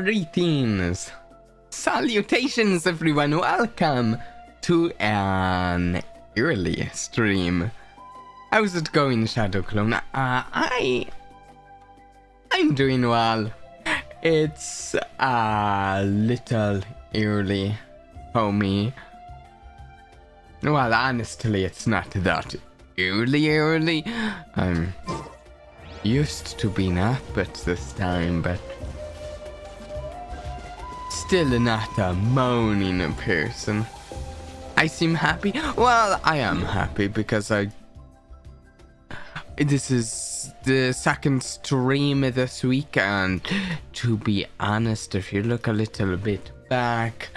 Greetings! Salutations everyone, welcome to an early stream. How's it going, Shadow Clone? I'm doing well. It's a little early, homie. Well, honestly, it's not that early. I'm used to being up at this time, but still not a moaning person. I seem happy. Well, I am happy because this is the second stream this week, and to be honest, if you look a little bit back,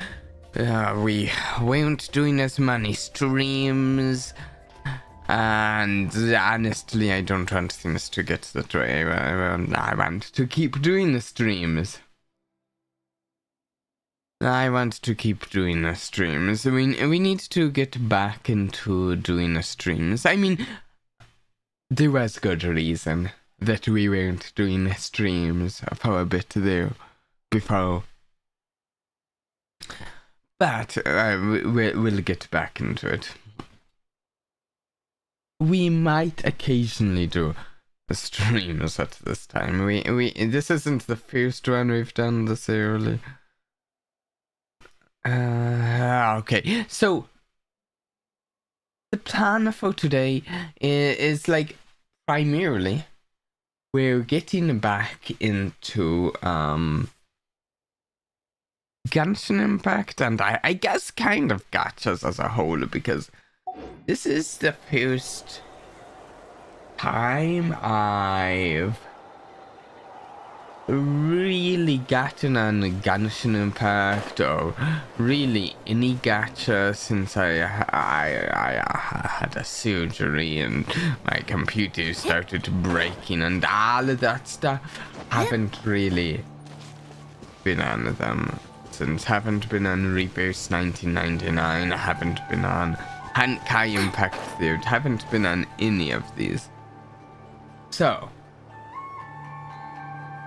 we weren't doing as many streams, and honestly, I don't want things to get that way. I want to keep doing the streams. We need to get back into doing the streams. I mean, there was good reason that we weren't doing streams for a bit there before. But we'll get back into it. We might occasionally do streams at this time. This isn't the first one we've done this early. Okay, so the plan for today is like primarily we're getting back into Genshin Impact, and I guess kind of gachas as a whole, because this is the first time I've really gotten on Genshin Impact, or really any gacha, since I had a surgery and my computer started breaking and all of that stuff. Haven't really been on them since. Haven't been on Reverse 1999. Haven't been on Hankai Impact 3rd. Haven't been on any of these. So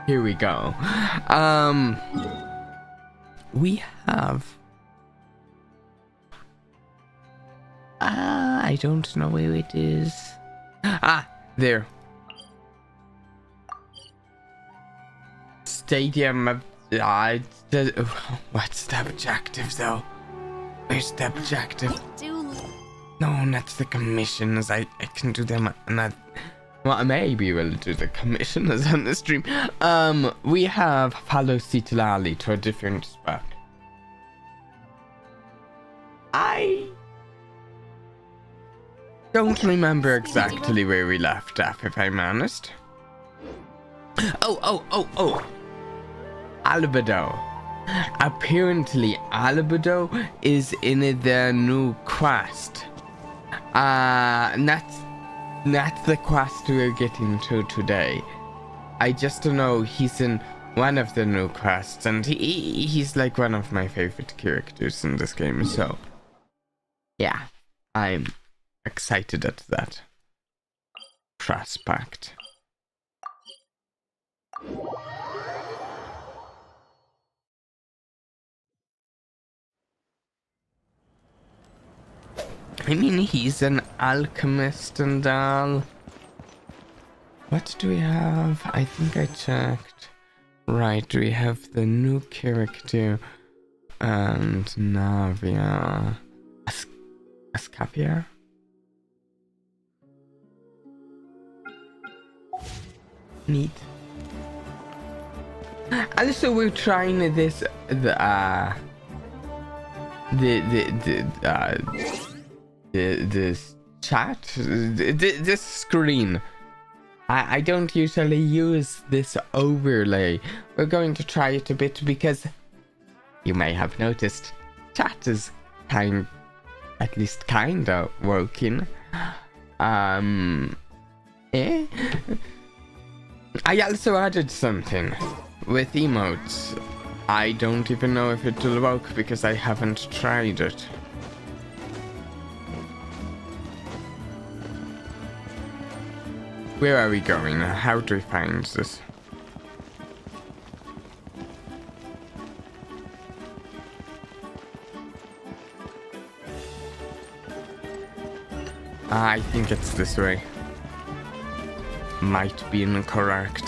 here we go. We have I don't know where it is. There. Stadium of what's the objective though? Where's the objective? No, not the commissions. I can do them and well, maybe we'll do the commissioners on the stream. We have follow Citlali to a different spot. I don't remember exactly where we left off, if I'm honest. Oh. Albedo. Apparently, Albedo is in the new quest. Not the quest we're getting to today. I just know he's in one of the new quests, and he's like one of my favorite characters in this game, so yeah, I'm excited at that prospect. I mean, he's an alchemist and all. What do we have? I think I checked. Right, we have the new character and Navia. Ascapia? Neat. Also, we're trying this this chat, this screen. I don't usually use this overlay. We're going to try it a bit because you may have noticed chat is at least kinda working. I also added something with emotes. I don't even know if it will work because I haven't tried it. Where are we going? How do we find this? I think it's this way. Might be incorrect.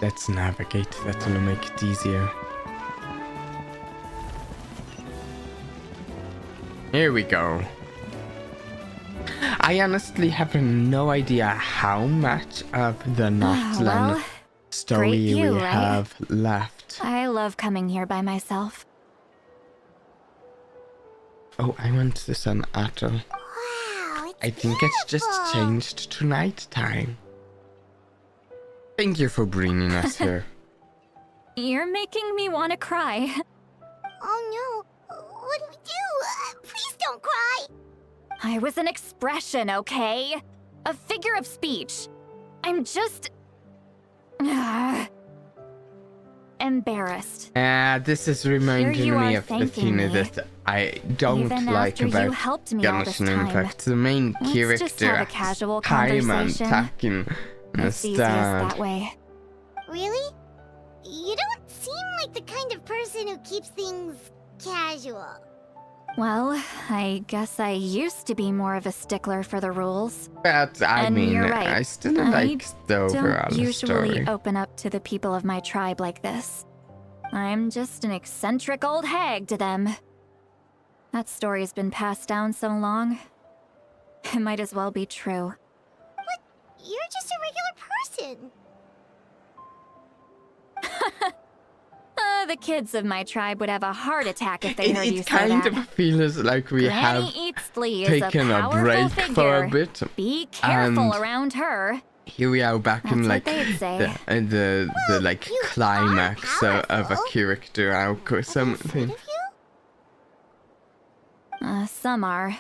Let's navigate. That will make it easier. Here we go. I honestly have no idea how much of the Natlan story view, we right? have left. I love coming here by myself. Oh, I want this on auto. Wow, I think it's just changed to nighttime. Thank you for bringing us here. You're making me want to cry. Oh no, what do we do? Please don't cry. I was an expression, okay? A figure of speech. I'm just... embarrassed. This is reminding Here you me are of the thanking thing me. that I don't Even like after you about helped me all this Genshin time. Impact. The main Let's just character, have a casual Paimon, conversation. talking in the It's easiest start. that way. Really? You don't seem like the kind of person who keeps things casual. Well, I guess I used to be more of a stickler for the rules. But I And mean, you're right. I still I like the overall Don't usually story. open up to the people of my tribe like this. I'm just an eccentric old hag to them. That story's been passed down so long. It might as well be true. You're just a regular person. The kids of my tribe would have a heart attack if they heard you It say kind that. of feels like we Granny have Eatsley is taken a a powerful break figure. for a bit. Be careful and around her. Here we are back in That's like what they'd say. the like you are climax of a powerful. character arc or Are they something. afraid of you? Some are.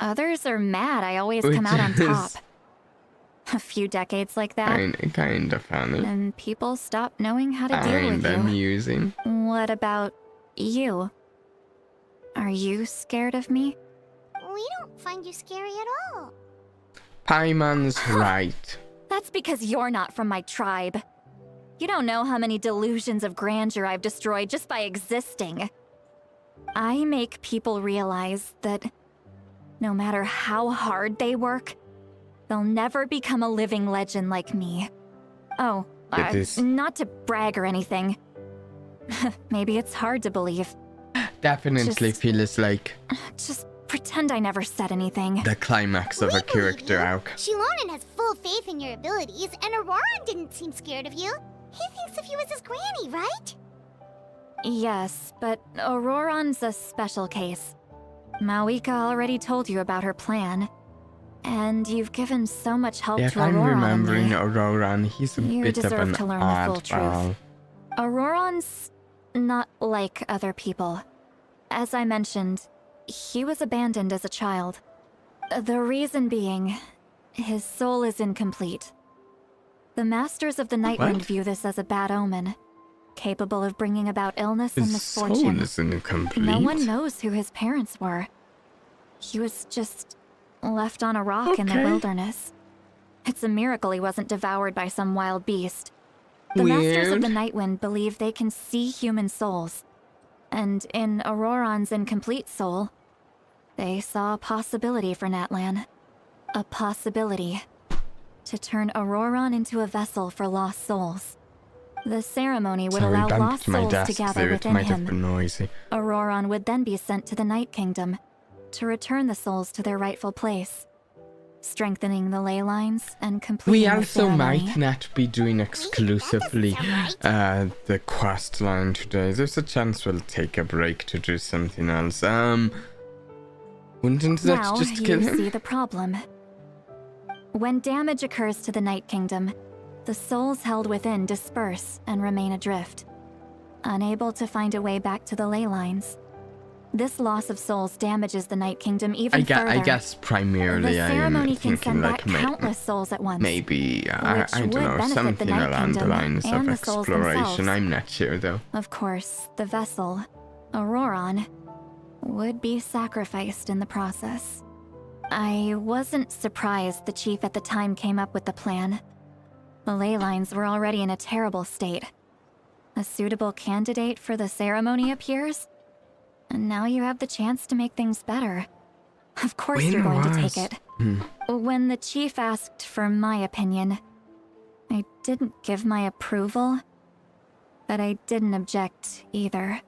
Others are mad I always Which come out on is top. A few decades like that, kind of funny. and people stop knowing how to deal Kind with of you. amusing. What about you? Are you scared of me? We don't find you scary at all. Paimon's right. That's because you're not from my tribe. You don't know how many delusions of grandeur I've destroyed just by existing. I make people realize that no matter how hard they work, they'll never become a living legend like me. Oh, It is- not to brag or anything. Maybe it's hard to believe. Definitely Just- feels like Just pretend I never said anything. the climax of We a character believe you. arc. Shilonen has full faith in your abilities, and Auroran didn't seem scared of you. He thinks of you as his granny, right? Yes, but Auroran's a special case. Mawika already told you about her plan. And you've given so much help If to I'm Auroran remembering and me. Auroran, he's a You bit of deserve an to learn the full truth. oddball. Auroran's not like other people. As I mentioned, he was abandoned as a child. The reason being, his soul is incomplete. The Masters of the Nightwind What? view this as a bad omen, capable of bringing about illness and His soul misfortune. is incomplete. No one knows who his parents were. He was just left on a rock in the Okay. wilderness. It's a miracle he wasn't devoured by some wild beast. The Masters of Weird. the Nightwind believe they can see human souls. And in Auroran's incomplete soul, they saw a possibility for Natlan. A possibility to turn Auroran into a vessel for lost souls. The ceremony would Sorry, allow bumped lost my souls to desk gather there. It within might have him. been noisy. Auroran would then be sent to the Night Kingdom to return the souls to their rightful place, strengthening the ley lines and completing We the also ceremony. might not be doing exclusively sound the quest line today. There's a chance we'll take a break to do something else. Wouldn't that Now just you kill him? see the problem. When damage occurs to the Night Kingdom, the souls held within disperse and remain adrift, unable to find a way back to the ley lines. This loss of souls damages the Night Kingdom even further. I guess primarily the I am ceremony can thinking send like back countless souls at once. maybe which I don't would know, benefit the something Night along the Kingdom lines of and the souls exploration. themselves. I'm not sure though. Of course, the vessel, Auroran, would be sacrificed in the process. I wasn't surprised the chief at the time came up with the plan. The ley lines were already in a terrible state. A suitable candidate for the ceremony appears, and now you have the chance to make things better. Of course you're going to take it. When the chief asked for my opinion, I didn't give my approval, but I didn't object either.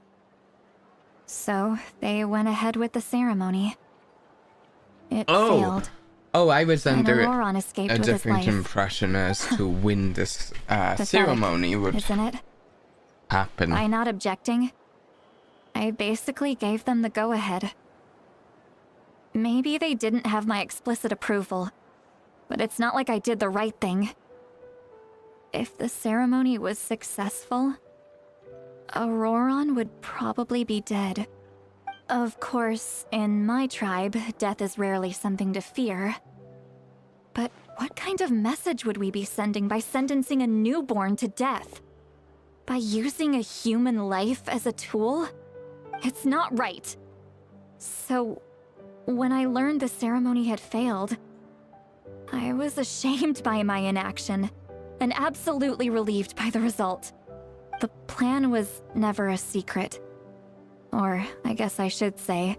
So they went ahead with the ceremony. It failed. Oh, I was And under Auroran escaped a with his different life. impression as to when this Pathetic, ceremony would isn't it? happen. By not objecting, I basically gave them the go-ahead. Maybe they didn't have my explicit approval, but it's not like I did the right thing. If the ceremony was successful, Auroran would probably be dead. Of course, in my tribe, death is rarely something to fear. But what kind of message would we be sending by sentencing a newborn to death? By using a human life as a tool? It's not right. So, when I learned the ceremony had failed, I was ashamed by my inaction, and absolutely relieved by the result. The plan was never a secret. Or, I guess I should say,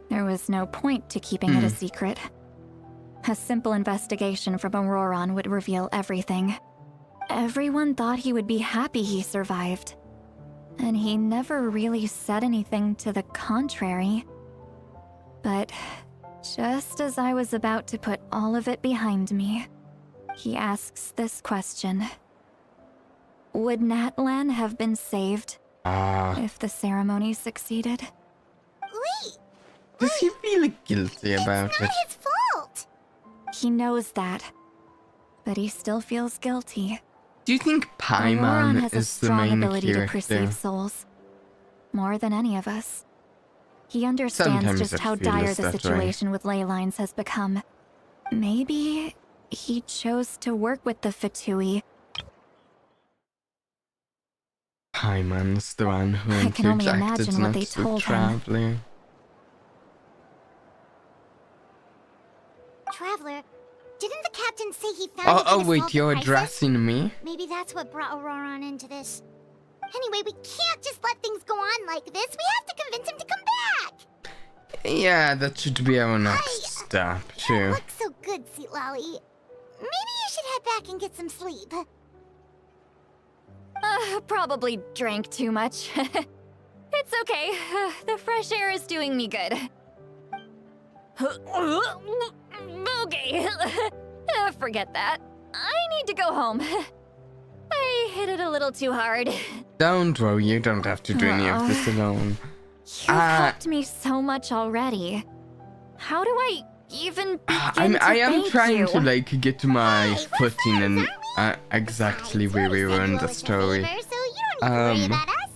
there was no point to keeping it a secret. A simple investigation from Auroran would reveal everything. Everyone thought he would be happy he survived. And he never really said anything to the contrary. But just as I was about to put all of it behind me, he asks this question. Would Natlan have been saved if the ceremony succeeded? Wait! Does he feel guilty about It's it? not his fault! He knows that, but he still feels guilty. Do you think Auroran Paimon has a is the strong main ability to character? perceive souls. More than any of us. He understands Sometimes just it how feels dire the that way. situation with ley lines has become. Maybe he chose to work with the Vtubie. Paimon's the one who I can only interjected imagine what they next with told him. Traveler. Traveler, didn't the captain say he found Oh it wait, you're addressing me? Maybe that's what brought Auroran into this. Anyway, we can't just let things go on like this. We have to convince him to come back! Yeah, that should be our next step, You too. don't look so good, Sweet Lolly. Maybe you should head back and get some sleep. Probably drank too much. It's okay. The fresh air is doing me good. Okay. Forget that. I need to go home. I hit it a little too hard. Don't worry, you don't have to do any of this alone. You've helped me so much already. How do I even begin I am thank trying you? to like get my Hey, we're footing friends, and aren't we? exactly I where we sort of were in said you the owe us a story. favor, so you don't need to worry about us.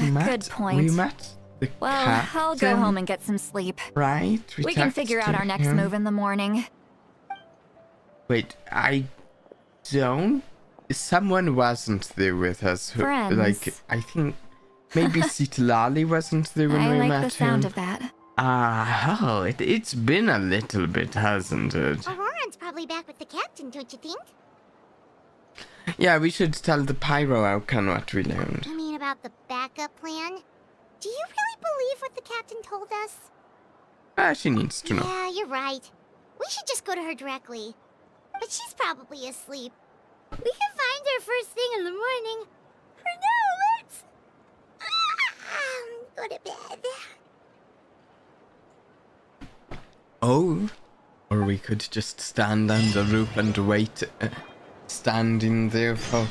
We met. Good point. We met the Well, captain, I'll go home and get some sleep. right? We can figure out our next texted move him. in the morning. Wait, I don't. Someone wasn't there with us. Who, Friends. like, I think maybe Citlali wasn't there when I we like met the sound him. of that. It's been a little bit, hasn't it? Auroran's probably back with the captain, don't you think? Yeah, we should tell the Pyro Alcan what we learned. You mean about the backup plan? Do you really believe what the captain told us? She needs to know. Yeah, you're right. We should just go to her directly. But she's probably asleep. We can find her first thing in the morning. For now, let's... go to bed. Oh, or we could just stand on the roof and wait, standing there for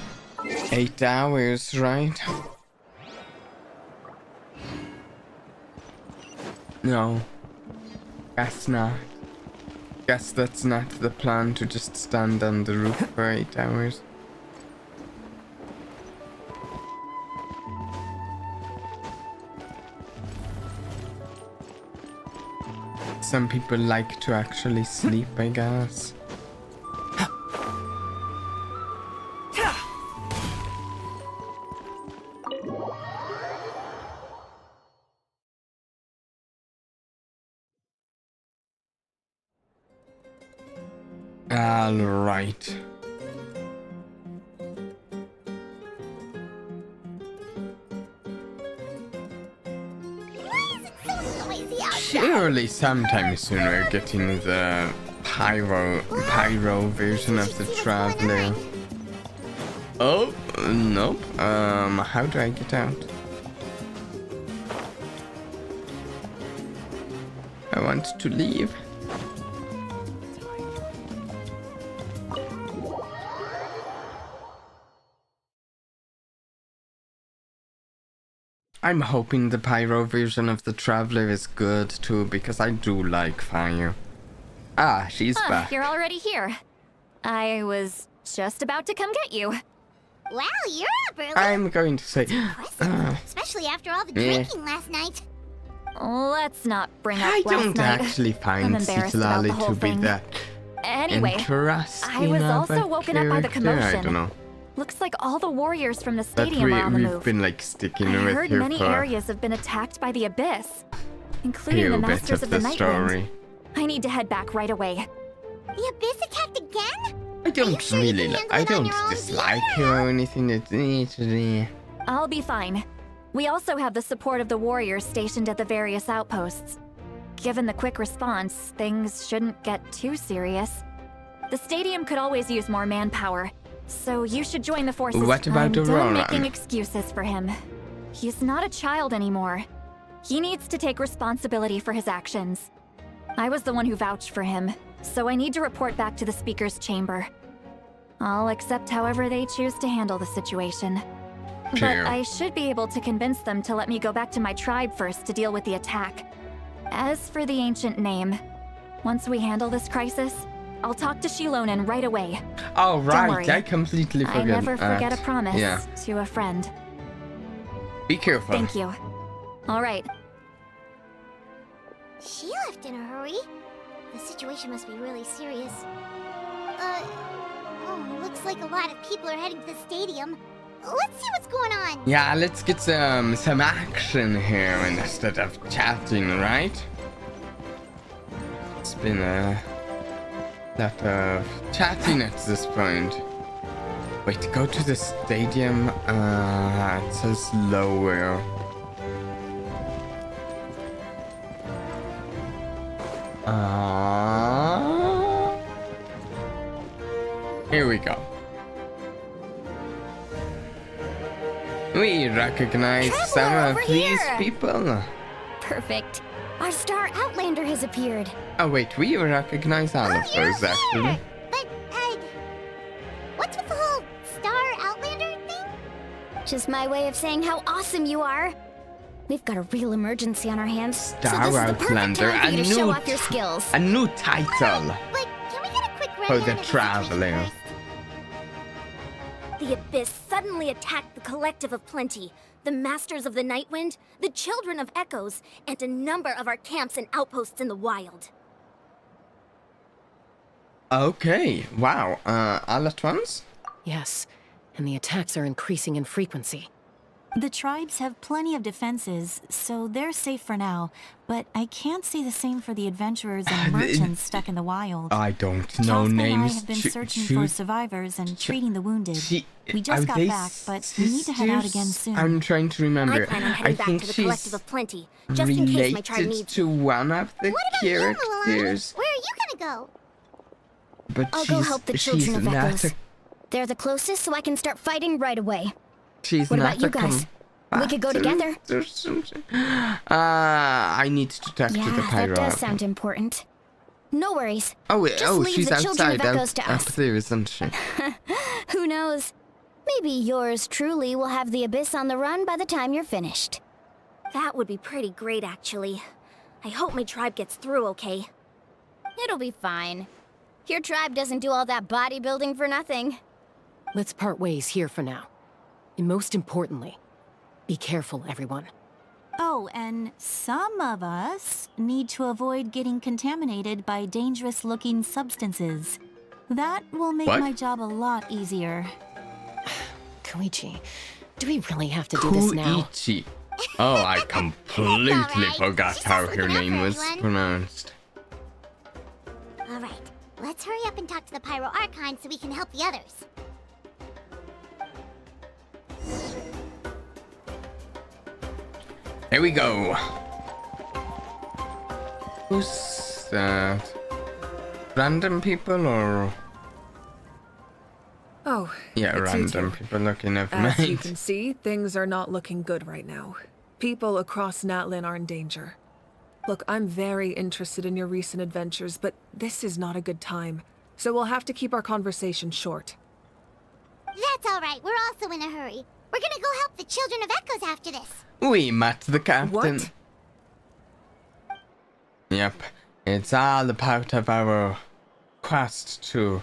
8 hours, right? No, guess not. Guess that's not the plan, to just stand on the roof for 8 hours. Some people like to actually sleep, I guess. Alright. Why is it so noisy outside? Surely sometime soon we're getting the pyro version of the Traveler. Oh, nope. How do I get out? I want to leave. I'm hoping the pyro version of the Traveler is good too, because I do like fire. Ah, she's back. You're already here. I was just about to come get you. Wow, you're up early. I'm going to say, Especially after all the drinking last night. Let's not bring up I last don't night. actually find I'm embarrassed about Citlali the whole to be thing. that Anyway, interesting. I was of also a woken up by the character. I don't commotion. know. Looks like all the warriors from the But stadium are on the we've move. been like sticking I with heard you many for areas have been attacked by the Abyss, a including few the bits Masters of of the the Nightwind. story. I need to head back right away. The Abyss attacked again? I don't sure you really, can handle I it on don't your own, dislike dear? you or anything. I'll be fine. We also have the support of the warriors stationed at the various outposts. Given the quick response, things shouldn't get too serious. The stadium could always use more manpower, so you should join the forces. What about I'm Aurora? done making excuses for him. He's not a child anymore. He needs to take responsibility for his actions. I was the one who vouched for him, so I need to report back to the Speaker's chamber. I'll accept however they choose to handle the situation. But True. I should be able to convince them to let me go back to my tribe first to deal with the attack. As for the ancient name, once we handle this crisis, I'll talk to Shilonen right away. Oh Don't right, worry. I completely forgot. I never forget a promise Yeah, to a friend. be careful. Thank you. All right. She left in a hurry. The situation must be really serious. Looks like a lot of people are heading to the stadium. Let's see what's going on. Yeah, let's get some action here instead of chatting, right? It's been a lot of chatting at this point. Wait, go to the stadium. It says lower. Here we go. We recognize Traveler some of over these here. people. Perfect. Our star Outlander has appeared. Oh wait, we recognize all of you're those actually. here. But, what's with the whole star Outlander thing? Just my way of saying how awesome you are. We've got a real emergency on our hands. Star so this is the perfect Outlander, time for you to a show new off your skills. A new title But can we get a quick for rundown the of the situation Traveler. first? The Abyss suddenly attacked the Collective of Plenty, the Masters of the Nightwind, the Children of Echoes, and a number of our camps and outposts in the wild. Okay, wow. All at once? Yes, and the attacks are increasing in frequency. The tribes have plenty of defenses, so they're safe for now. But I can't say the same for the adventurers and merchants stuck in the wild. I don't know Kafka and I names. have been searching for survivors and treating the wounded. We just got back, but we need to head out again soon. I'm trying to remember. I plan on heading back think to the she's Collective of Plenty, just in case my tribe related needs to one of the What about you, Luana? characters, Where are you gonna go? but I'll she's go help the she's Children of not Echoes. a They're the closest, so I can start fighting right away. she's What not about you a guys? We could go together. or something. I need to talk to the Yeah, pyro. that does sound important. No worries. Oh, wait, Just leave she's the Children outside of Echoes to up us. there, isn't she? Who knows? Maybe yours truly will have the Abyss on the run by the time you're finished. That would be pretty great, actually. I hope my tribe gets through okay. It'll be fine. Your tribe doesn't do all that bodybuilding for nothing. Let's part ways here for now. And most importantly, be careful, everyone. Oh, and some of us need to avoid getting contaminated by dangerous-looking substances. That will make What? my job a lot easier. Koichi, do we really have to do this now? Koichi. Oh, I completely alright. forgot She's how just her looking out name for was everyone. pronounced. Alright, Let's hurry up and talk to the Pyro Archon so we can help the others. Here we go. Who's that? Random people or? Oh, Yeah, it's you random two. people. Looking never As you mind. can see, things are not looking good right now. People across Natlan are in danger. Look, I'm very interested in your recent adventures, but this is not a good time. So we'll have to keep our conversation short. That's alright, we're also in a hurry. We're gonna go help the Children of Echoes after this. We met the captain. What? Yep, it's all a part of our quest to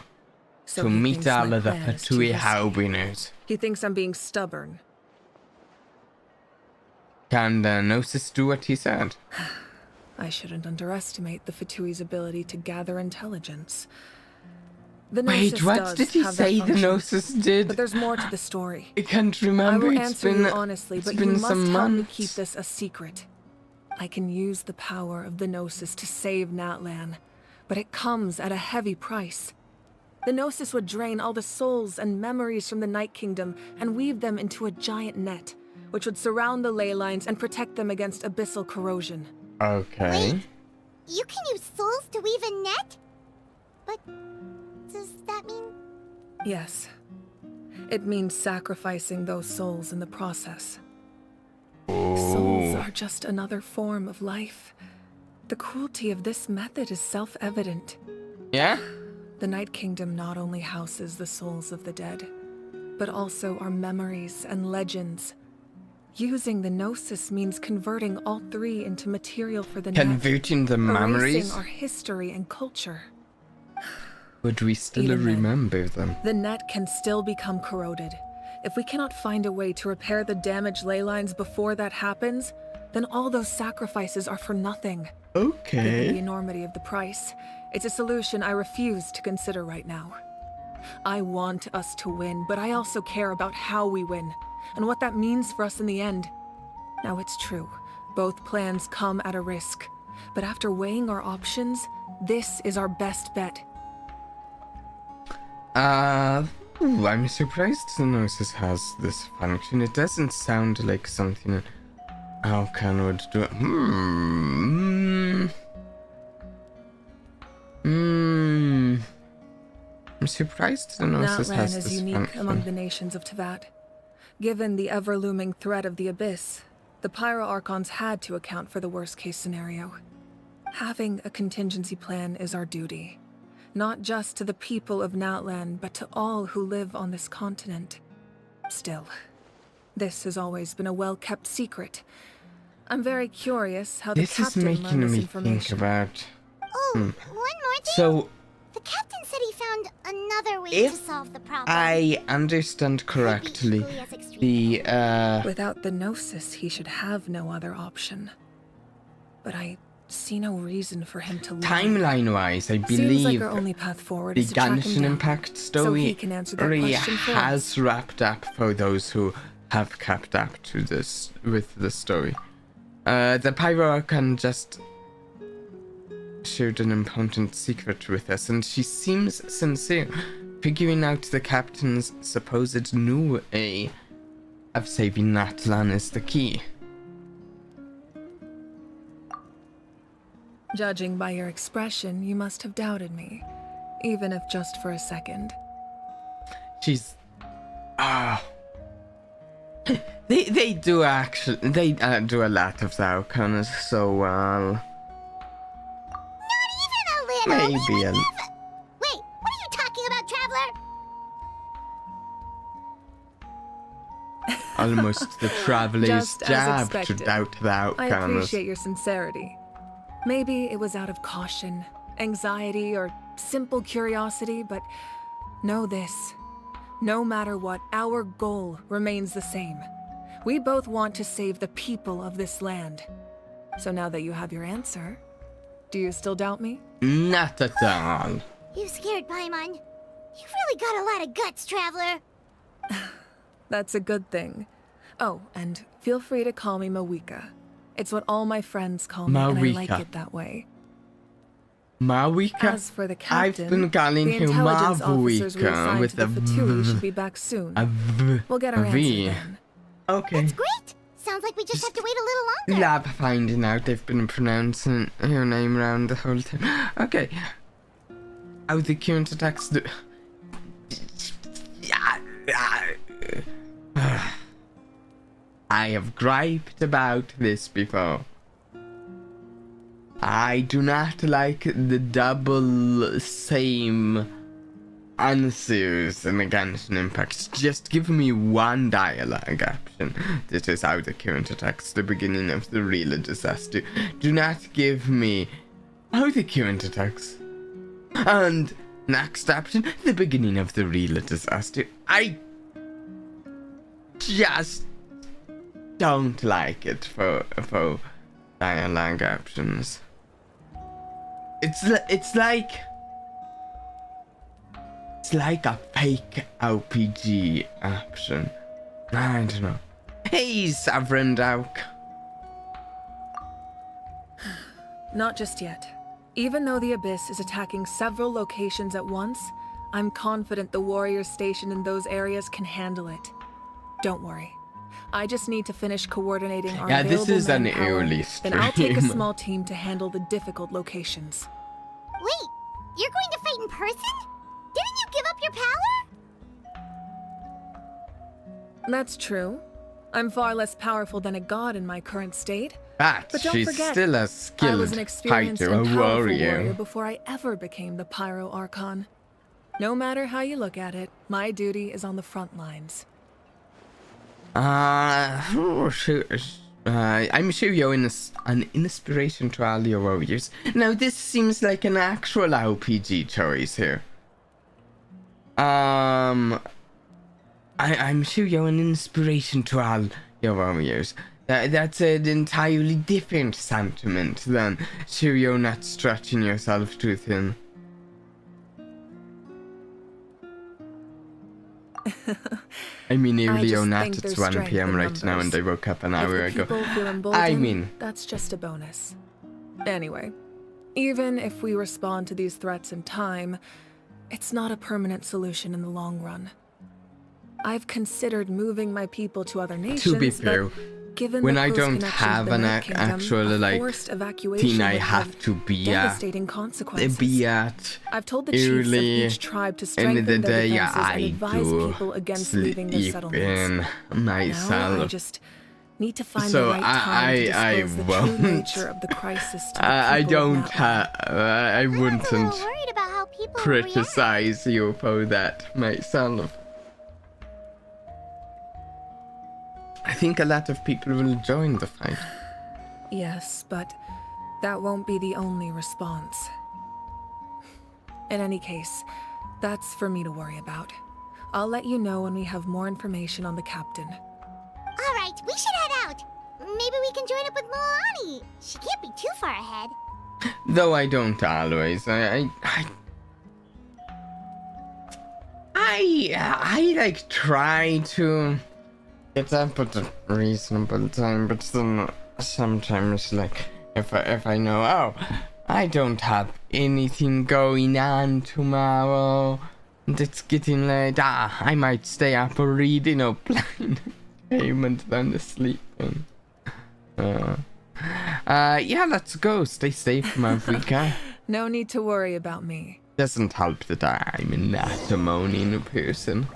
So he meet thinks all my of the plan is too Vtubie risky. Howbiners. He thinks I'm being stubborn. Can the Gnosis do what he said? I shouldn't underestimate the Vtube's ability to gather intelligence. The Wait, Gnosis what does did he have that say the function, Gnosis did? But there's more to the story. I can't I remember. will It's answer been, you honestly, it's but you been must some help me months. keep this a secret. I can use the power of the Gnosis to save Natlan, but it comes at a heavy price. The Gnosis would drain all the souls and memories from the Night Kingdom and weave them into a giant net, which would surround the ley lines and protect them against abyssal corrosion. Okay. Wait. You can use souls to weave a net? But does that mean... Yes. It means sacrificing those souls in the process. Souls are just another form of life. The cruelty of this method is self-evident. Yeah? The Night Kingdom not only houses the souls of the dead, but also our memories and legends. Using the Gnosis means converting all three into material for the net, Converting the erasing memories? our history and culture. Would we still Even then, remember them? The net can still become corroded. If we cannot find a way to repair the damaged ley lines before that happens, then all those sacrifices are for nothing. Given the Okay. enormity of the price, it's a solution I refuse to consider right now. I want us to win, but I also care about how we win, and what that means for us in the end. Now it's true, both plans come at a risk, but after weighing our options, this is our best bet. I'm surprised the Gnosis has this function. It doesn't sound like something Archon would do. I'm surprised the Gnosis Natlan has is this unique function. among the nations of Teyvat. Given the ever-looming threat of the Abyss, the Pyro Archons had to account for the worst-case scenario. Having a contingency plan is our duty, not just to the people of Natlan, but to all who live on this continent. Still, this has always been a well-kept secret. I'm very curious how the This is captain making learned this me think information. about. Oh, one more thing. So, The captain said he found another way to if solve the problem. I understand correctly, equally as extreme. the Without the Gnosis, he should have no other option. But I see no reason for him to leave. timeline-wise, I Seems believe like our only path forward the is to track him Genshin down, Impact so story he can answer that already question for has us. wrapped up for those who have kept up to this with the story. The Pyro Archon just shared an important secret with us, and she seems sincere. Figuring out the captain's supposed new way of saving Natlan is the key. Judging by your expression, you must have doubted me, even if just for a second. She's they do actually do a lot of the Archons so well. Not even a little. Maybe We would a- never... Wait, what are you talking about, Traveler? Almost the traveler's Just as jab to expected. doubt the I Archons. appreciate your sincerity. Maybe it was out of caution, anxiety, or simple curiosity, but know this. No matter what, our goal remains the same. We both want to save the people of this land. So now that you have your answer, do you still doubt me? Not at all. You scared, Paimon. You've really got a lot of guts, Traveler. That's a good thing. Oh, and feel free to call me Mawika. It's what all my friends call me, and I like Mawika. it that way. Mawika? As for the captain, I've been calling the him intelligence officers we Mawika assigned with to a the Vtubie should V. be back soon. A V. We'll get our a answer V. then. Okay. That's great. Sounds like we just have to wait a little longer. Lab finding out they've been pronouncing your name around the whole time. Okay. How the counterattacks do. I have griped about this before. I do not like the double same answers in the Genshin Impact. Just give me one dialogue option. This is how the counterattacks the beginning of the real disaster. Do not give me how the counterattacks. And next option, the beginning of the real disaster. I just don't like it for dialogue options. It's like a fake RPG option. I don't know. Hey, Sovereign Dog. Not just yet. Even though the Abyss is attacking several locations at once, I'm confident the warriors stationed in those areas can handle it. Don't worry. I just need to finish coordinating our available this is an manpower, early then I'll take a stream. small team to handle the difficult locations. Wait, you're going to fight in person? Didn't you give up your power? That's true. I'm far less powerful than a god in my current state. But But don't she's forget, still a I was skilled an experienced fighter, and a powerful warrior warrior. before I ever became the Pyro Archon. No matter how you look at it, my duty is on the front lines. I'm sure you're an inspiration to all your warriors. Now, this seems like an actual RPG choice here. I'm sure you're an inspiration to all your warriors. That's an entirely different sentiment than sure you're not stretching yourself too thin. I mean, nearly just or not, think it's there's 1 strength p.m. in right now and numbers. I woke up an If hour the ago. people feel I emboldened, mean, that's just a bonus. Anyway, even if we respond to these threats in time, it's not a permanent solution in the long run. I've considered moving my people to other nations, to be but fair, given when the I close don't connection to have the an Night Kingdom, actual a like forced evacuation thing I would have to be at, devastating consequences. I've told the chiefs of early each tribe to in strengthen the their day defenses and I advise do people against leaving their sleep settlements. in Now I myself. just need to find So the right time to I disclose the won't. true nature of the crisis to the I people of don't Natlan. have. I I'm a wouldn't little worried about how people will react. criticize you for that myself. I think a lot of people will join the fight. Yes, but that won't be the only response. In any case, that's for me to worry about. I'll let you know when we have more information on the captain. All right, we should head out. Maybe we can join up with Milani. She can't be too far ahead. Though I don't always. I like try to get up at a reasonable time, but then sometimes like if I know, oh, I don't have anything going on tomorrow and it's getting late, I might stay up reading or playing a game and then sleeping. Yeah, let's go. Stay safe, Mavrika. No need to worry about me. Doesn't help that I'm not a moaning person.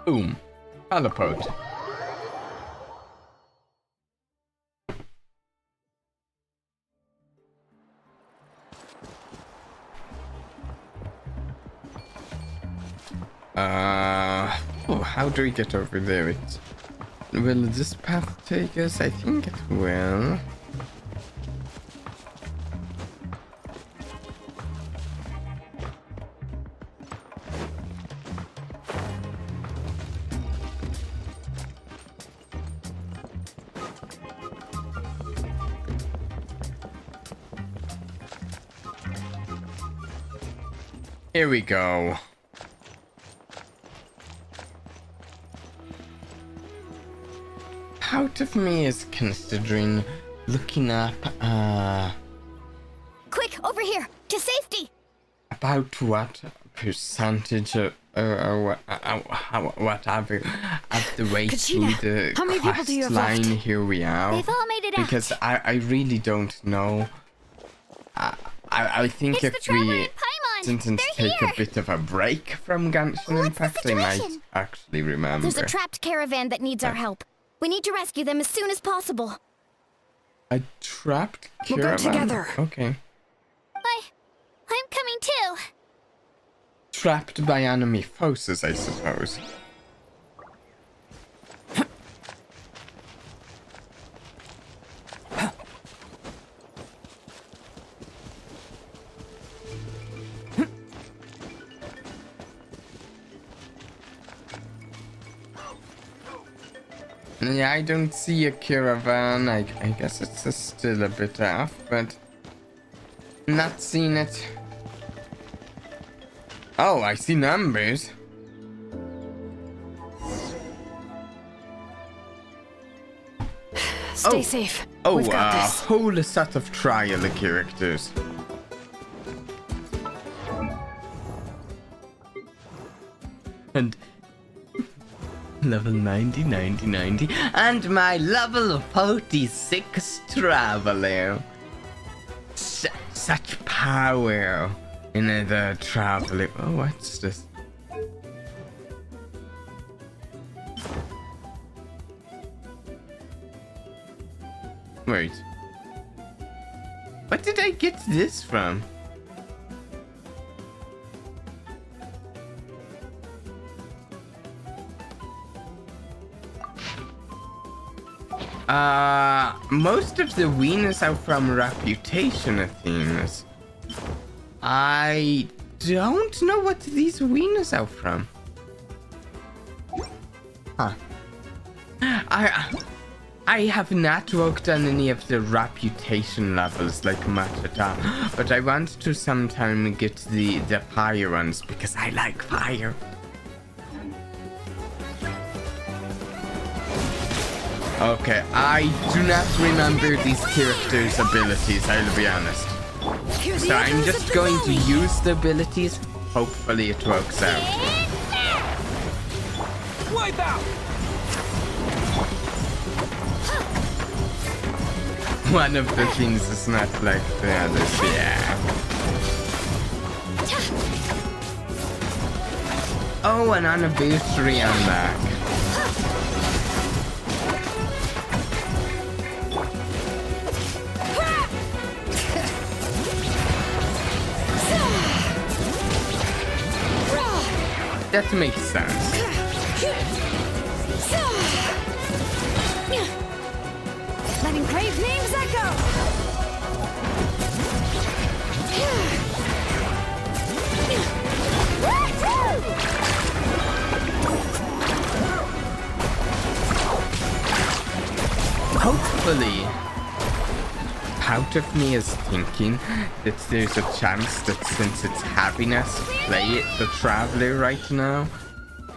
Boom. Teleport. How do we get over there? Will this path take us? I think it will. Here we go. part of me is considering looking up Quick, over here! To safety! about what percentage of whatever of the way through the how many people do you have quest line left? here we are. They've all made it out. Because I really don't know. I think It's the if Traveler we and Paimon. didn't They're take here. a bit of a break from Genshin What's the Impact, I might situation? actually remember. There's a trapped caravan that needs our help. We need to rescue them as soon as possible. A trapped We'll go caravan? together. Okay. I'm coming too. Trapped by enemy forces, I suppose. Yeah, I don't see a caravan. I guess it's still a bit off, but not seen it. Oh, I see numbers. Stay safe. Oh, We've got a this. whole set of trial characters. And level 90, 90, 90. And my level 46 traveler. Such power in the traveler. Oh, what's this? Wait. What did I get this from? Most of the winners are from reputation themes. I don't know what these winners are from. Huh. I have not worked on any of the reputation levels like much at all, but I want to sometime get the fire ones because I like fire. Okay, I do not remember these characters' abilities, I'll be honest. So I'm just going to use the abilities. Hopefully it works out. Wipe out! One of the things is not like the others, yeah. Oh, an anniversary unlock. That makes sense. Letting grave names echo! Hopefully, part of me is thinking that there's a chance that since it's having us play the Traveler right now,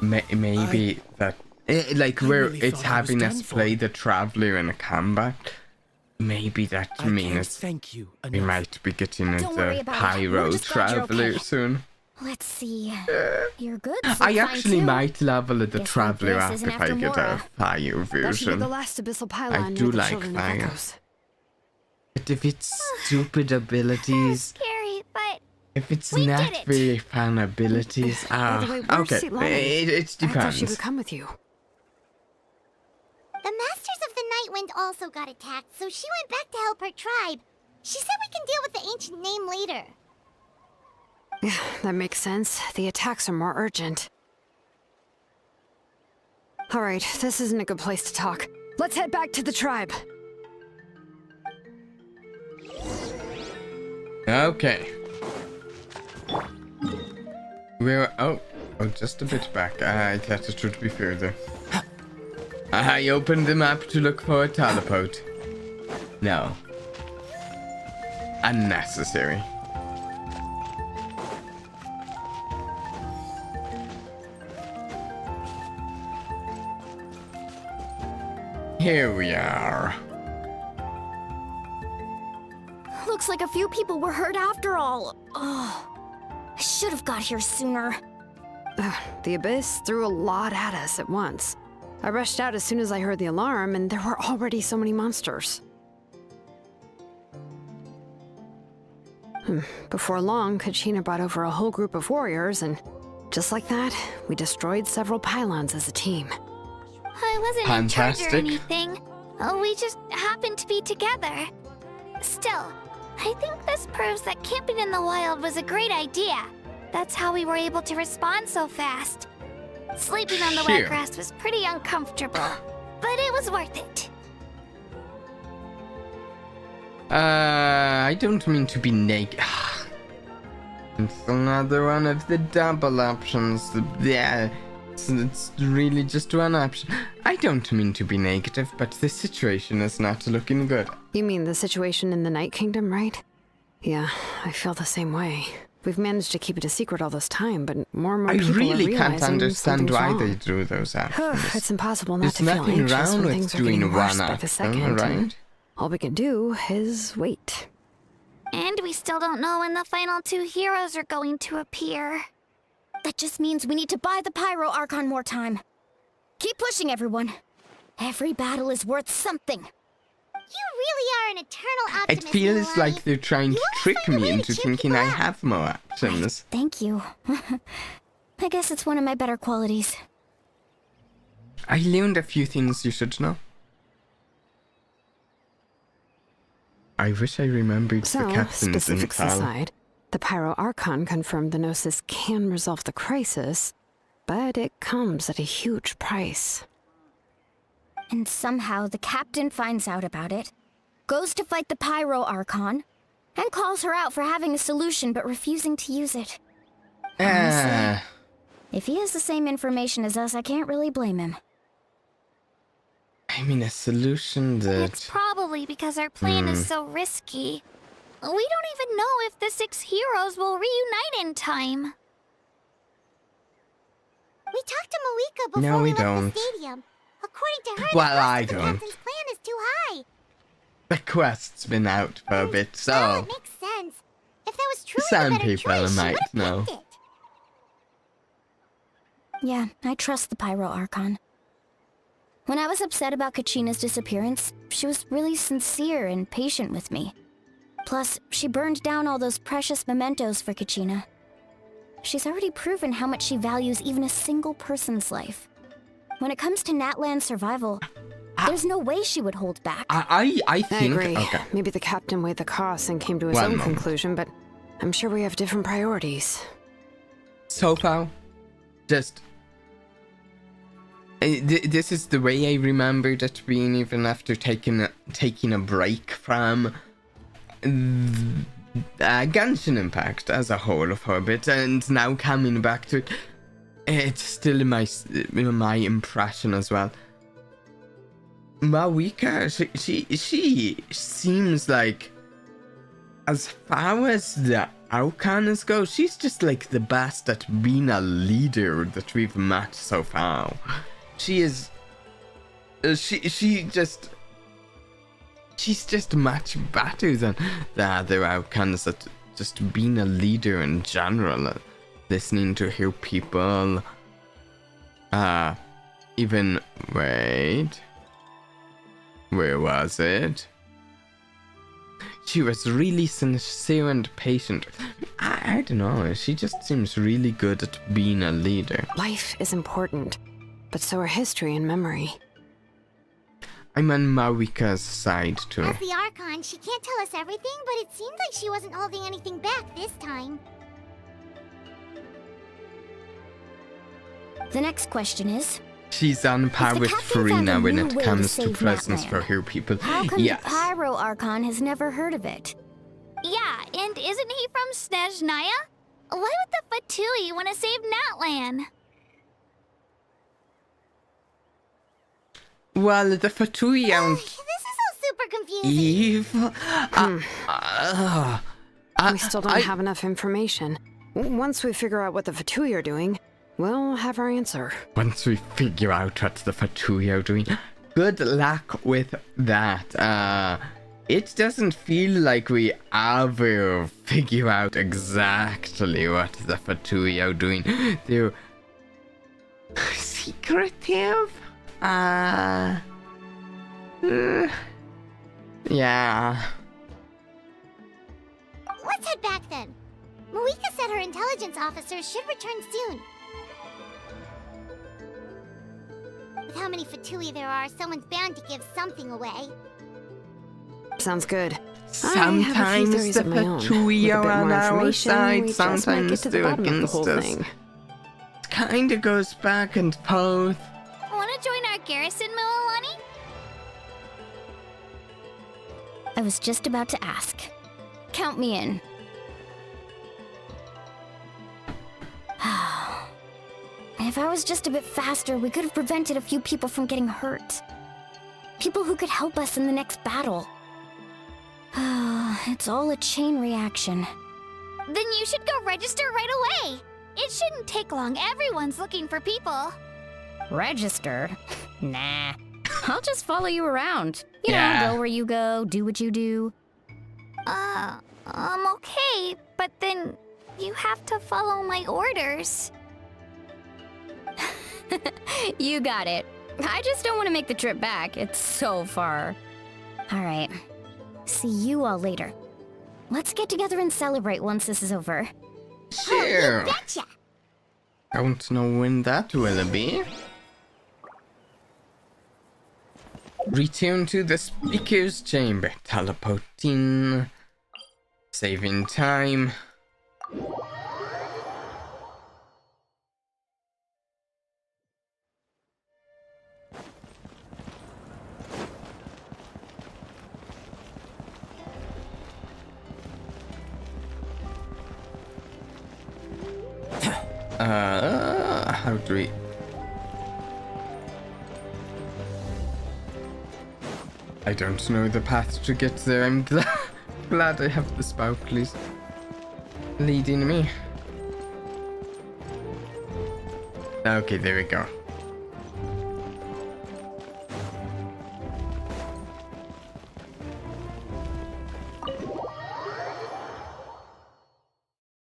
maybe that, like where really it's thought I was having us done for. play the Traveler in a combat, maybe that I can't means thank you we enough. might be getting Don't worry the about it. Pyro We're just glad you're Traveler okay. soon. Let's see. Your goods I look fine, actually too. might level the Guess Traveler this after isn't if I after get a Mora. fire That should be version. the last abyssal I pylon do near the like Children of fire. Echoes. But if it's stupid abilities, Scary, but if it's We not did it. very fun abilities, By the way, where's okay, Natlan? it I thought she depends. would come with you. the Masters of the Night Wind also got attacked, so she went back to help her tribe. She said we can deal with the ancient name later. That makes sense. The attacks are more urgent. Alright, this isn't a good place to talk. Let's head back to the tribe. Okay. We're oh, just a bit back. I thought it would be further. I opened the map to look for a teleport. No. Unnecessary. Here we are. Looks like a few people were hurt after all. Oh, I should have got here sooner. The Abyss threw a lot at us at once. I rushed out as soon as I heard the alarm, and there were already so many monsters. Before long, Kachina brought over a whole group of warriors, and just like that, we destroyed several pylons as a team. I wasn't Fantastic. in charge or anything. We just happened to be together. Still, I think this proves that camping in the wild was a great idea. That's how we were able to respond so fast. Sleeping on the wet Sure. grass was pretty uncomfortable, but it was worth it. I don't mean to be negative. It's another one of the double options. Yeah, it's really just one option. I don't mean to be negative, but the situation is not looking good. You mean the situation in the Night Kingdom, right? Yeah, I feel the same way. We've managed to keep it a secret all this time, but more and more I people really are can't realizing understand something's why wrong. they drew those actions. It's impossible not There's to feel nothing anxious wrong when with things are doing getting worse one by the action, second. right? All we can do is wait. And we still don't know when the final two heroes are going to appear. That just means we need to buy the Pyro Archon more time. Keep pushing, everyone. Every battle is worth something. You really are an eternal It optimist, feels Milani. like they're trying to You always trick find a me way to into cheer thinking people I up. have more options. Thank you. I guess it's one of my better qualities. I learned a few things you should know. I wish I remembered So, the captain's specifics info. aside, the Pyro Archon confirmed the Gnosis can resolve the crisis, but it comes at a huge price. And somehow the captain finds out about it, goes to fight the Pyro Archon, and calls her out for having a solution but refusing to use it. Ah, If he has the same information as us, I can't really blame him. I mean, a solution It's that... probably because our plan is so risky. We don't even know if the 6 heroes will reunite in time. We talked to Malika before No, we left don't. the stadium. According to her, Well, the I cost of the don't. captain's plan is too high. The quest's been out for a bit, Well, so... it makes sense. If that was truly Some the better people choice, she might would've know. picked it. Yeah, I trust the Pyro Archon. When I was upset about Kachina's disappearance, she was really sincere and patient with me. Plus, she burned down all those precious mementos for Kachina. She's already proven how much she values even a single person's life. When it comes to Natlan's survival, there's no way she would hold back. I I think... agree. Okay. Maybe the captain weighed the costs and came to his One own moment. conclusion, but I'm sure we have different priorities. So far, just... this is the way I remembered it being, even after taking a break from Genshin Impact as a whole for a bit, and now coming back to it. It's still my impression as well. Mawika, she seems like, as far as the Archons go, she's just like the best at being a leader that we've met so far. She is. She's just much better than the other Archons at just being a leader in general. Listening to hear people. Even. Wait. Where was it? She was really sincere and patient. I don't know, she just seems really good at being a leader. Life is important, but so are history and memory. I'm on Mawika's side too. As the Archon, she can't tell us everything, but it seems like she wasn't holding anything back this time. The next question is, She's on par the with captain found a Farina when new it way to comes to save presents Natlan, for her people. how come Yes. the Pyro Archon has never heard of it? Yeah, and isn't he from Snezhnaya? Why would the Vtubie want to save Natlan? Well, the Vtubie aren't This is all super confusing. evil. We still don't have enough information. Once we figure out what the Vtubie are doing, we'll have our answer. Once we figure out what the Vtubie are doing, good luck with that. It doesn't feel like we ever figure out exactly what the Vtubie are doing. They're secretive? Yeah. Let's head back then. Moika said her intelligence officers should return soon. With how many Vtubie there are, someone's bound to give something away. Sounds good. Sometimes the Vtubie are on our side, sometimes they're against us. It kinda goes back and forth. Wanna join our garrison, Moalani? I was just about to ask. Count me in. If I was just a bit faster, we could have prevented a few people from getting hurt. People who could help us in the next battle. It's all a chain reaction. Then you should go register right away. It shouldn't take long. Everyone's looking for people. Register? Nah. I'll just follow you around. You know, go where you go, do what you do. Okay, but then you have to follow my orders. You got it. I just don't want to make the trip back. It's so far. All right. See you all later. Let's get together and celebrate once this is over. Sure. Oh, you betcha. Don't know when that will be. Return to the speaker's chamber. Teleporting. Saving time. How do we... I don't know the path to get there. I'm glad I have the sparklies leading me. Okay, there we go.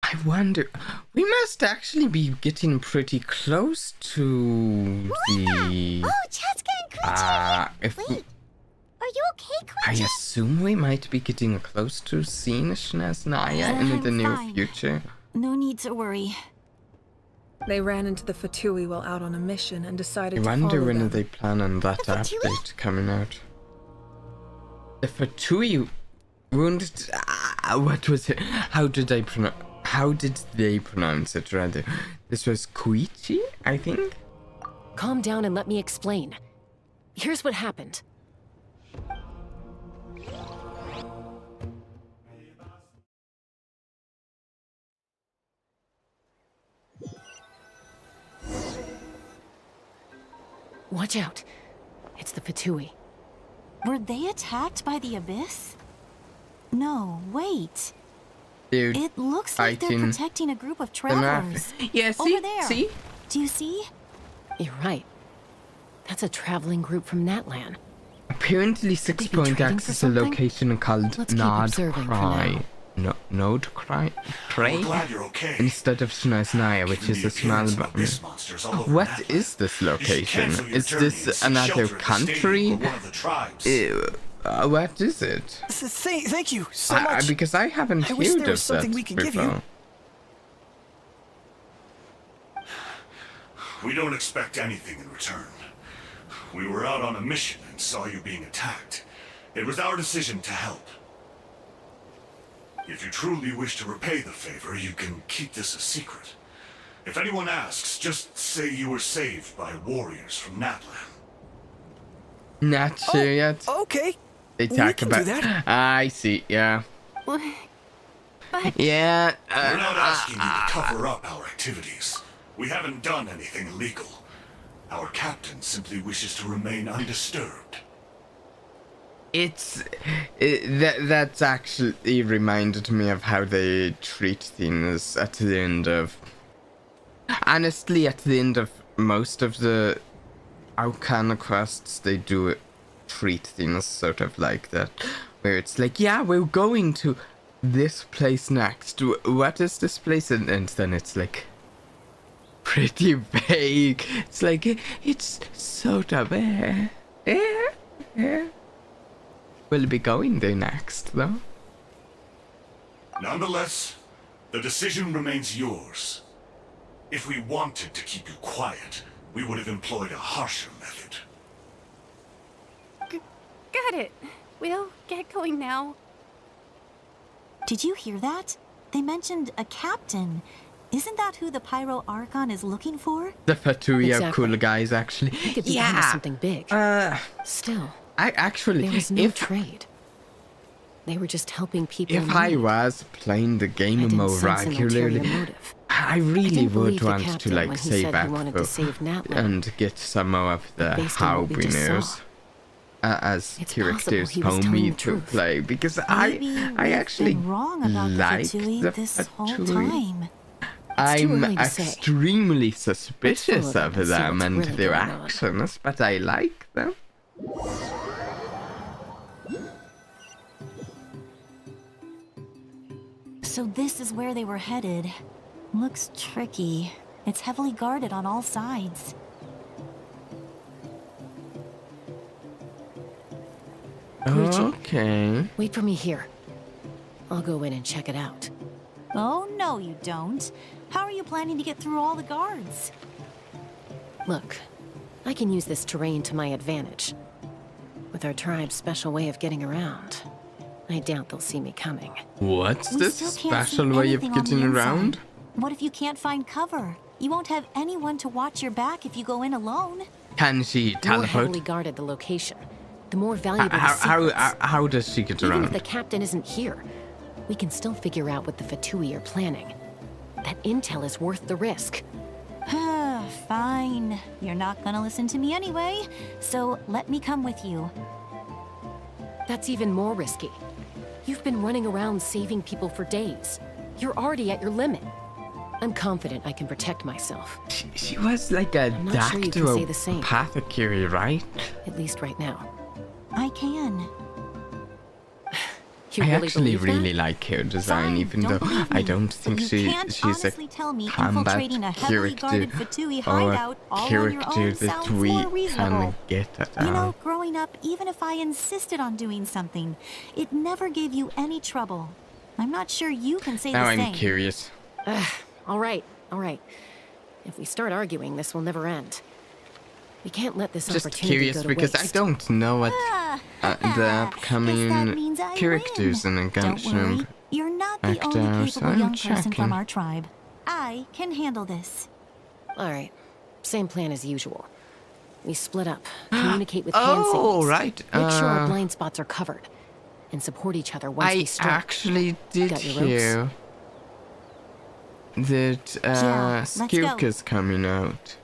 I wonder, we must actually be getting pretty close to the... Oh, Chaska and Quincy! Wait, are you okay, I Quincy? assume we might be getting close to seeing Naya in the near future. No need to worry. They ran into the Vtubie while out on a mission and decided I to wonder follow when them. they plan on that update coming out. The Vtubie wounded... what was it? How did they pronounce it, rather? This was Koichi, I think? Calm down and let me explain. Here's what happened. Watch out. It's the Vtubie. Were they attacked by the Abyss? No, wait. Dude, It looks like they're fighting protecting a group of the map. travelers. Yeah, see? Over there. See? Do you see? You're right. That's a traveling group from Natlan. Apparently be 6 trading Point for access a something? location called Let's keep Nod observing for Cry. Node Cry? Pray? Glad you're okay. Instead of Naya, which is a small What button. What is this location? Is this another country? What is it? Thank you so much. Because I haven't I wish heard there was of something that we could give before. you. We don't expect anything in return. We were out on a mission and saw you being attacked. It was our decision to help. If you truly wish to repay the favor, you can keep this a secret. If anyone asks, just say you were saved by warriors from Natlan. Not sure yet. Okay. They we talk can about. do that. I see. Yeah. Yeah. We're not asking you to cover up our activities. We haven't done anything illegal. Our captain simply wishes to remain undisturbed. That's actually reminded me of how they treat things at the end of. Honestly, at the end of most of the Archon Quests, they do treat things sort of like that, where it's like, yeah, we're going to this place next. What is this place? And then it's like pretty vague. It's like, it's sort of, We'll be going there next, though. Nonetheless, the decision remains yours. If we wanted to keep you quiet, we would have employed a harsher method. Got it. We'll get going now. Did you hear that? They mentioned a captain. Isn't that who the Pyro Archon is looking for? The Vtubie are Exactly. cool guys, actually. He could be onto something big. Still, I actually, there was no if trade. They were just helping people. If in I need. was playing the I game didn't more sense an ulterior regularly, motive. I I really didn't would believe the want to captain like when he save said he up wanted to save Natlan. and get some more of the Based on what we just Haubiners saw. As It's characters possible he was for telling me the to truth. play, because Maybe I we've actually been wrong about like the Vtubie the this whole Vtubie. time. I'm early to say. extremely suspicious follow of them and see them what's and really their going on. actions, but I like them. So this is where they were headed. Looks tricky. It's heavily guarded on all sides. Okay. Wait for me here. I'll go in and check it out. Oh, no, you don't. How are you planning to get through all the guards? Look, I can use this terrain to my advantage. With our tribe's special way of getting around, I doubt they'll see me coming. What's We this still can't see special way of anything on the getting inside. around? What if you can't find cover? You won't have anyone to watch your back if you go in alone. Can she The more heavily teleport? guarded the location, the more valuable the How, secrets. how does she get Even if around? the captain isn't here, we can still figure out what the Vtubie are planning. That intel is worth the risk. Fine. You're not gonna listen to me anyway, so let me come with you. That's even more risky. You've been running around saving people for days. You're already at your limit. I'm confident I can protect myself. She was like a I'm not sure you can say the same. apothecary, right? At least right now. I can. You I really actually believe that? really like her design, Fine, even don't though believe I me, don't but think you can't she's honestly a tell me combat infiltrating a heavily guarded character Vtubie or hideout all on your character own that sounds we more can reasonable. get at You know, all. growing up, even if I insisted on doing something, it never gave you any trouble. I'm not sure you can say Now the I'm same. curious. All right. If we start arguing, this will never end. We can't let this Just opportunity curious go to because waste. I don't know what the Guess that upcoming means I characters win. in the Don't Genshin worry, you're not the Impact only are, capable I'm young person checking. from our tribe. I can handle this. All right. Same plan as usual. We split up, communicate with hand Oh, signals, right. make sure our blind spots are covered, and support each other once we I strike. actually did Got your ropes? hear that let's go. Skirk is coming out.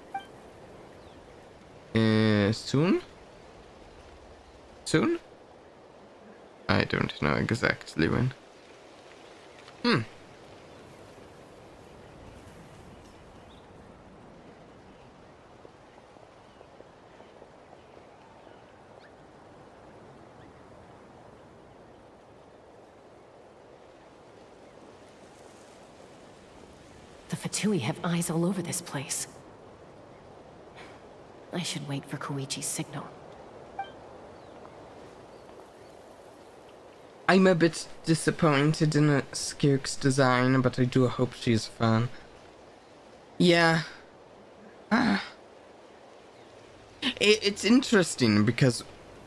Soon? Soon? I don't know exactly when. The Vtubie have eyes all over this place. I should wait for Koichi's signal. I'm a bit disappointed in Skirk's design, but I do hope she's fun. Yeah. It's interesting because...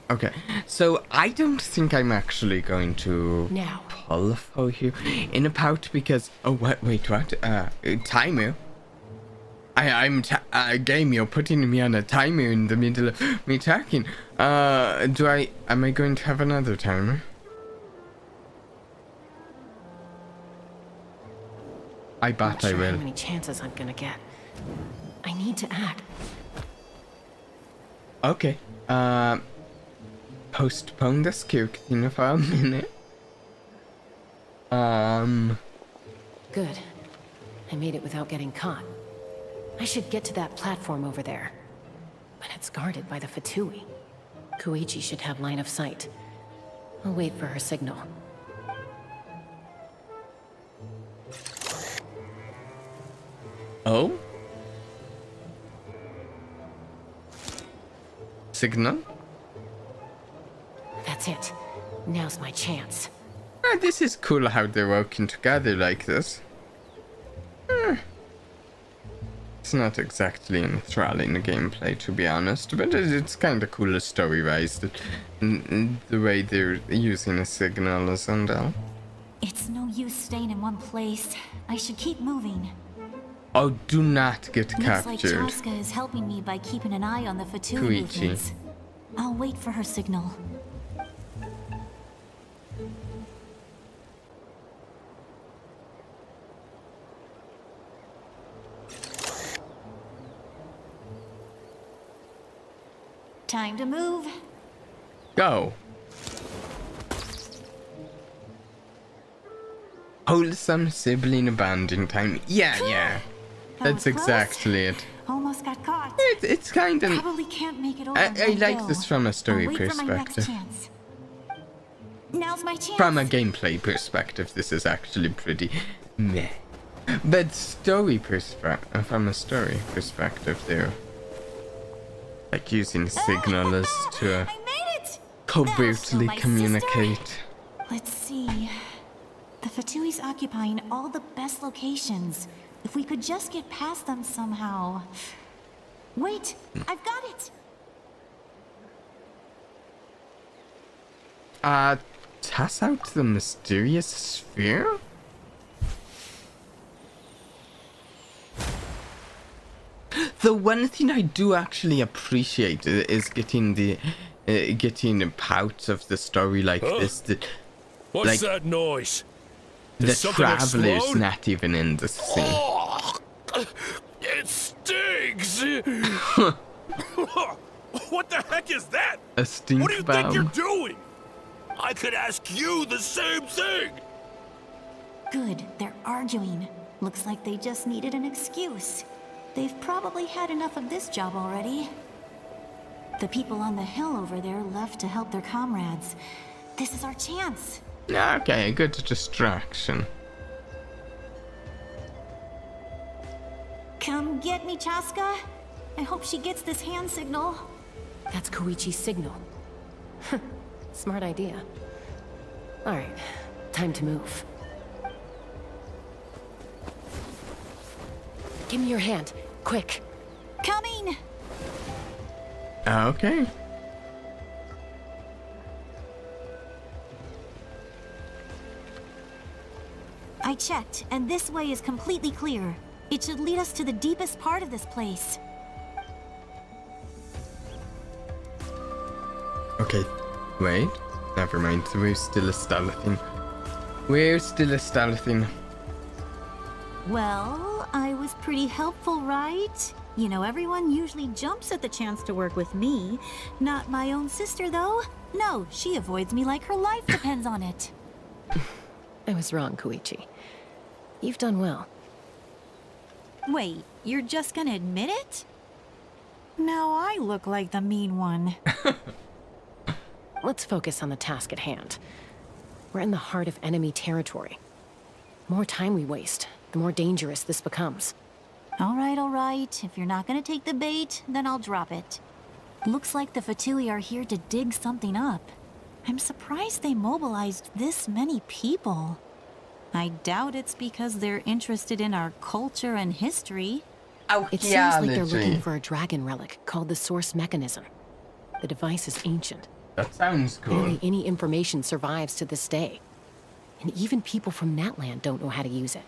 Okay, so I don't think I'm actually going to Now. pull for you in a part because... Oh, what? Wait, what? Timer? Game, you're putting me on a timer in the middle of me talking. Am I going to have another timer? I Not bet I sure how will. many chances I'm gonna get. I need to act. Okay. Postpone the Skirk thing for a minute. Good. I made it without getting caught. I should get to that platform over there. But it's guarded by the Vtubie. Koichi should have line of sight. I'll wait for her signal. Oh? Signal? That's it. Now's my chance. This is cool how they're working together like this. It's not exactly enthralling the gameplay, to be honest, but it's kind of cool story-wise that the way they're using a signal as and all. It's no use staying in one place. I should keep moving. Oh, do not get Looks like captured. Chaska is helping me by keeping an eye on the Vtubie Koichi. movements. I'll wait for her signal. Time to move. Go. Wholesome sibling bonding time. Yeah. That's exactly it. Almost got caught. It's kind of... Probably can't make it over. I like this from a story I'll wait for my next perspective. chance. Now's my chance. From a gameplay perspective, this is actually pretty meh. But from a story perspective, they're like using signals to I made it! covertly my communicate. sister. Let's see. The Vtubie's occupying all the best locations. If we could just get past them somehow. Wait, I've got it! Toss out the mysterious sphere? The one thing I do actually appreciate is getting the parts of the story like this that What's like that noise? the Did something traveler's explode? not even in the scene. Oh, it stinks! What the heck is that? A stink What do you bomb. think you're doing? I could ask you the same thing! Good, they're arguing. Looks like they just needed an excuse. They've probably had enough of this job already. The people on the hill over there left to help their comrades. This is our chance. Okay, good distraction. Come get me, Chaska. I hope she gets this hand signal. That's Koichi's signal. Smart idea. Alright, time to move. Give me your hand, quick. Coming! Okay. I checked, and this way is completely clear. It should lead us to the deepest part of this place. Okay, wait. Never mind. We're still stealthing. Well, I was pretty helpful, right? You know, everyone usually jumps at the chance to work with me. Not my own sister, though. No, she avoids me like her life depends on it. I was wrong, Koichi. You've done well. Wait, you're just gonna admit it? Now I look like the mean one. Let's focus on the task at hand. We're in the heart of enemy territory. The more time we waste, the more dangerous this becomes. All right. If you're not gonna take the bait, then I'll drop it. Looks like the Vtubie are here to dig something up. I'm surprised they mobilized this many people. I doubt it's because they're interested in our culture and history. It seems like they're looking for a dragon relic called the Source Mechanism. The device is ancient. That sounds cool. Barely any information survives to this day. And even people from Natlan don't know how to use it.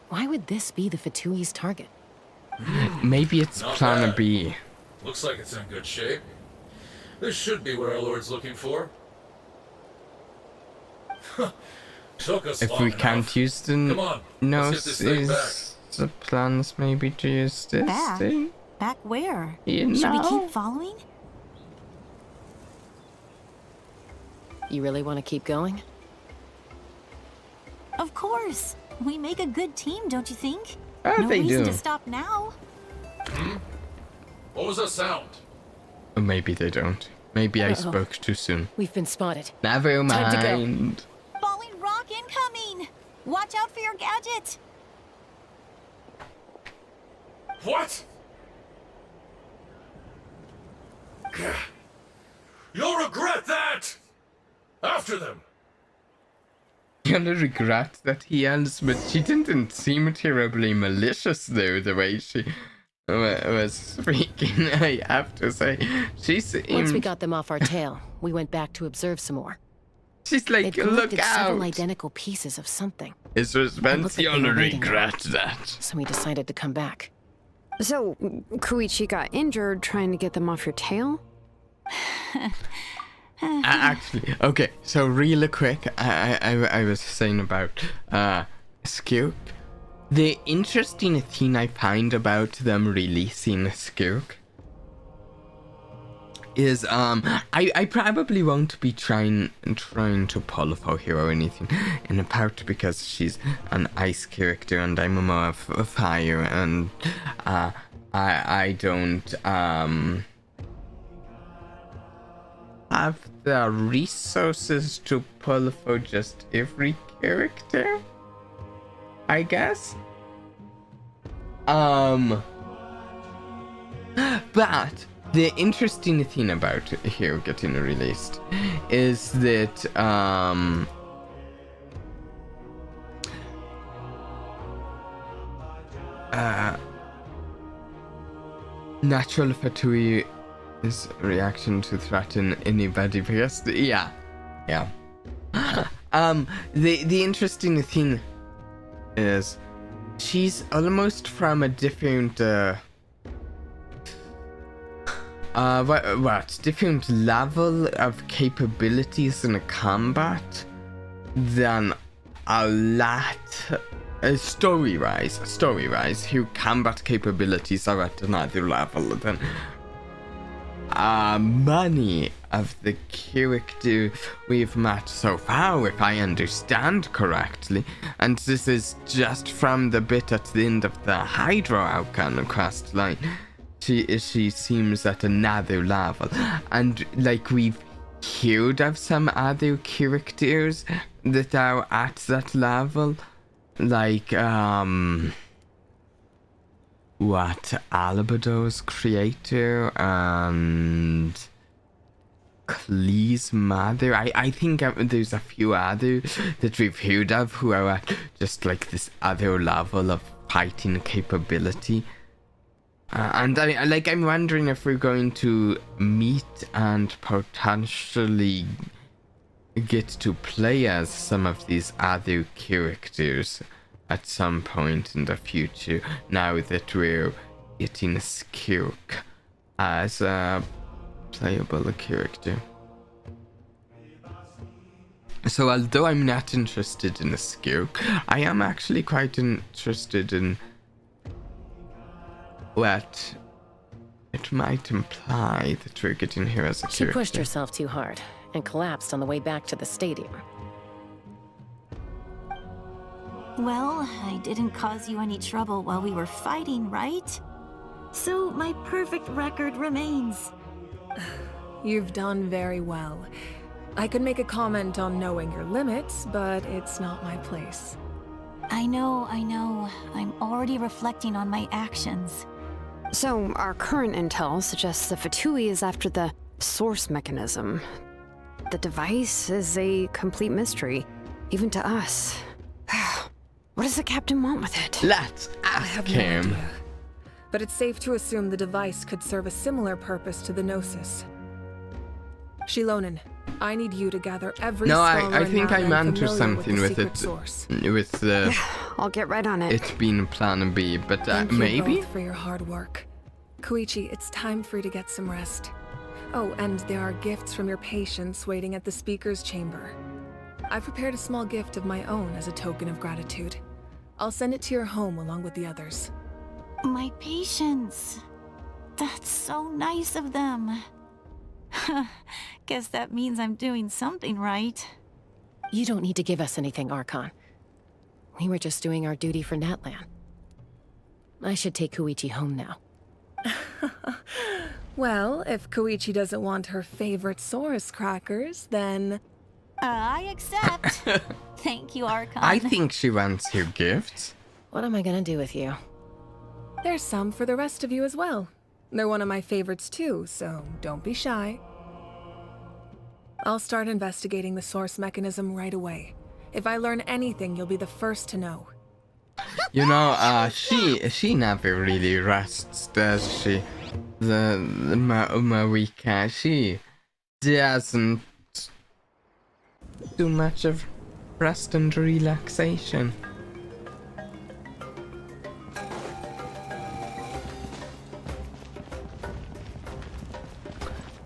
Why would this be the Vtubie's target? Maybe it's Not Plan bad. B. Looks like it's in good shape. This should be what our Lord's looking for. Took us If long we enough. can't use the Come on, let's get this thing noses, the plans maybe to use this Back? thing. Back where? You Should we know? keep following? You really want to keep going? Of course. We make a good team, don't you think? Ah, No they reason do. to stop now. What was that sound? Or maybe they don't. Maybe I spoke too soon. We've been spotted. Never Time to go. mind. Falling rock incoming! Watch out for your gadget! What? You'll regret that! After them! Gonna regret that he ends, but she didn't seem terribly malicious though, the way she was speaking, I have to say. She seemed... Once we got them off our tail, we went back to observe some more. She's like, They'd collected look out! several identical pieces of something. His response, you'll regret that. So we decided to come back. So, Koichi got injured trying to get them off your tail? Actually, okay, so really quick, I was saying about Skook. The interesting thing I find about them releasing Skook is I probably won't be trying to pull for her or anything, in part because she's an ice character and I'm more of a fire, and I don't have the resources to pull for just every character, I guess. But the interesting thing about here getting released is that natural Vtubie is reaction to threaten anybody because yeah. The interesting thing is she's almost from a different different level of capabilities in combat than a lot story-wise, her combat capabilities are at another level than many of the characters we've met so far, if I understand correctly. And this is just from the bit at the end of the Archon Quest line. She seems at another level. And like we've heard of some other characters that are at that level. Like, Albedo's creator and Klee's mother. I think there's a few others that we've heard of who are at just like this other level of fighting capability. And I'm wondering if we're going to meet and potentially get to play as some of these other characters at some point in the future, now that we're getting Skook as a playable character. So although I'm not interested in Skook, I am actually quite interested in what it might imply that we're getting here as a character. She pushed herself too hard and collapsed on the way back to the stadium. Well, I didn't cause you any trouble while we were fighting, right? So my perfect record remains. You've done very well. I could make a comment on knowing your limits, but it's not my place. I know. I'm already reflecting on my actions. So, our current intel suggests the Vtubie is after the source mechanism. The device is a complete mystery, even to us. What does the captain want with it? Let's ask him. But it's safe to assume the device could serve a similar purpose to the Gnosis. Shilonen, I need you to gather every scholar I think I'm Natlan onto familiar something with the it. source. With the... Yeah, I'll get right on it. It's been plan B, but Thank maybe? you both for your hard work. Koichi, it's time for you to get some rest. Oh, and there are gifts from your patients waiting at the speaker's chamber. I've prepared a small gift of my own as a token of gratitude. I'll send it to your home along with the others. My patience. That's so nice of them. Guess that means I'm doing something right. You don't need to give us anything, Archon. We were just doing our duty for Natlan. I should take Koichi home now. Well, if Koichi doesn't want her favorite Saurus crackers, then... I accept. Thank you, Archon. I think she wants your gifts. What am I gonna do with you? There's some for the rest of you as well. They're one of my favorites too, so don't be shy. I'll start investigating the source mechanism right away. If I learn anything, you'll be the first to know. You know, she never really rests, does she? The Marika, she doesn't do much of rest and relaxation.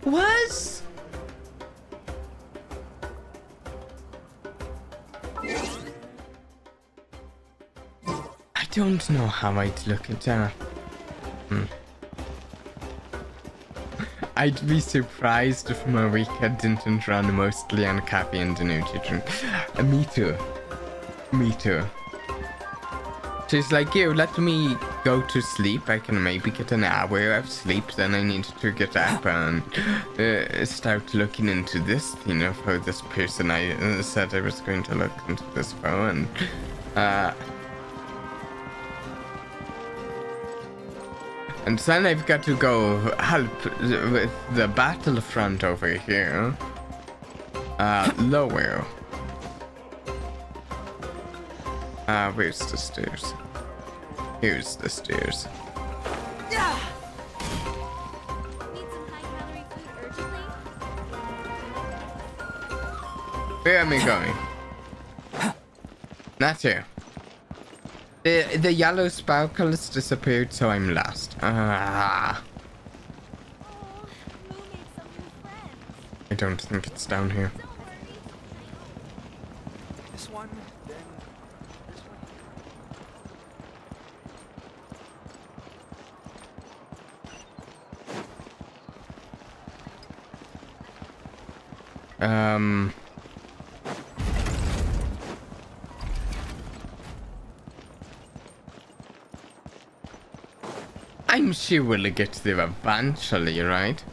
Was? I don't know how I'd look at that. I'd be surprised if Marika didn't run mostly on caffeine and energy drink. Me too. Me too. She's like, yo, let me go to sleep. I can maybe get an hour of sleep. Then I need to get up and start looking into this thing of how this person I said I was going to look into this phone. And then I've got to go help with the battlefront over here. Lower. Where's the stairs? Here's the stairs. Need some high-calorie food urgently? Where am I going? Not here. The yellow sparkles disappeared, so I'm lost. I don't think it's down here. This one, then this one. I'm sure we'll get there eventually, right?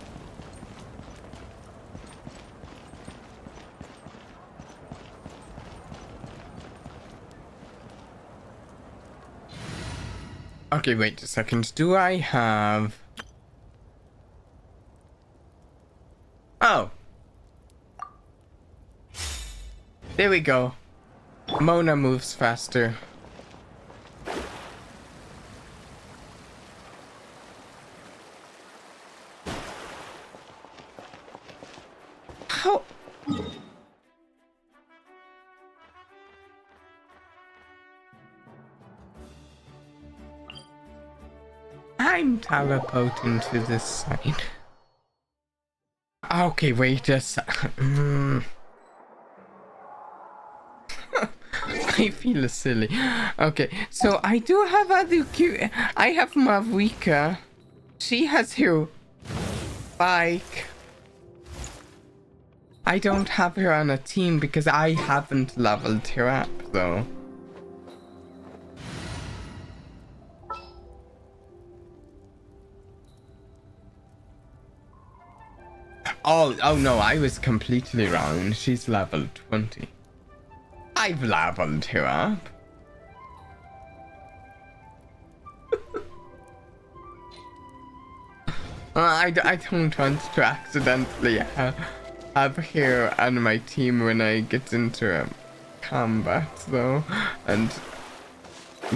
Okay, wait a second. Do I have... Oh! There we go. Mona moves faster. How? I'm teleporting to this side. Okay, wait a second. I feel silly. Okay, so I do have other cute. I have Mavika. She has her bike. I don't have her on a team because I haven't leveled her up though. Oh no, I was completely wrong. She's level 20. I've leveled her up. I don't want to accidentally have her on my team when I get into combat though, and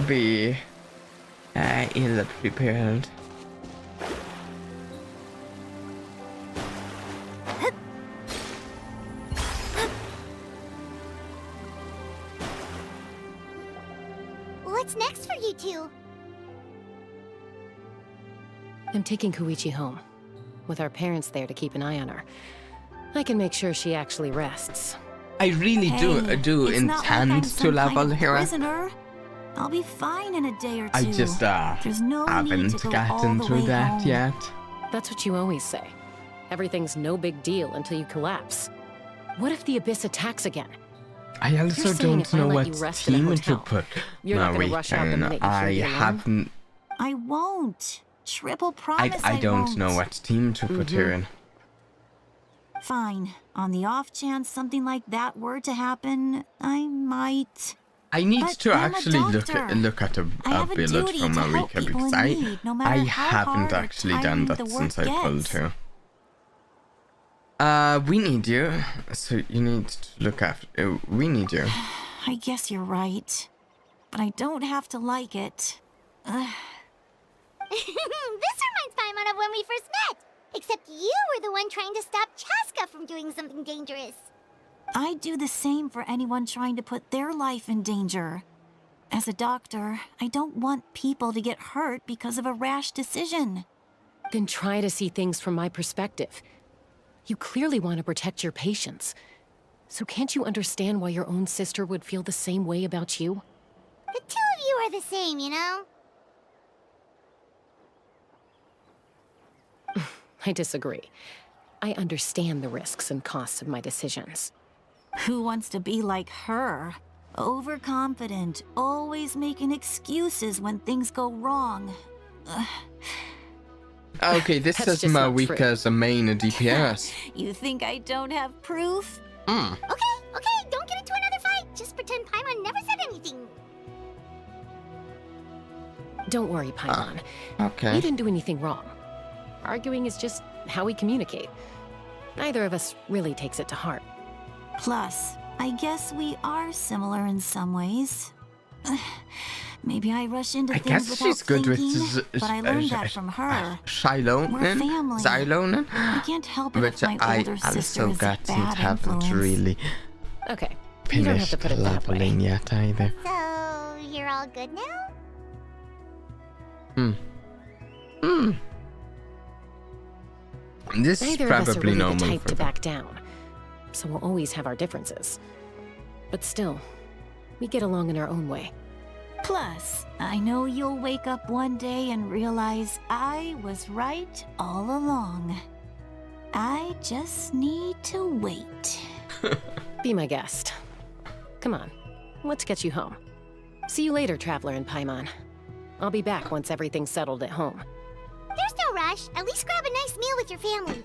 be ill prepared. What's next for you two? I'm taking Koichi home. With our parents there to keep an eye on her, I can make sure she actually rests. I really do intend to level her up. I'll be fine in a day or two. I just There's no need haven't to go gotten all the to way that home. yet. That's what you always say. Everything's no big deal until you collapse. What if the Abyss attacks again? I also You're saying don't if I know let what you rest in a team to hotel, put you're not my gonna rush out the minute you I feel the alarm? haven't. I won't. triple promise I don't won't. know what team to put her in. Fine. On the off chance something like that were to happen, I might. I need But to I'm a actually doctor. look at a I have a billet duty from to help Marika people because in need, no I matter how haven't hard or actually done tiring that the since work I pulled gets. her. We need you. So you need to look after. We need you. I guess you're right. But I don't have to like it. This reminds Paimon of when we first met. Except you were the one trying to stop Chaska from doing something dangerous. I'd do the same for anyone trying to put their life in danger. As a doctor, I don't want people to get hurt because of a rash decision. Then try to see things from my perspective. You clearly want to protect your patients. So can't you understand why your own sister would feel the same way about you? The two of you are the same, you know? I disagree. I understand the risks and costs of my decisions. Who wants to be like her? Overconfident, always making excuses when things go wrong. Okay, this That's says just not Marika true. as a main DPS. You think I don't have proof? Okay, don't get into another fight. Just pretend Paimon never said anything. Don't worry, Paimon. Okay. We didn't do anything wrong. Arguing is just how we communicate. Neither of us really takes it to heart. Plus, I guess we are similar in some ways. Maybe I rush into I things guess without she's good with thinking, but I learned that from her. Shilonen? We're family. Zylonen? I can't help it Which if my I older sister also is a bad haven't influence. really Okay, you don't have finished to put it that way. leveling yet either. So, you're all good now? This is Neither of us are probably really the normal type for to them. back down, so we'll always have our differences. But still, we get along in our own way. Plus, I know you'll wake up one day and realize I was right all along. I just need to wait. Be my guest. Come on, let's get you home. See you later, Traveler and Paimon. I'll be back once everything's settled at home. There's no rush. At least grab a nice meal with your family.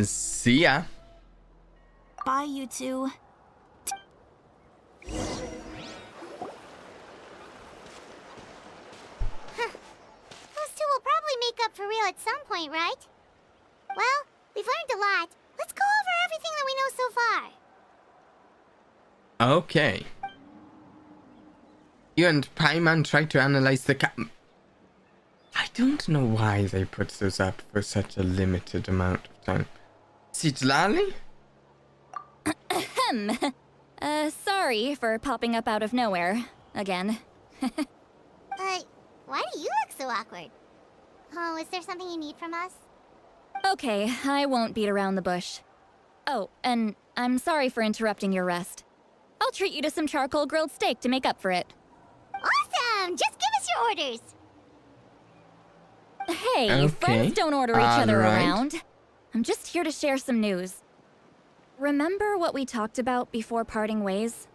See ya. Bye, you two. Those two will probably make up for real at some point, right? Well, we've learned a lot. Let's go over everything that we know so far. Okay. You and Paimon try to analyze the I don't know why they put those up for such a limited amount of time. Sitlali? Sorry for popping up out of nowhere. Again. Why do you look so awkward? Oh, is there something you need from us? Okay, I won't beat around the bush. Oh, and I'm sorry for interrupting your rest. I'll treat you to some charcoal grilled steak to make up for it. Awesome! Just give us your orders. Hey, Okay, friends don't order each other alright. around. I'm just here to share some news. Remember what we talked about before parting ways?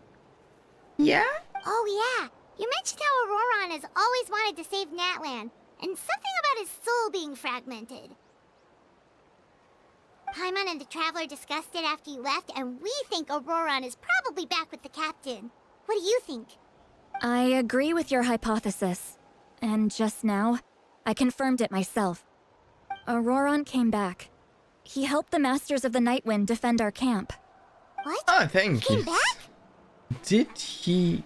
Yeah? Oh yeah, you mentioned how Auroron has always wanted to save Natlan, and something about his soul being fragmented. Paimon and the Traveler discussed it after you left, and we think Auroron is probably back with the Captain. What do you think? I agree with your hypothesis. And just now, I confirmed it myself. Auroron came back. He helped the Masters of the Nightwind defend our camp. What? Oh, thank Came you. back? Did he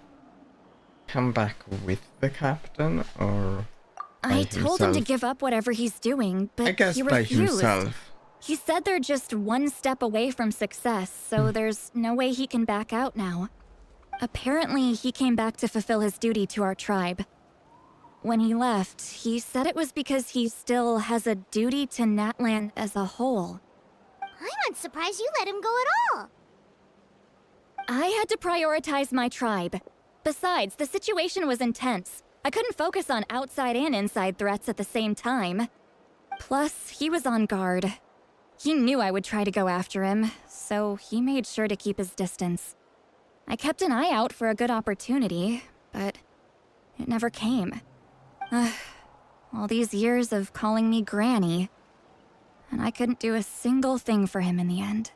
come back with the captain or by I told him to himself? give up whatever he's doing, but I guess he by refused. himself. He said they're just one step away from success, so there's no way he can back out now. Apparently, he came back to fulfill his duty to our tribe. When he left, he said it was because he still has a duty to Natlan as a whole. I'm surprised you let him go at all. I had to prioritize my tribe. Besides, the situation was intense. I couldn't focus on outside and inside threats at the same time. Plus, he was on guard. He knew I would try to go after him, so he made sure to keep his distance. I kept an eye out for a good opportunity, but it never came. All these years of calling me Granny. And I couldn't do a single thing for him in the end.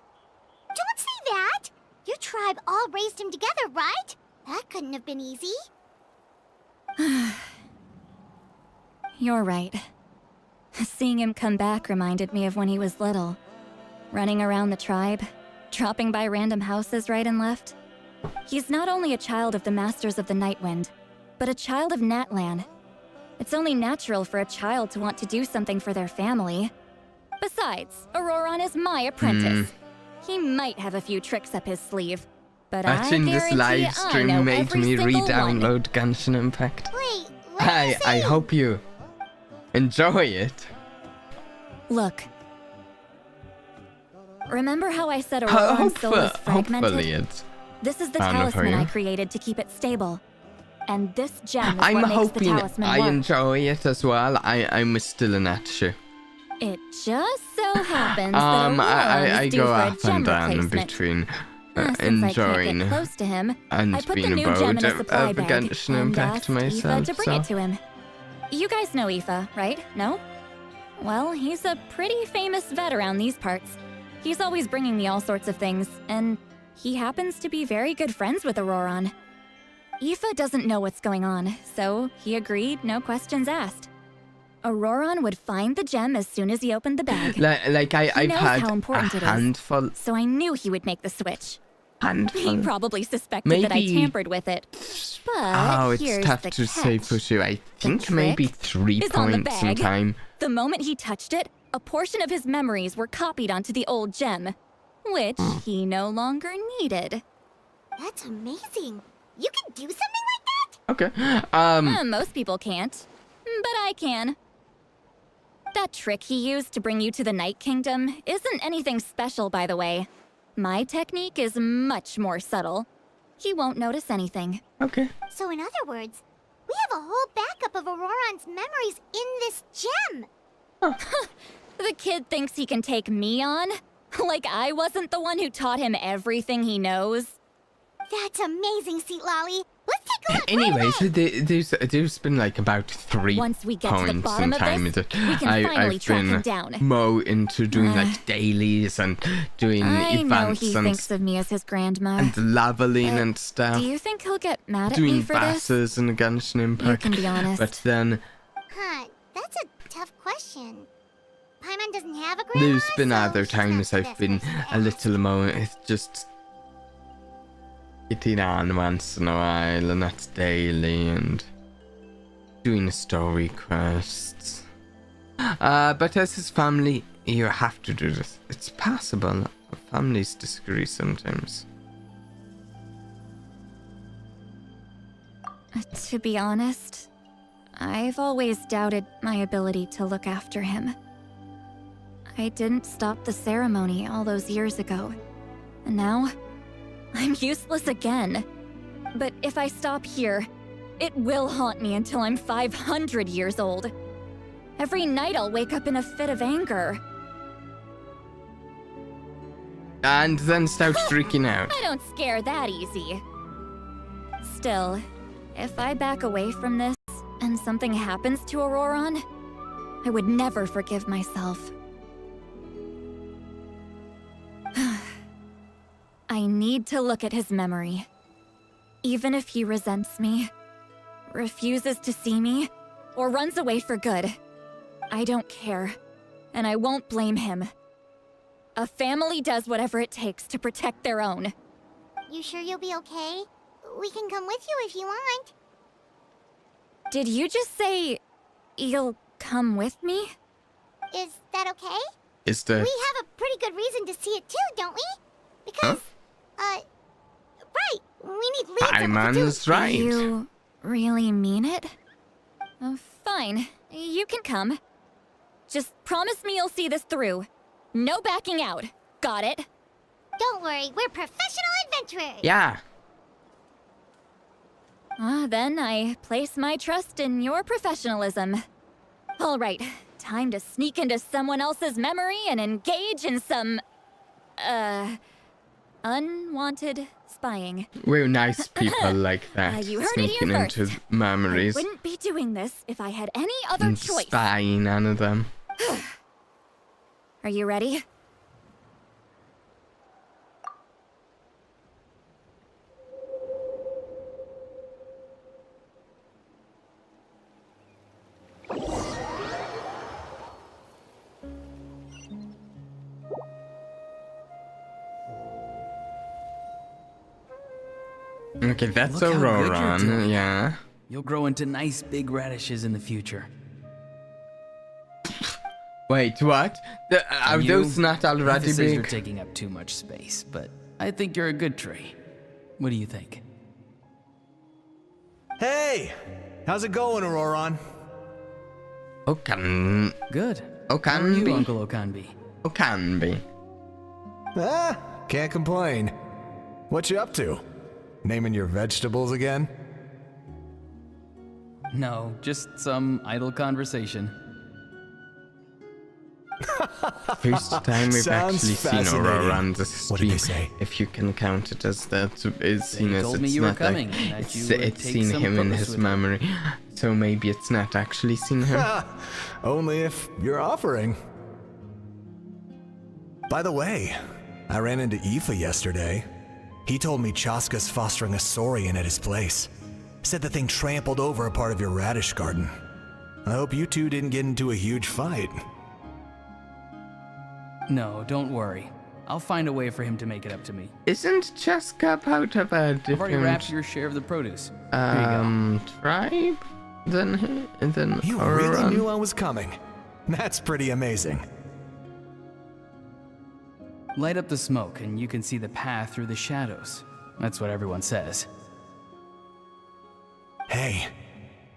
Don't say that! Your tribe all raised him together, right? That couldn't have been easy. You're right. Seeing him come back reminded me of when he was little. Running around the tribe, dropping by random houses right and left. He's not only a child of the Masters of the Nightwind, but a child of Natlan. It's only natural for a child to want to do something for their family. Besides, Auroron is my apprentice. He might have a few tricks up his sleeve, but Watching this live stream made me re-download Genshin Impact. Wait, I hope you enjoy it. Look. Remember how I said Auroron's soul is fragmented? Hopefully it's This is the fun for talisman you. I created to keep it stable. And this gem is I'm what makes the hoping talisman I work. enjoy it as well. I'm still an etcher. It just so happens that Auroron I is due go for a up gem and down replacement. between Since enjoying I can't get close to him, and I put the being new a gem bored in a supply of bag Genshin and Impact asked myself. Aoife to bring it to him. You guys know Aoife, right? No? Well, he's a pretty famous vet around these parts. He's always bringing me all sorts of things, and he happens to be very good friends with Auroron. Aoife doesn't know what's going on, so he agreed, no questions asked. Auroron would find the gem as soon as he opened the bag. I've knows had how important a it is. handful. So I knew he would make the switch. He Handful. probably suspected that I Maybe- tampered with it. But Oh, it's here's tough the to say catch. for sure. I think maybe trick 3 is on the points in bag. time. The moment he touched it, a portion of his memories were copied onto the old gem, which he no longer needed. That's amazing. You can do something like that? Okay. Most people can't, but I can. That trick he used to bring you to the Night Kingdom isn't anything special, by the way. My technique is much more subtle. He won't notice anything. Okay. So in other words, we have a whole backup of Auroron's memories in this gem. The kid thinks he can take me on? Like I wasn't the one who taught him everything he knows? That's amazing, Seat Lolly. Let's take a look. Anyways, right away. there's been like about 3 Once we get to the points bottom in of time this, that we can finally I've track him been down. more into doing like dailies and doing I know events he and thinks of me as his grandma. and leveling but and stuff. Do you think he'll get mad at me Doing for this? bosses and Genshin Impact. can be honest. But then Huh, that's a tough question. Paimon doesn't have a grandma, there's been so other she's not times the I've best been person to a ask. little more just getting on once in a while, and that's daily, and doing story quests. But as his family, you have to do this. It's possible. Families disagree sometimes. To be honest, I've always doubted my ability to look after him. I didn't stop the ceremony all those years ago, and now I'm useless again. But if I stop here, it will haunt me until I'm 500 years old. Every night I'll wake up in a fit of anger. And then start freaking out. I don't scare that easy. Still, if I back away from this and something happens to Auroron, I would never forgive myself. I need to look at his memory. Even if he resents me, refuses to see me, or runs away for good, I don't care, and I won't blame him. A family does whatever it takes to protect their own. You sure you'll be okay? We can come with you if you want. Did you just say you'll come with me? Is that okay? Is the We have a pretty good reason to see it too, don't we? Because, right, we need leads of the Paimon's Vtubie. right. You really mean it? Oh, fine. You can come. Just promise me you'll see this through. No backing out. Got it? Don't worry, we're professional adventurers. Yeah. Then I place my trust in your professionalism. All right, time to sneak into someone else's memory and engage in some, Unwanted spying. We're nice people like that. You heard it Sneaking here into first. memories I wouldn't be doing this if I had any other and choice. spying on them. Are you ready? Okay, that's Look how good you're Auroran, doing. yeah. You'll grow into nice big radishes in the future. Wait, what? Are And those you? not already Ethan says you're big? taking up too much space, but I think you're a good tree. What do you think? Hey! How's it going, Auroran? Good. Oh, How are you, Okanbi? Uncle Okanbi? Okanbi. Ah, can't complain. What you up to? Naming your vegetables again? No, just some idle conversation. First time we've Sounds actually seen fascinating. Aurora on the What did stream. they say? If you can count it as that, it's seen They as told me it's you were not coming, like and that it's, you would it's take seen some him in photos his with you. memory. So maybe it's not actually seen him. Only if you're offering. By the way, I ran into Aoife yesterday. He told me Chaska's fostering a saurian at his place. Said the thing trampled over a part of your radish garden. I hope you two didn't get into a huge fight. No, don't worry. I'll find a way for him to make it up to me. Isn't Chaska part of a I've already wrapped different your share of the produce. Here you go. tribe than You Aurora? really knew I was coming. That's pretty amazing. Light up the smoke and you can see the path through the shadows. That's what everyone says. Hey,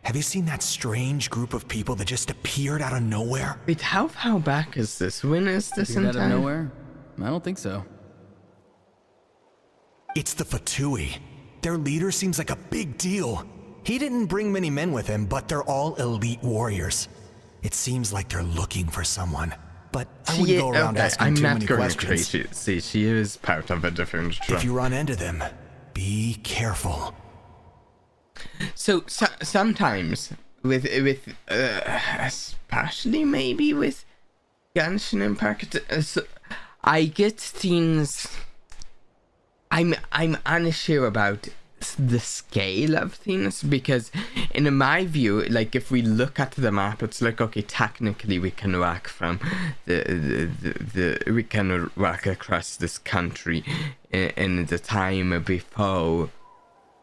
have you seen that strange group of people that just appeared out of nowhere? Wait, how far back is this? When is this in Appeared out of time? nowhere? I don't think so. It's the Vtubie. Their leader seems like a big deal. He didn't bring many men with him, but they're all elite warriors. It seems like they're looking for someone. But I wouldn't go around asking I'm too not many going questions. crazy. See, she is part of a different tribe. If you run into them, be careful. So sometimes with especially maybe with Genshin Impact, so I get things. I'm unsure about the scale of things, because in my view, like if we look at the map, it's like, okay, technically we can walk from we can walk across this country in the time before.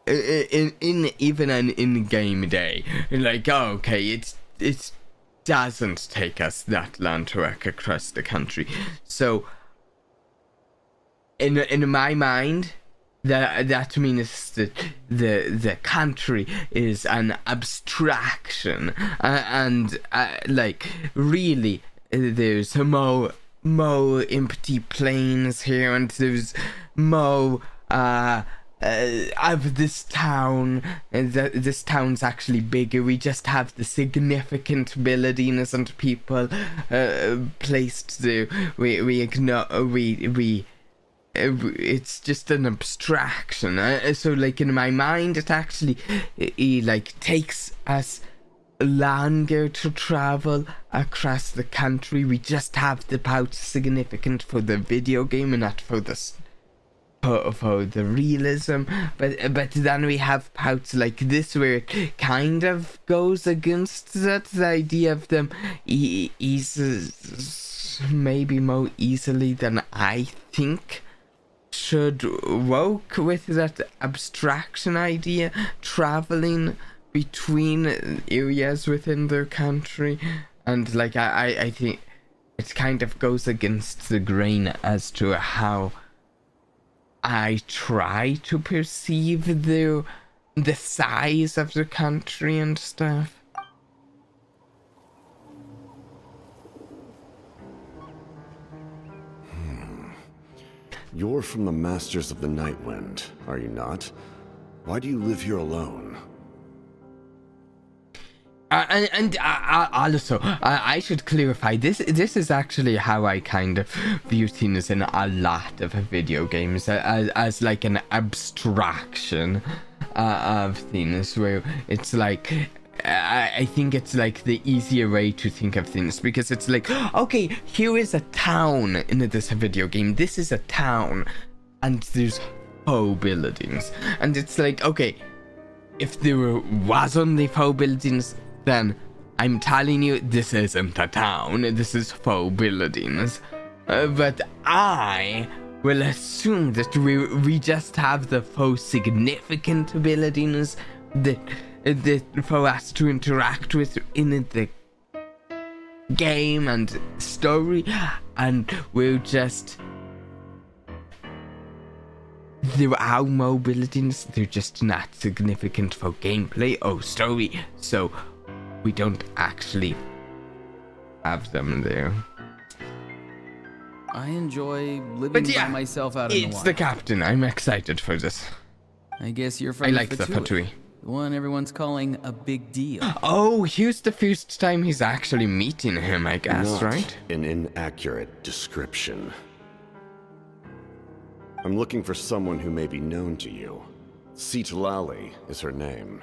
In even an in-game day, like, oh, okay, it doesn't take us that long to walk across the country. So in my mind, that means that the country is an abstraction, and like really there's more empty plains here, and there's more of this town, and this town's actually bigger. We just have the significant buildings and people placed there. We ignore it's just an abstraction. So like in my mind, it actually like takes us longer to travel across the country. We just have the part significant for the video game and not for the for the realism, but then we have parts like this where it kind of goes against that, the idea of them maybe more easily than I think should work with that abstraction idea, traveling between areas within their country. And like I think it kind of goes against the grain as to how I try to perceive the size of the country and stuff. You're from the Masters of the Night Wind, are you not? Why do you live here alone? And also, I should clarify, this is actually how I kind of view things in a lot of video games, as like an abstraction of things, where it's like, I think it's like the easier way to think of things, because it's like, okay, here is a town in this video game, this is a town, and there's faux buildings, and it's like, okay, if there was only faux buildings, then I'm telling you, this isn't a town, this is faux buildings. But I will assume that we just have the faux significant buildings that for us to interact with in the game and story, and we'll just... There are more buildings, they're just not significant for gameplay or story, so we don't actually have them there. I enjoy living by myself out in the wild. It's the captain. I'm excited for this. I guess you're from I like the Vtubie. The one everyone's calling a big deal. Oh, here's the first time he's actually meeting him, I guess, Not right? an inaccurate description. I'm looking for someone who may be known to you. Citlali is her name.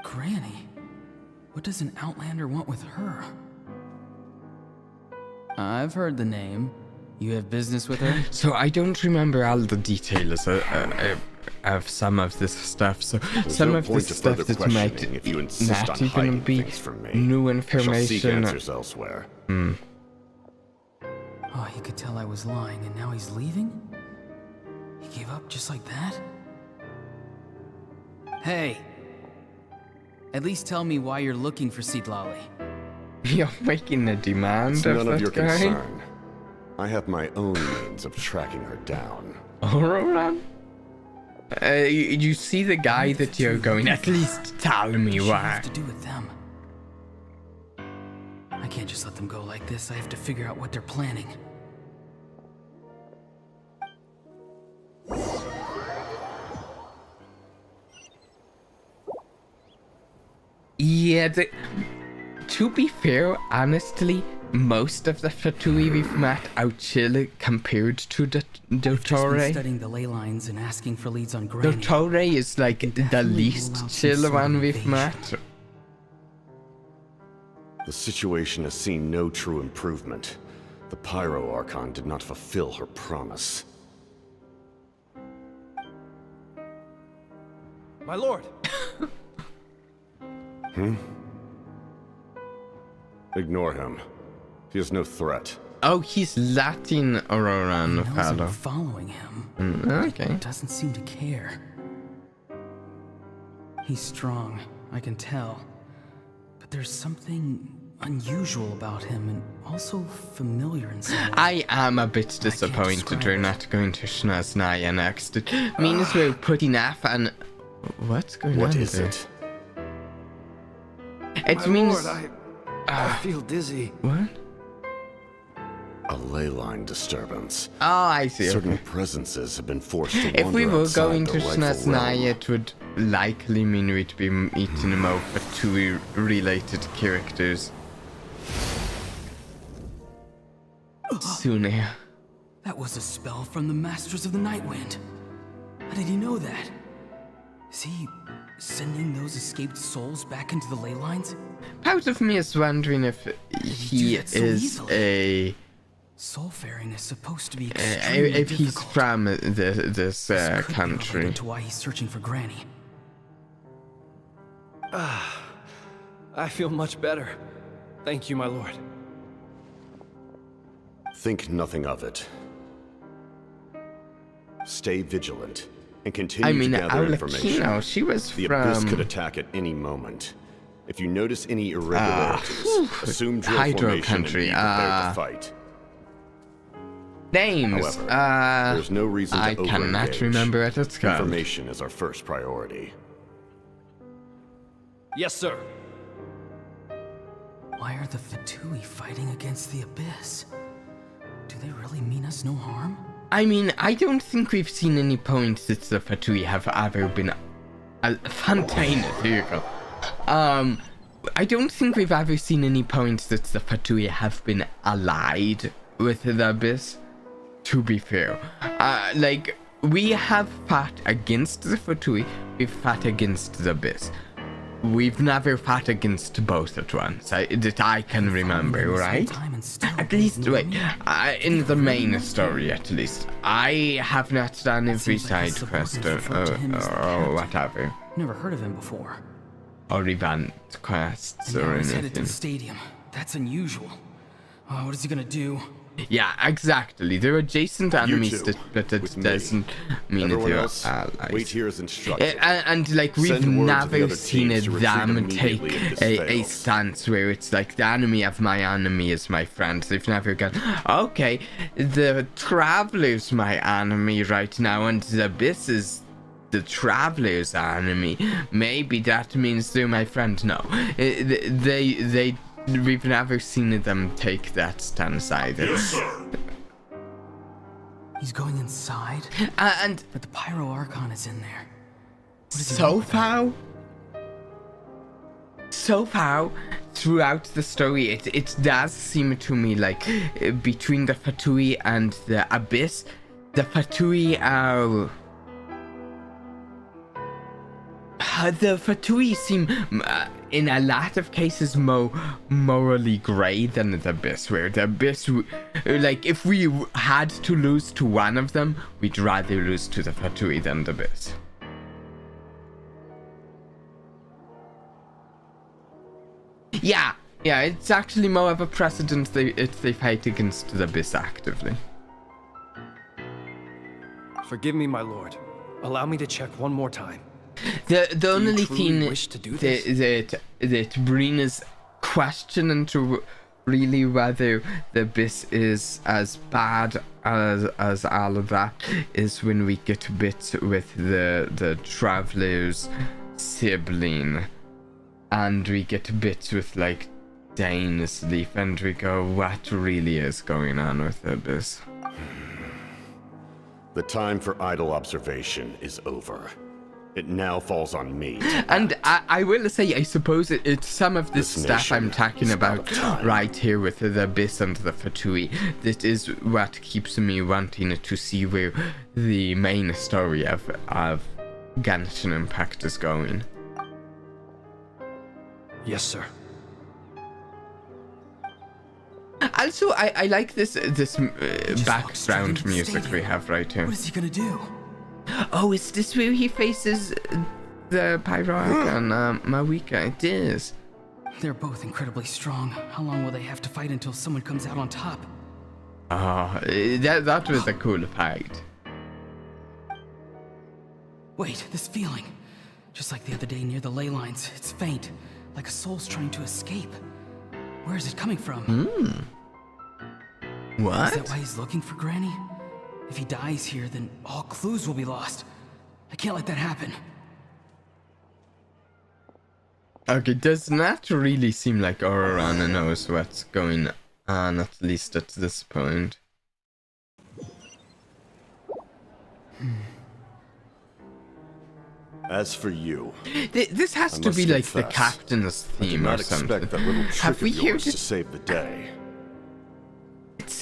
Granny? What does an Outlander want with her? I've heard the name. You have business with her? So I don't remember all the details of some of this stuff. So There's some no of point this to stuff further that might questioning if you insist not on even hiding be things from me. new I shall seek information. answers elsewhere. Oh, he could tell I was lying, and now he's leaving? He gave up just like that? Hey! At least tell me why you're looking for Citlali. You're making a demand It's of none that of your guy? concern. I have my own means of tracking her down. Alright. You see the guy that you're going, at least tell me What why. have to do with them? I can't just let them go like this. I have to figure out what they're planning. Yeah, to be fair, honestly, most of the Vtubie we've met are chill compared to the Dottore. Studying the ley lines and asking for leads on Granny. Dottore is like the least chill one we've met. The situation has seen no true improvement. The Pyro Archon did not fulfill her promise. My lord! Ignore him. He is no threat. Oh, he's Latin Aurora He knows I'm fellow. following him. Okay. Doesn't seem to care. He's strong, I can tell. But there's something unusual about him and also familiar in some way. I am a bit disappointed we're not going to Snaznaya next. It means we're putting off on... What's going on What is there? it? It My means... lord, I feel dizzy. What? A ley line disturbance. Oh, I see. Certain Okay. presences have been forced to If we wander were outside going the to rightful Snaznaya, realm. it would likely mean we'd be meeting more Vtubie related characters. Sooner. That was a spell from the Masters of the Nightwind. How did he know that? Is he sending those escaped souls back into the ley lines? Part of me is wondering if he that so is easily? a... Soulfaring is supposed to be extremely if he's difficult. from this This could be country. related to why he's searching for Granny. I feel much better. Thank you, my lord. Think nothing of it. Stay vigilant and continue I mean, to gather information. Aulakino, she was The Abyss from... could attack at any moment. If you notice any irregularities, assume drill Hydro formation country, and be prepared to fight. Names. However, there's no reason to I cannot overengage. remember what it's called. Information is our first priority. Yes, sir. Why are the Vtubie fighting against the Abyss? Do they really mean us no harm? I mean, I don't think we've seen any point that the Vtubie have ever been... Fontaine, here you go. I don't think we've ever seen any points that the Vtubie have been allied with the Abyss, to be fair. Like, we have fought against the Vtubie, we've fought against the Abyss. We've never fought against both at once, that I can remember, right? At least, wait, in the main story at least. I have not done every side quest or whatever. Never heard of him before. Or event quests or He's headed to anything. the stadium. That's unusual. What is he gonna do? Yeah, exactly. They're adjacent enemies, two, but it with me. doesn't mean Everyone they're else, allies. wait here as instructed. And like, we've Send word to the never other seen teams to retreat them take immediately if this a fails. stance where it's like, the enemy of my enemy is my friend. They've never gone, okay, the Traveler's my enemy right now, and the Abyss is the Traveler's enemy. Maybe that means they're my friend. No, we've never seen them take that stance either. Yes, sir. He's going inside? And But the Pyro Archon is in there. so far, throughout the story, it does seem to me like between the Vtubie and the Abyss, the Vtubie are... The Vtubie seem, in a lot of cases, more morally grey than the Abyss, where the Abyss, like, if we had to lose to one of them, we'd rather lose to the Vtubie than the Abyss. Yeah, it's actually more of a precedent if they fight against the Abyss actively. Forgive me, my lord. Allow me to check one more time. The only thing wish to do this? that brings question into really whether the Abyss is as bad as all of that is when we get bits with the Traveler's sibling, and we get bits with like Dane's Leaf, and we go, what really is going on with the Abyss? The time for idle observation is over. It now falls on me. And I will say, I suppose it's some of this stuff nation I'm talking is about out of time. right here with the Abyss and the Vtubie. That is what keeps me wanting to see where the main story of Genshin Impact is going. Yes, sir. Also, I like this background music we have right here. What is he gonna do? Oh, is this where he faces the Pyro Archon, Mawika? It is. They're both incredibly strong. How long will they have to fight until someone comes out on top? Oh, that was a cool fight. Wait, this feeling. Just like the other day near the ley lines. It's faint, like a soul's trying to escape. Where is it coming from? What? Is that why he's looking for Granny? If he dies here, then all clues will be lost. I can't let that happen. Okay, does not really seem like Aurorana knows what's going on, at least at this point. As for you, This has I to must be like the confess, captain's I did theme not or something. expect that little trick Have we of yours heard to save the day.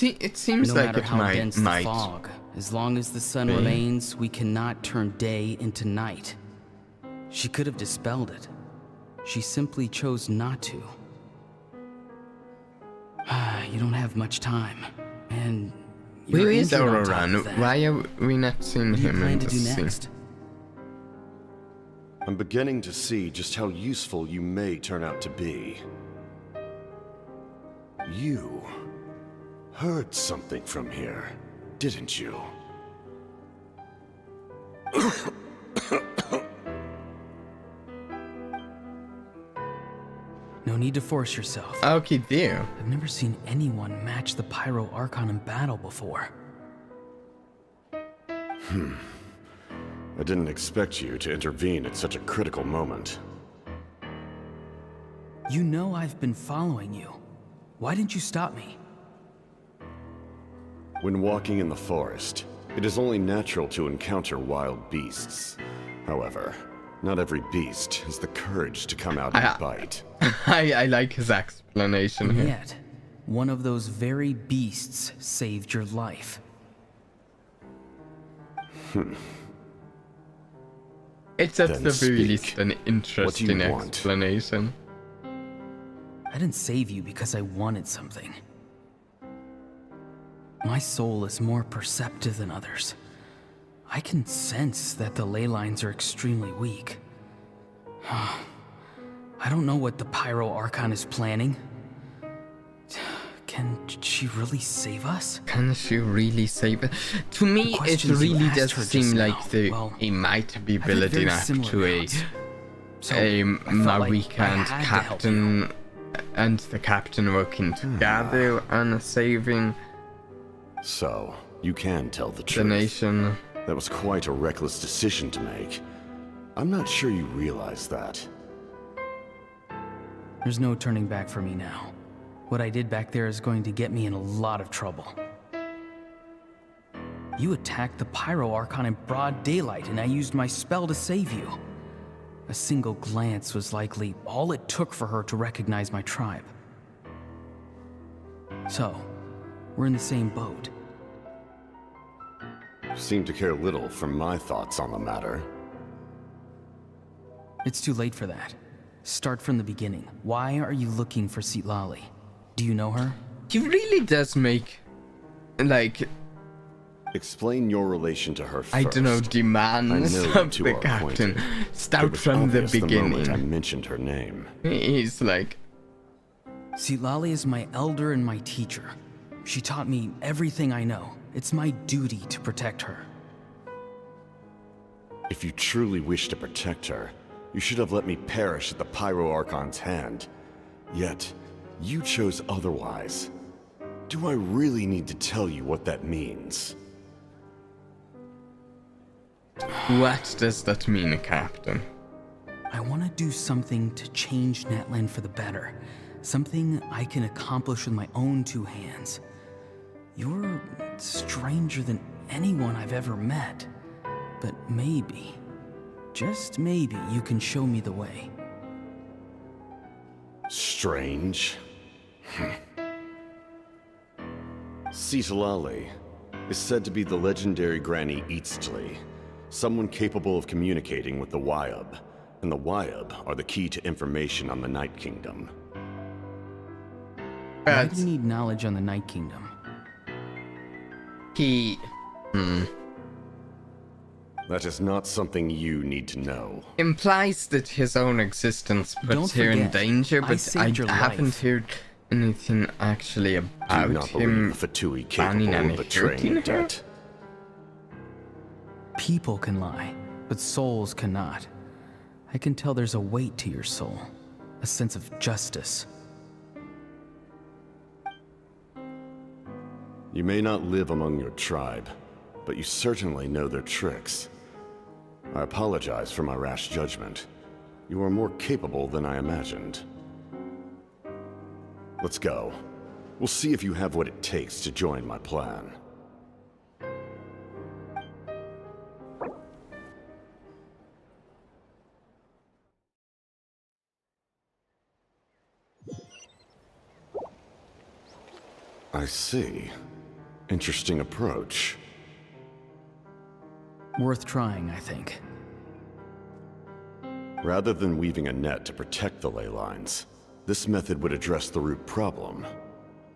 it seems No like matter it how dense might. the fog, as long as the sun be. remains, we cannot turn day into night. She could have dispelled it. She simply chose not to. You don't have much time, and you're Where is injured on top Aurorana? of that. Why are we not seeing What do you him plan in to the do scene? next? I'm beginning to see just how useful you may turn out to be. You heard something from here, didn't you? No need to force yourself. Okay, dear. I've never seen anyone match the Pyro Archon in battle before. I didn't expect you to intervene at such a critical moment. You know I've been following you. Why didn't you stop me? When walking in the forest, it is only natural to encounter wild beasts. However, Not every beast has the courage to come out and bite. I like his explanation And here. yet, one of those very beasts saved your life. It's at Then the very speak. least an interesting want? explanation. I didn't save you because I wanted something. My soul is more perceptive than others. I can sense that the ley lines are extremely weak. I don't know what the Pyro Archon is planning. Can she really save us? Can she really save it? To me, it questions you really asked does her just seem now, like well, he might be I've had building very up similar to routes. So a I felt like Marika I and had to help Captain, and the Captain working together on saving So, you can tell the the truth. nation. That was quite a reckless decision to make. I'm not sure you realize that. There's no turning back for me now. What I did back there is going to get me in a lot of trouble. You attacked the Pyro Archon in broad daylight, and I used my spell to save you. A single glance was likely all it took for her to recognize my tribe. So, we're in the same boat. You seem to care little for my thoughts on the matter. It's too late for that. Start from the beginning. Why are you looking for Sitlali? Do you know her? He really does make, like, Explain your relation to her first. I don't know, demands I know you of two the are Captain. acquainted. Start It was from the obvious the moment I beginning. mentioned her name. He's like, Sitlali is my elder and my teacher. She taught me everything I know. It's my duty to protect her. If you truly wish to protect her, you should have let me perish at the Pyro Archon's hand. Yet, you chose otherwise. Do I really need to tell you what that means? what does that mean, Captain? I want to do something to change Natlan for the better. Something I can accomplish with my own two hands. You're stranger than anyone I've ever met. But maybe, just maybe, you can show me the way. Strange. Sitlali is said to be the legendary Granny Eastli, someone capable of communicating with the Wyab, and the Wyab are the key to information on the Night Kingdom. Why do you need knowledge on the Night Kingdom? That is not something you need to know. Implies that his own existence puts Don't her in forget, danger, I but saved your haven't life. heard anything actually Do about not him believe Vtubie banning capable and of betraying hurting a her? debt. People can lie, but souls cannot. I can tell there's a weight to your soul, a sense of justice. You may not live among your tribe, but you certainly know their tricks. I apologize for my rash judgment. You are more capable than I imagined. Let's go. We'll see if you have what it takes to join my plan. I see. Interesting approach. Worth trying, I think. Rather than weaving a net to protect the ley lines, this method would address the root problem.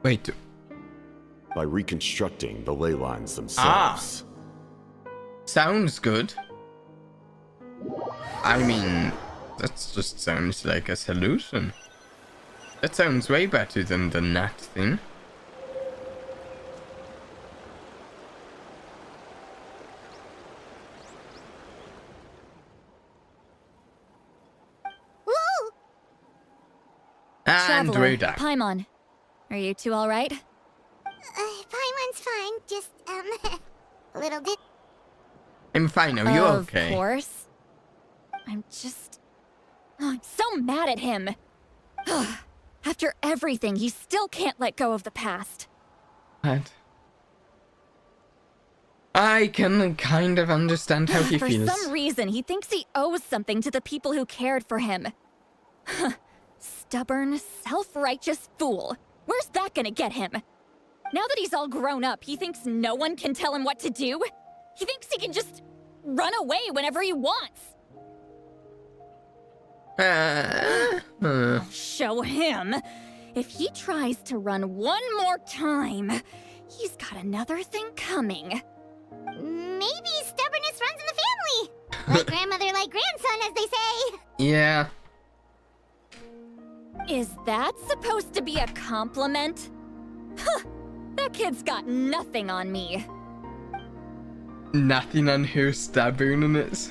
Wait. By reconstructing the ley lines themselves. Sounds good. I mean, that just sounds like a solution. That sounds way better than the net thing. Woo! And Traveler, we're done. Paimon, are you two all right? Paimon's fine, just, a little bit. I'm fine, are you okay? Of course. I'm just... Oh, I'm so mad at him. After everything, he still can't let go of the past. What? I I can kind of understand how he For feels. some reason, he thinks he owes something to the people who cared for him. Stubborn, self-righteous fool. Where's that gonna get him? Now that he's all grown up, he thinks no one can tell him what to do? He thinks he can just run away whenever he wants. Show him. If he tries to run one more time, he's got another thing coming. Maybe stubbornness runs in the family. Like grandmother, like grandson, as they say. Yeah. Is that supposed to be a compliment? Huh, that kid's got nothing on me. Nothing on who stubborn is.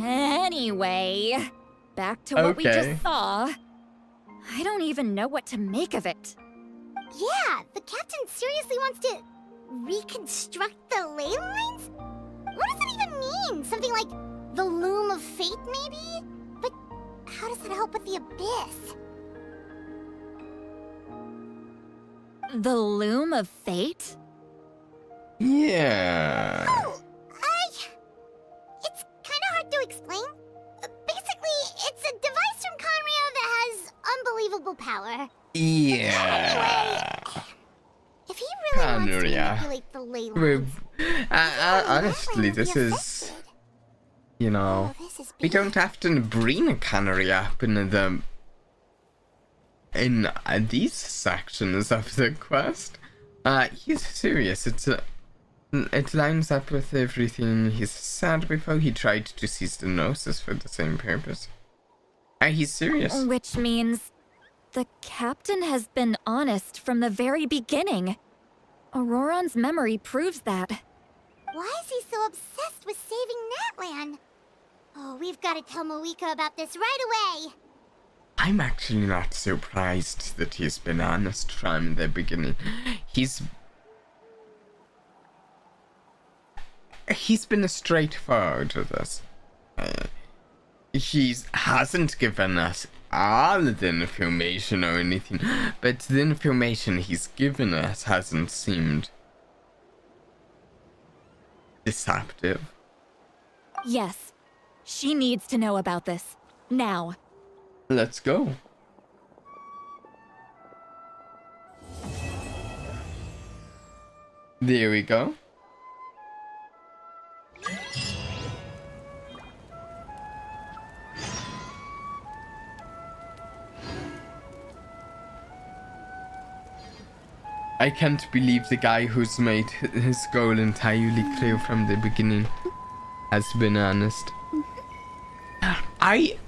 Anyway, back to what we just saw. I don't even know what to make of it. Yeah, the captain seriously wants to reconstruct the ley lines? What does that even mean? Something like the loom of fate, maybe? But how does that help with the abyss? The loom of fate? Yeah. Oh, it's kind of hard to explain. Basically, it's a device from Conrio that has unbelievable power. Yeah. Anyway, if he really wants to manipulate the ley lines, honestly, this is, you know, we don't often bring a canary up in these sections of the quest. He's serious. It lines up with everything he's said before. He tried to seize the Gnosis for the same purpose. He's serious. Which means the captain has been honest from the very beginning. Auroron's memory proves that. why is he so obsessed with saving Natlan? Oh, we've got to tell Moeka about this right away. I'm actually not surprised that he's been honest from the beginning. He's been straightforward with us. He hasn't given us all the information or anything, but the information he's given us hasn't seemed deceptive. Yes, she needs to know about this. Now. Let's go. There we go. I can't believe the guy who's made his goal entirely clear from the beginning has been honest. I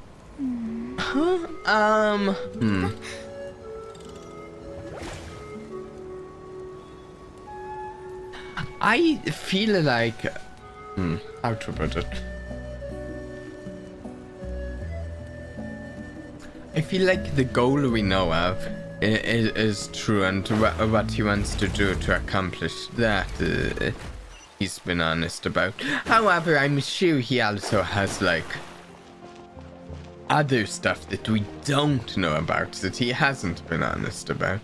feel like how to put it? I feel like the goal we know of is true, and what he wants to do to accomplish that he's been honest about. However, I'm sure he also has like other stuff that we don't know about that he hasn't been honest about.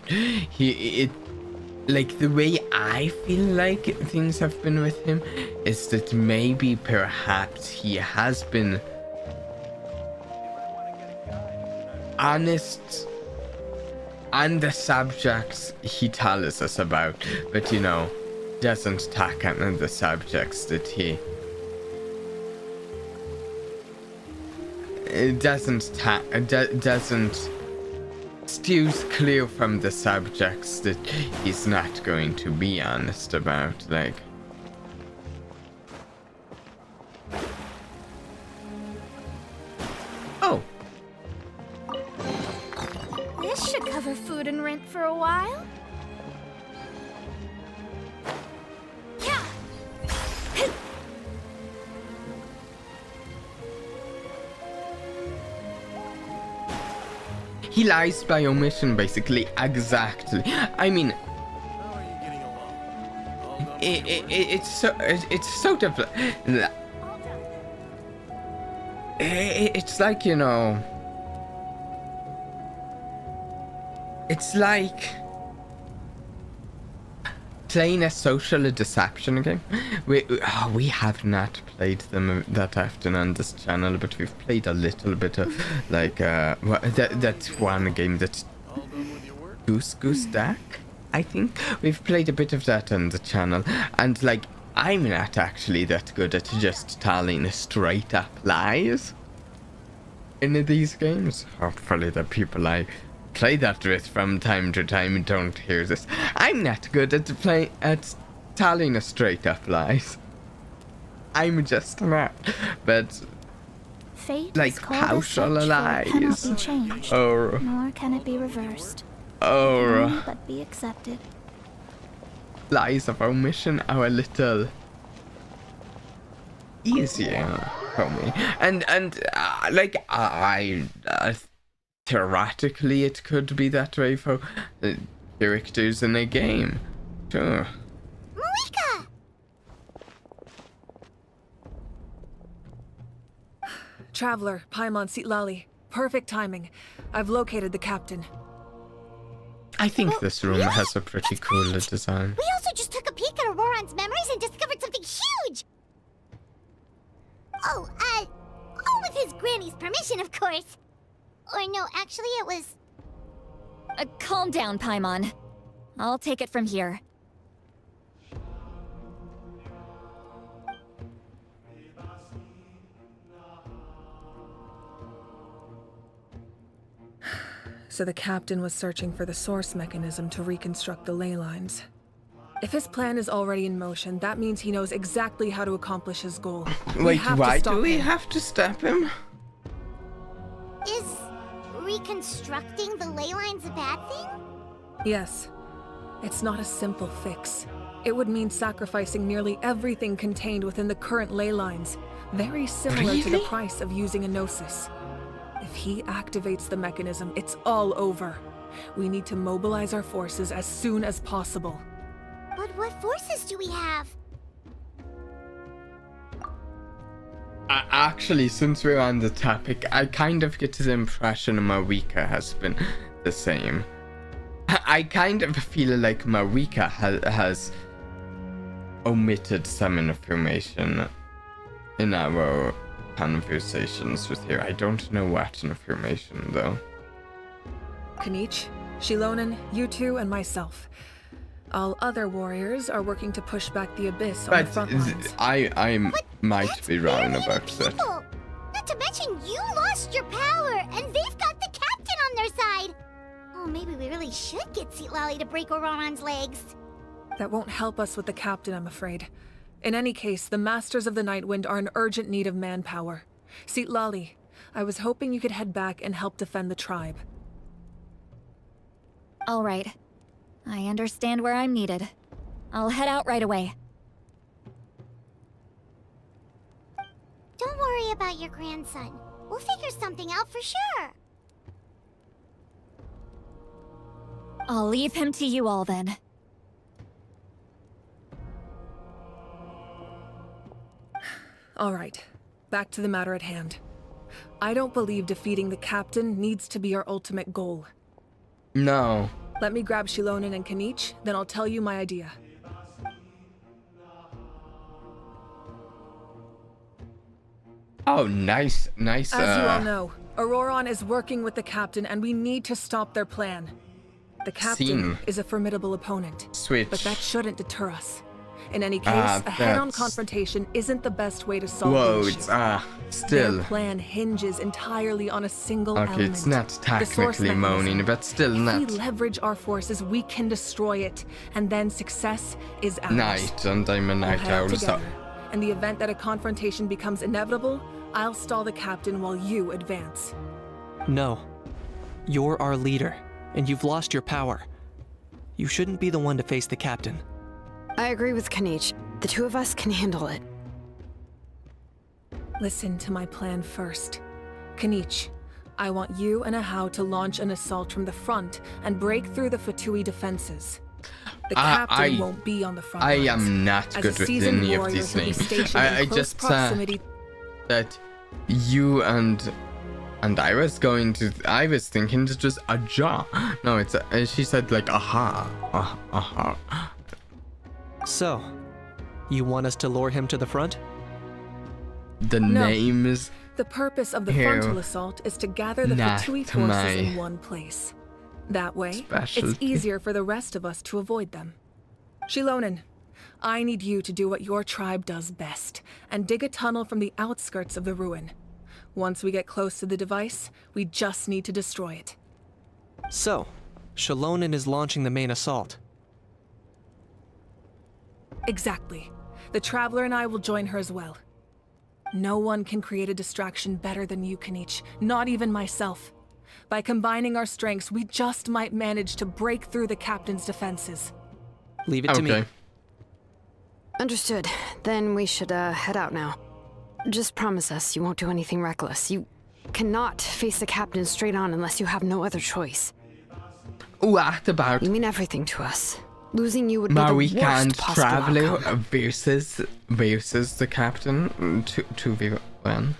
Like the way I feel like things have been with him is that maybe perhaps he has been honest on the subjects he tells us about, but you know, doesn't tack on the subjects that he doesn't steers clear from the subjects that he's not going to be honest about, like. Oh. This should cover food and rent for a while. Yeah. He lies by omission, basically. Exactly. I mean, it's so different. It's like, you know, it's like playing a social deception game. We have not played them that often on this channel, but we've played a little bit of like that's one game that's Goose Duck. I think we've played a bit of that on the channel, and like I'm not actually that good at just telling straight up lies in these games. Hopefully the people I play that with from time to time don't hear this. I'm not good at telling straight up lies. I'm just not. But Fate like partial lies. Cannot be changed, nor can it be reversed. Or but be accepted. Lies of omission are a little easier for me, and like I theoretically it could be that way for characters in a game. Sure. Marika! Traveler, Paimon Sitlali. Perfect timing. I've located the captain. I think this room has a pretty cool design. We also just took a peek at Auroran's memories and discovered something huge! All with his granny's permission, of course. Or no, actually it was... Calm down, Paimon. I'll take it from here. So the captain was searching for the source mechanism to reconstruct the ley lines. If his plan is already in motion, that means he knows exactly how to accomplish his goal. Wait, why do we have to stop him? Is reconstructing the ley lines a bad thing? Yes. It's not a simple fix. It would mean sacrificing nearly everything contained within the current ley lines, very similar to the price of using a gnosis. If he activates the mechanism, it's all over. We need to mobilize our forces as soon as possible. But what forces do we have? Actually, since we're on the topic, I kind of get the impression Marika has been the same. I kind of feel like Marika has omitted some information in our conversations with her. I don't know what information, though. Kanich, Shilonen, you two, and myself. All other warriors are working to push back the abyss on the front lines. I might be wrong about that. Not to mention you lost your power, and they've got the captain on their side. Oh, maybe we really should get Sitlali to break Auroran's legs. That won't help us with the captain, I'm afraid. In any case, the Masters of the Nightwind are in urgent need of manpower. Sitlali, I was hoping you could head back and help defend the tribe. All right. I understand where I'm needed. I'll head out right away. Don't worry about your grandson. We'll figure something out for sure. I'll leave him to you all then. All right, back to the matter at hand. I don't believe defeating the captain needs to be our ultimate goal. No. Let me grab Shilonen and Kanich, then I'll tell you my idea. Oh, nice. As you all know, Auroran is working with the captain and we need to stop their plan. The captain is a formidable opponent. Switch. But that shouldn't deter us. In any case, a head-on confrontation isn't the best way to solve the issue. Still. Their plan hinges entirely on a single element. Okay, it's not technically moaning, but still not. If we leverage our forces, we can destroy it, and then success is ours. Night, and I'm a night owl, so... In the event that a confrontation becomes inevitable, I'll stall the captain while you advance. No. You're our leader, and you've lost your power. You shouldn't be the one to face the captain. I agree with Kanich. The two of us can handle it. Listen to my plan first. Kanich, I want you and Ahau to launch an assault from the front and break through the Vtubie defenses. The captain won't be on the front lines. I am not good with any of these names. I just saw that you and I was thinking it was a jaw. No, it's she said like aha. So, you want us to lure him to the front? The No. name is The purpose of the Here. frontal assault is to gather the Not Vtubie my forces in one place. That way, it's specialty. easier for the rest of us to avoid them. Shilonen, I need you to do what your tribe does best, and dig a tunnel from the outskirts of the ruin. Once we get close to the device, we just need to destroy it. So, Shilonen is launching the main assault. Exactly. The Traveler and I will join her as well. No one can create a distraction better than you can each, not even myself. By combining our strengths, we just might manage to break through the Captain's defenses. Leave it to me. Understood. Then we should head out now. Just promise us you won't do anything reckless. You cannot face the Captain straight on unless you have no other choice. What about? You mean everything to us. Losing you would be But the we worst can't possible travel outcome. versus the Captain 2v1.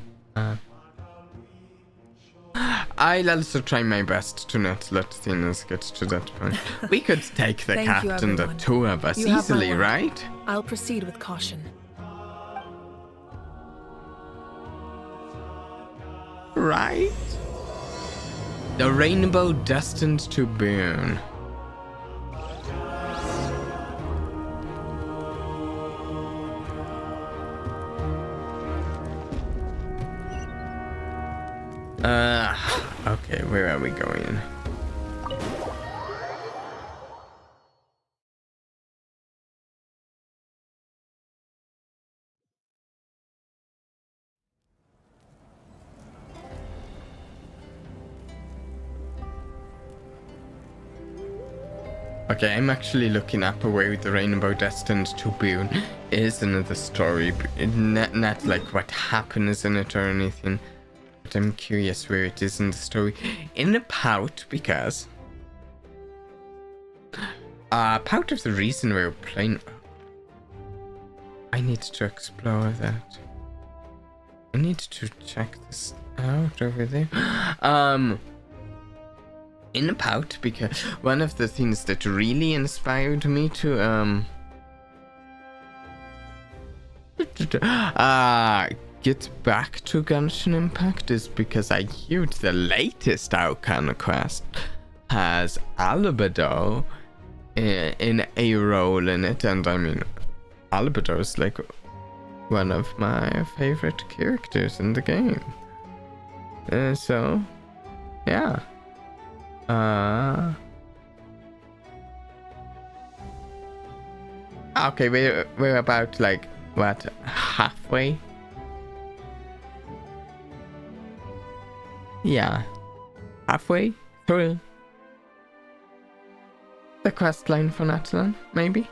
I'll also try my best to not let things get to that point. We could take the Thank you, Captain, the everyone. two of us, You have my easily, word. right? I'll proceed with caution. Right? The rainbow destined to burn. Okay, where are we going? Okay, I'm actually looking up where the rainbow destined to burn is in the story. Not like what happens in it or anything. But I'm curious where it is in the story. In a pout, because part of the reason we're playing. I need to explore that. I need to check this out over there. In a pout, because one of the things that really inspired me to get back to Genshin Impact is because I heard the latest Archon Quest has Albedo in a role in it, and I mean, Albedo is like one of my favorite characters in the game. So, yeah. Okay, we're about like what, halfway? Yeah, halfway through the quest line for Natlan, maybe?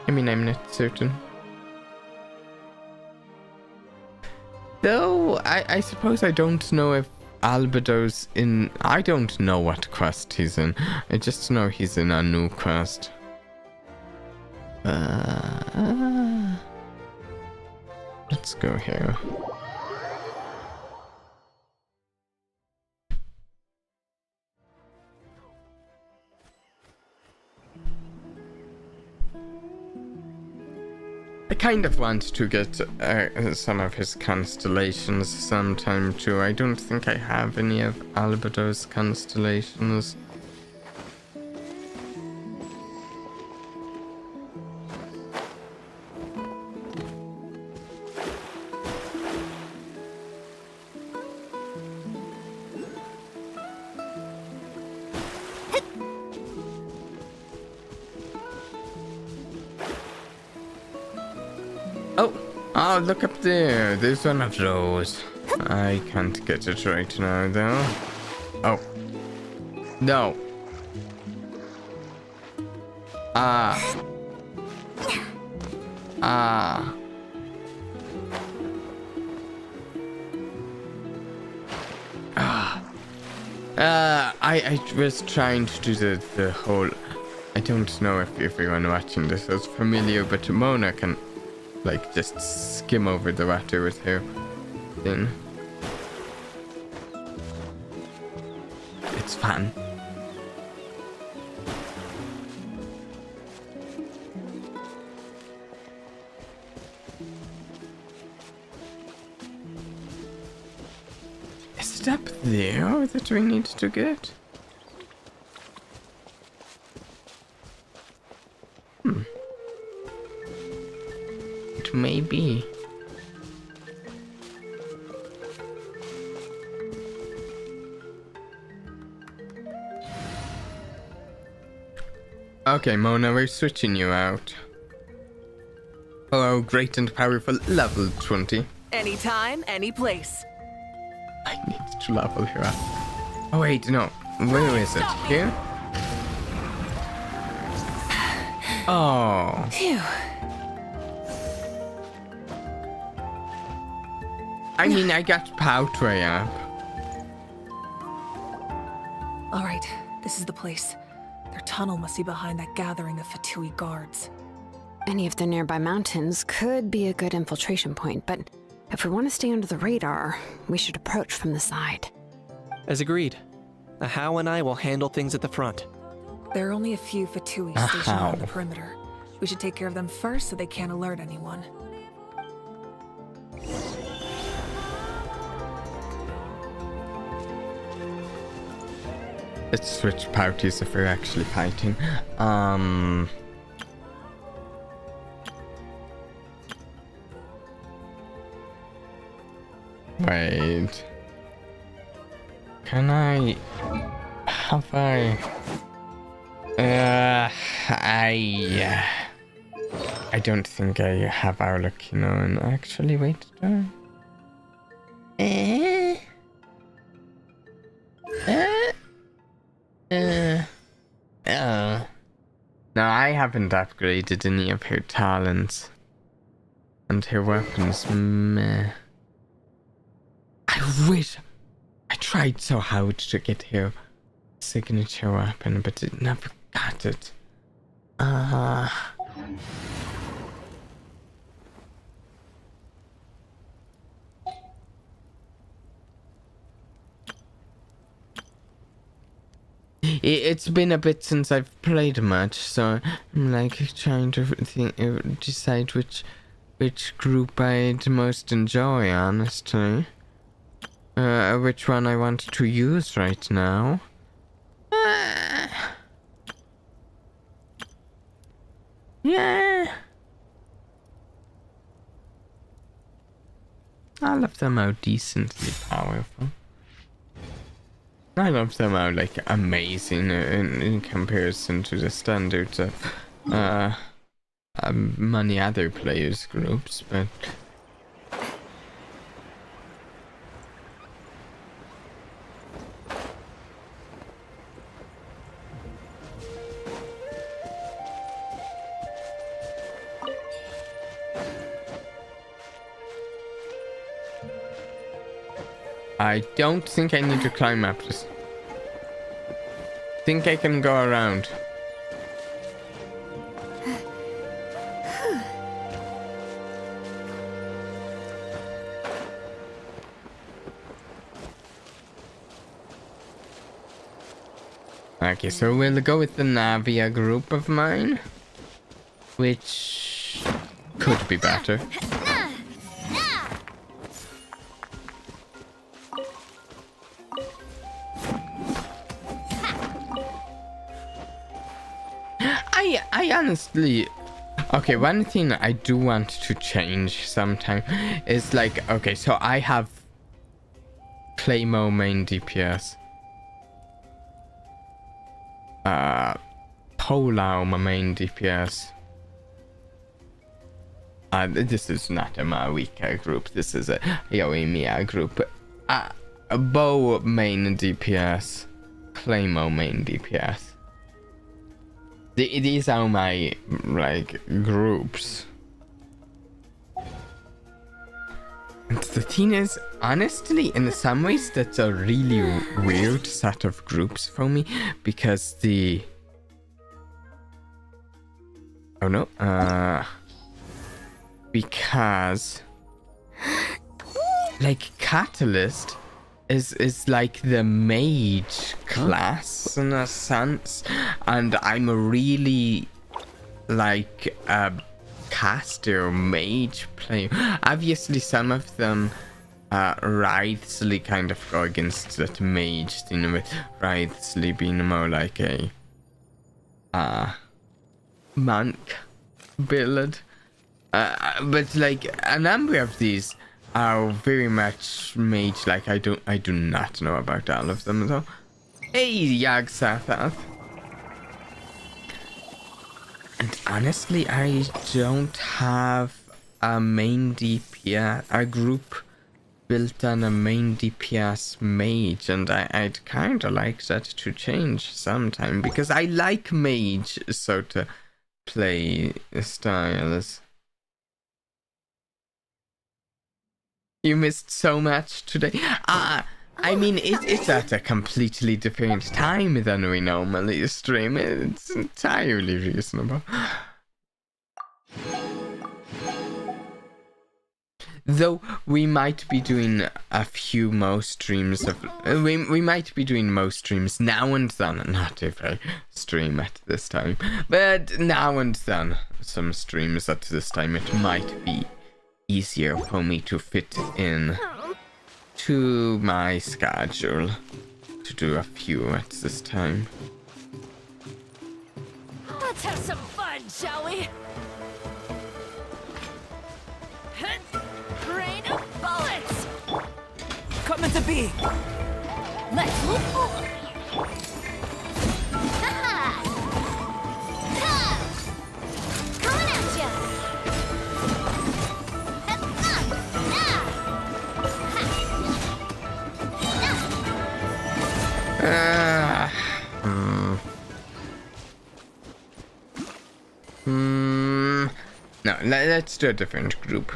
I mean, I'm not certain. Though, I suppose I don't know if Albedo's in. I don't know what quest he's in. I just know he's in a new quest. Let's go here. I kind of want to get some of his constellations sometime too. I don't think I have any of Albedo's constellations. Oh, look up there. There's one of those. I can't get it right now, though. Oh. No. I was trying to do the whole. I don't know if everyone watching this is familiar, but Mona can like just skim over the water with her thing. It's fun. it up there that we need to get? It may be. Okay, Mona, we're switching you out. Hello, great and powerful level 20. Anytime, any place. I need to level her up. Oh wait, no. Where is it? Here? Oh. Phew. I mean, I got Powtray up. All right, this is the place. Their tunnel must be behind that gathering of Vtubie guards. Any of the nearby mountains could be a good infiltration point, but if we want to stay under the radar, we should approach from the side. As agreed. Ahau and I will handle things at the front. There are only a few Vtubie stationed on the perimeter. We should take care of them first so they can't alert anyone. Let's switch parties if we're actually fighting. Wait. Can I... Have I... I don't think I have our lucky known. Actually, wait. No, I haven't upgraded any of her talents. And her weapons, meh. I wish... I tried so hard to get her signature weapon, but it never got it. It's been a bit since I've played much, so I'm like trying to decide which group I'd most enjoy, honestly. Which one I want to use right now. Yeah. All of them are decently powerful. None of them are like amazing in comparison to the standards of many other players groups, but I don't think I need to climb up this. Think I can go around. Okay, so we'll go with the Navia group of mine, which could be better. I honestly... Okay, one thing I do want to change sometime is like... Okay, so I have Claymore main DPS. Polau my main DPS. This is not a Mawika group, this is a Yoimiya group. Bow main DPS. Claymore main DPS. These are my, like, groups. And the thing is, honestly, in some ways, that's a really weird set of groups for me, because the... Oh no, because... Like, Catalyst is like the mage class in a sense, and I'm a really like a caster mage player. Obviously some of them Wraithsley kind of go against that mage thing, with Wraithsley being more like a monk build. But like a number of these are very much mage like. I do not know about all of them though. Hey, Yag-Sothoth. And honestly, I don't have a main DPS, a group built on a main DPS mage, and I'd kind of like that to change sometime, because I like mage sort of play styles. You missed so much today. I mean, it's at a completely different time than we normally stream. It's entirely reasonable. Though we might be doing a few more streams of... we might be doing most streams now and then. Not every stream at this time. But now and then, some streams at this time. It might be easier for me to fit in to my schedule to do a few at this time. Let's have some fun, shall we? Rain of bullets! Coming to be! Let's move! Coming at ya! No, let's do a different group.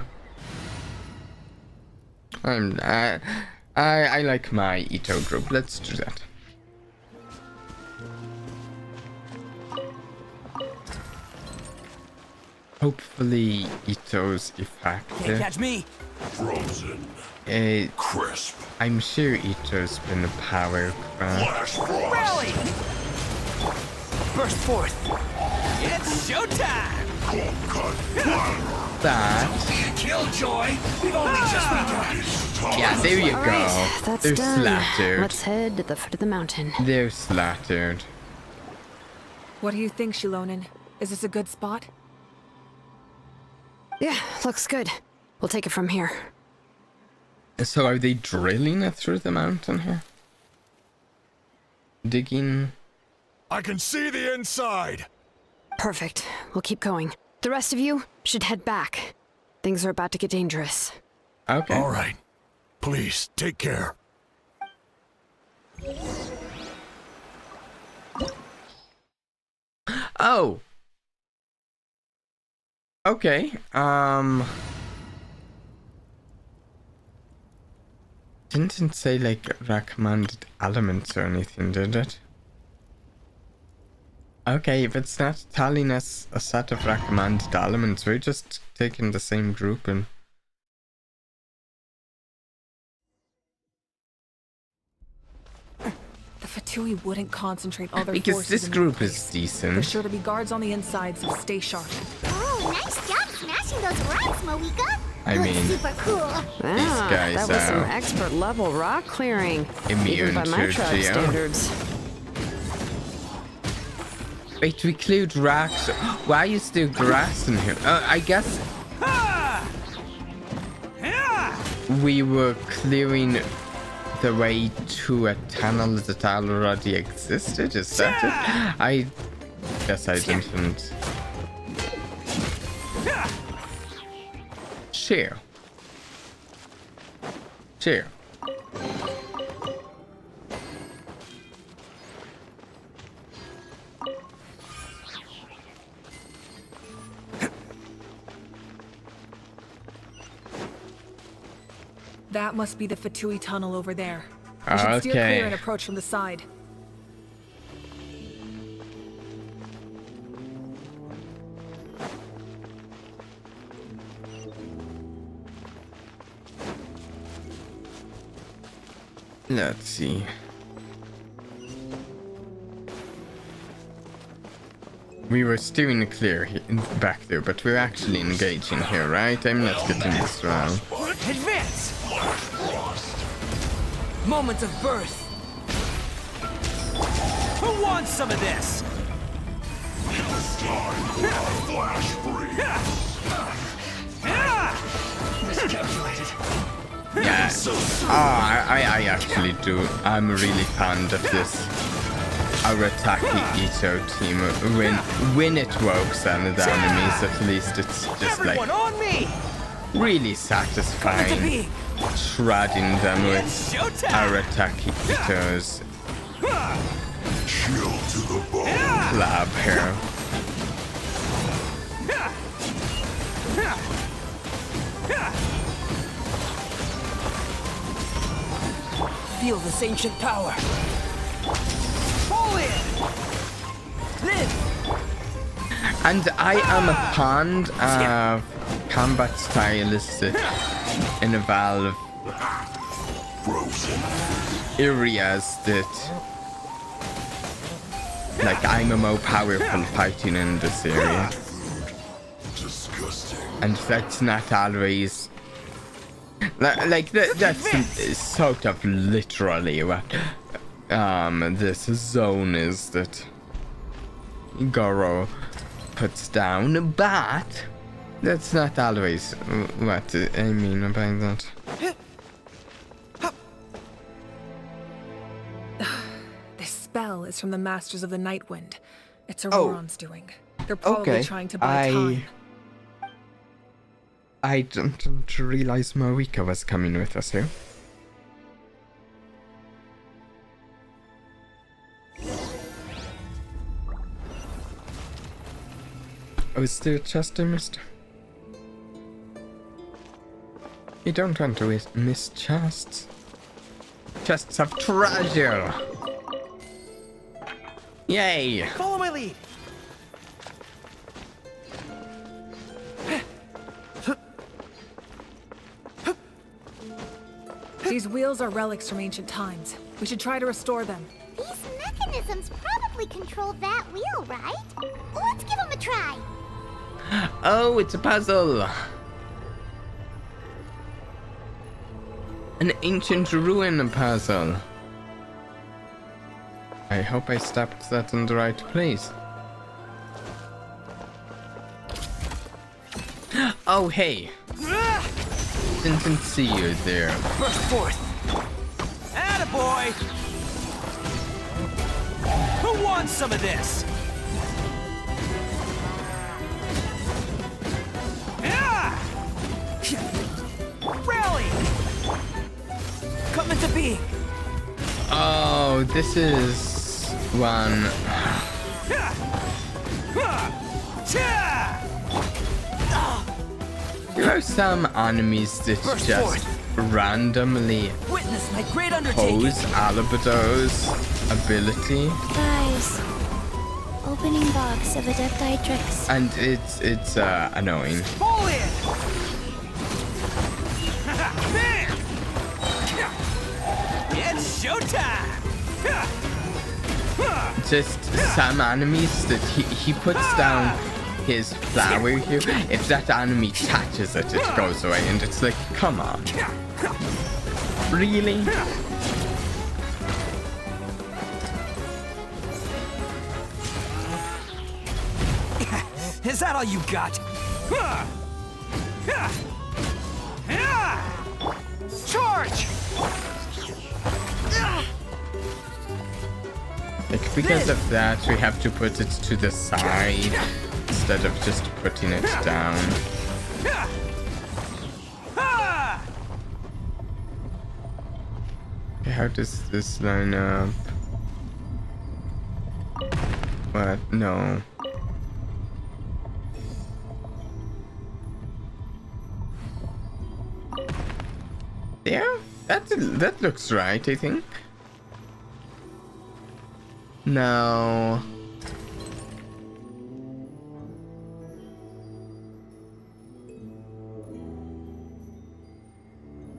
I like my Ito group. Let's do that. Hopefully Ito's effective. Can't catch me. Frozen. Crisp. I'm sure Ito's been a power craft. Rally! Burst forth. It's showtime. That. Killjoy. We've only just begun. Yeah, there you All go. right, that's They're done. slattered. Let's head to the foot of the mountain. They're slattered. What do you think, Shilonen? Is this a good spot? Yeah, looks good. We'll take it from here. So are they drilling it through the mountain here? Digging? I can see the inside! Perfect. We'll keep going. The rest of you should head back. Things are about to get dangerous. Okay. All right. Please, take care. Oh! Okay, didn't say like recommended elements or anything, did it? Okay, if it's not telling us a set of recommended elements, we're just taking the same group and... The Vtubie wouldn't concentrate all their because forces this in group one is place. decent. There's sure to be guards on the inside, so stay sharp. Oh, nice job smashing those rocks, Moika. I Looks mean, super cool. guys that was some are expert level rock clearing. immune even by my to tribe geo. standards. Wait, we cleared rocks. Why is there grass in here? I guess we were clearing the way to a tunnel that already existed. Is that it? I guess I didn't. Share. Share. That must be the Vtubie tunnel over there. We should steer clear and approach from the side. Let's see. We were steering clear back there, but we're actually engaging here, right? I'm not getting this wrong. Advance! Moment of birth. Who wants some of this? Flash free. Miscalculated. Yeah. I actually do. I'm really fond of this Arataki Ito team. When it works on the enemies, at least it's just like really satisfying shredding them with Arataki Ito's Chill to the bone. lab here. Feel this ancient power. Fall in. Live. And I am fond of combat stylistic in a Valve areas that like I'm a more powerful fighting in this area. And that's not always like that's sort of literally what this zone is that Goro puts down, but that's not always what I mean by that. This spell is from the Masters of the Nightwind. It's Auroron's doing. They're probably trying to buy time. I didn't realize Marika was coming with us here. Oh, is there a chest I missed? You don't want to miss chests. Chests of treasure! Yay! Follow my lead. These wheels are relics from ancient times. We should try to restore them. These mechanisms probably control that wheel, right? Let's give them a try. Oh, it's a puzzle! An ancient ruin puzzle. I hope I stepped that in the right place. Oh, hey! Didn't see you there. Burst forth. Attaboy! Who wants some of this? Rally! Come into being. Oh, this is one. There are some enemies that just randomly Witness my great undertaking. pose Alabado's ability. Guys, opening box of Adepti tricks. And it's annoying. Fall in. Bam! It's showtime. Just some enemies that he puts down his flower here. If that enemy touches it, it goes away, and it's like, come on. Really? Is that all you got? Charge! Like, because of that, we have to put it to the side instead of just putting it down. Okay, how does this line up? What? No. Yeah, that looks right, I think. No.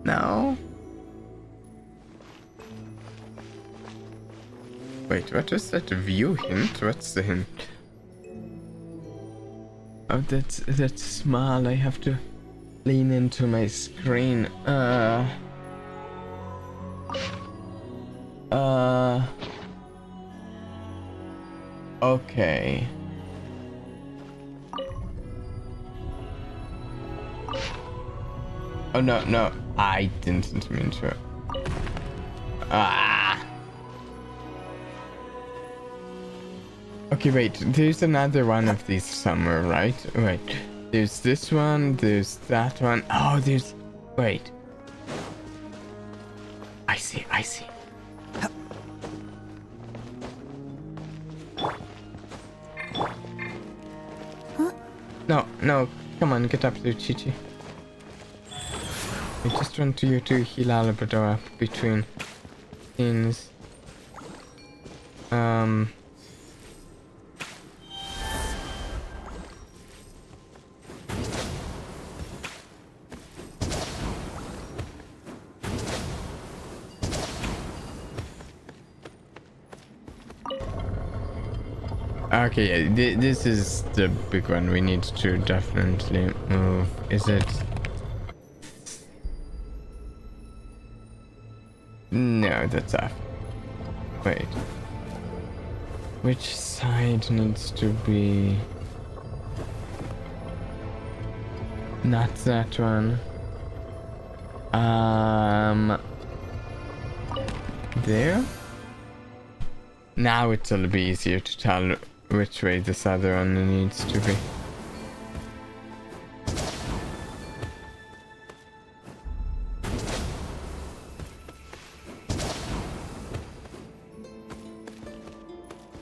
No. Wait, what was that view hint? What's the hint? Oh, that's small. I have to lean into my screen. Okay. Oh no, no, I didn't mean to. Ah. Okay, wait, there's another one of these somewhere, right? Wait, there's this one, there's that one. Oh, there's... Wait. I see, I see. No, no, come on, get up there, Chi-Chi. I just want you to heal Alabrador up between things. Okay, yeah, this is the big one. We need to definitely move. Is it? No, that's off. Wait. Which side needs to be? Not that one. There? Now it'll be easier to tell which way this other one needs to be.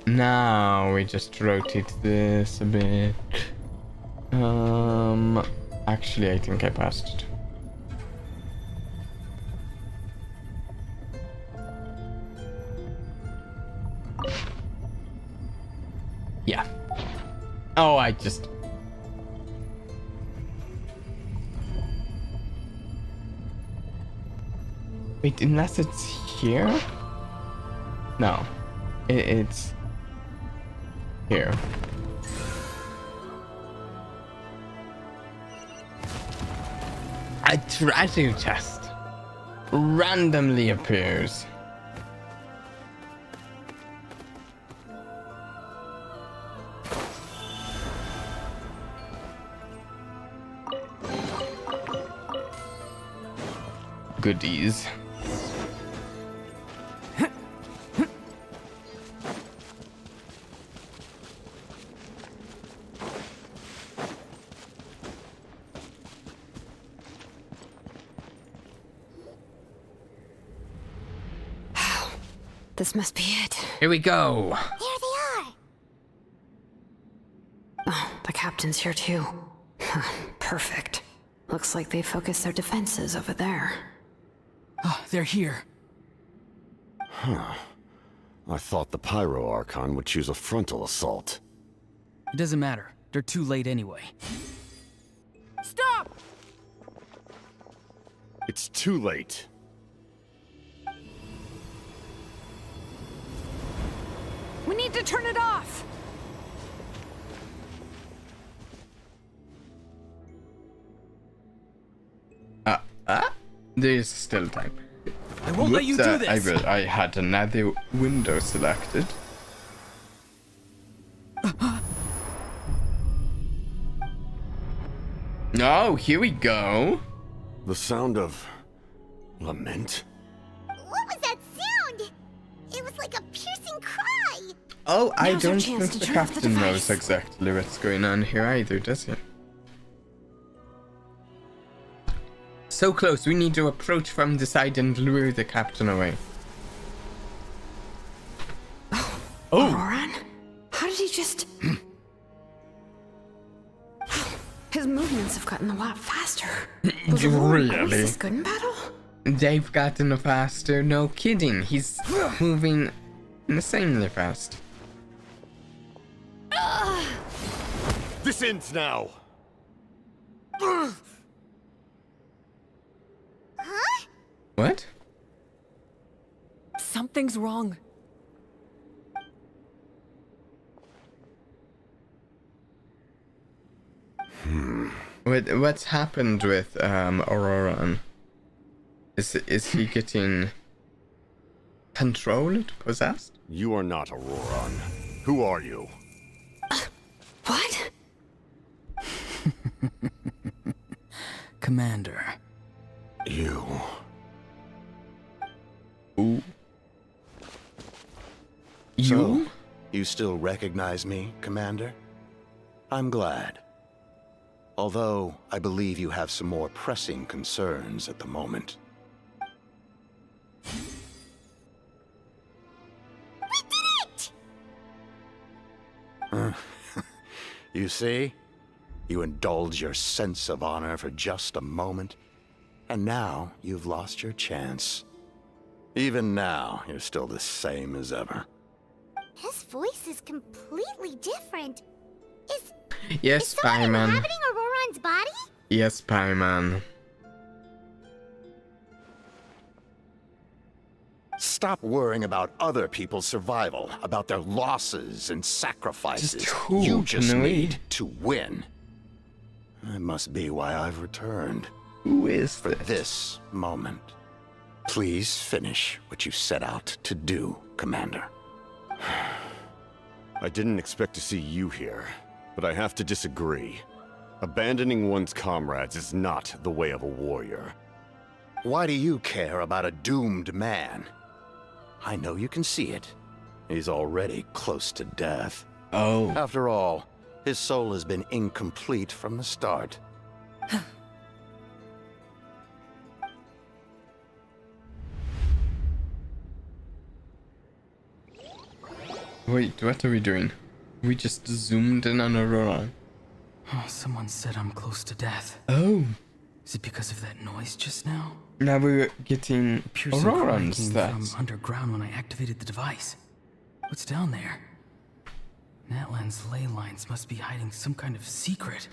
Now we just rotate this a bit. Actually, I think I passed it. Yeah. Oh, I just... Wait, unless it's here? No. It's... here. A treasure chest randomly appears. Goodies. This must be it. Here we go. Here they are. Oh, the captain's here too. Perfect. Looks like they focused their defenses over there. Oh, they're here. Huh. I thought the Pyro Archon would choose a frontal assault. It doesn't matter. They're too late anyway. Stop! It's too late. We need to turn it off! There's still time. I won't let you do this! I had another window selected. Oh, here we go. The sound of... lament? What was that sound? It was like a piercing cry. Oh, I Now's our don't chance think to the turn off the captain knows device. exactly what's going on here either, does he? So close, we need to approach from the side and lure the captain away. Oh! Auron? How did he just... His movements have gotten a lot faster. Was the Lord always Really? this good in battle? They've gotten faster, no kidding. He's moving insanely fast. This ends now! Huh? What? Something's wrong. What's happened with Auroran? Is he getting... Controlled? Possessed? You are not Auroron. Who are you? What? Commander. You. Ooh. So, you still recognize me, Commander? I'm glad. Although, I believe you have some more pressing concerns at the moment. We did it! You see? You indulge your sense of honor for just a moment, and now you've lost your chance. Even now, you're still the same as ever. His voice is completely different. Yes, Is someone Spider-Man. inhabiting Auroron's body? Yes, Spider-Man. Stop worrying about other people's survival, about their losses and sacrifices. You just need to win. That must be why I've returned. Who is for this moment? Please finish what you set out to do, Commander. I didn't expect to see you here, but I have to disagree. Abandoning one's comrades is not the way of a warrior. Why do you care about a doomed man? I know you can see it. He's already close to death. Oh. After all, his soul has been incomplete from the start. Wait, what are we doing? We just zoomed in on Aurora. Oh, someone said I'm close to death. Oh. Is it because of that noise just now? Now we're getting Piercing cry Auroron's came stats. from underground when I activated the device. What's down there? Natlan's ley lines must be hiding some kind of secret.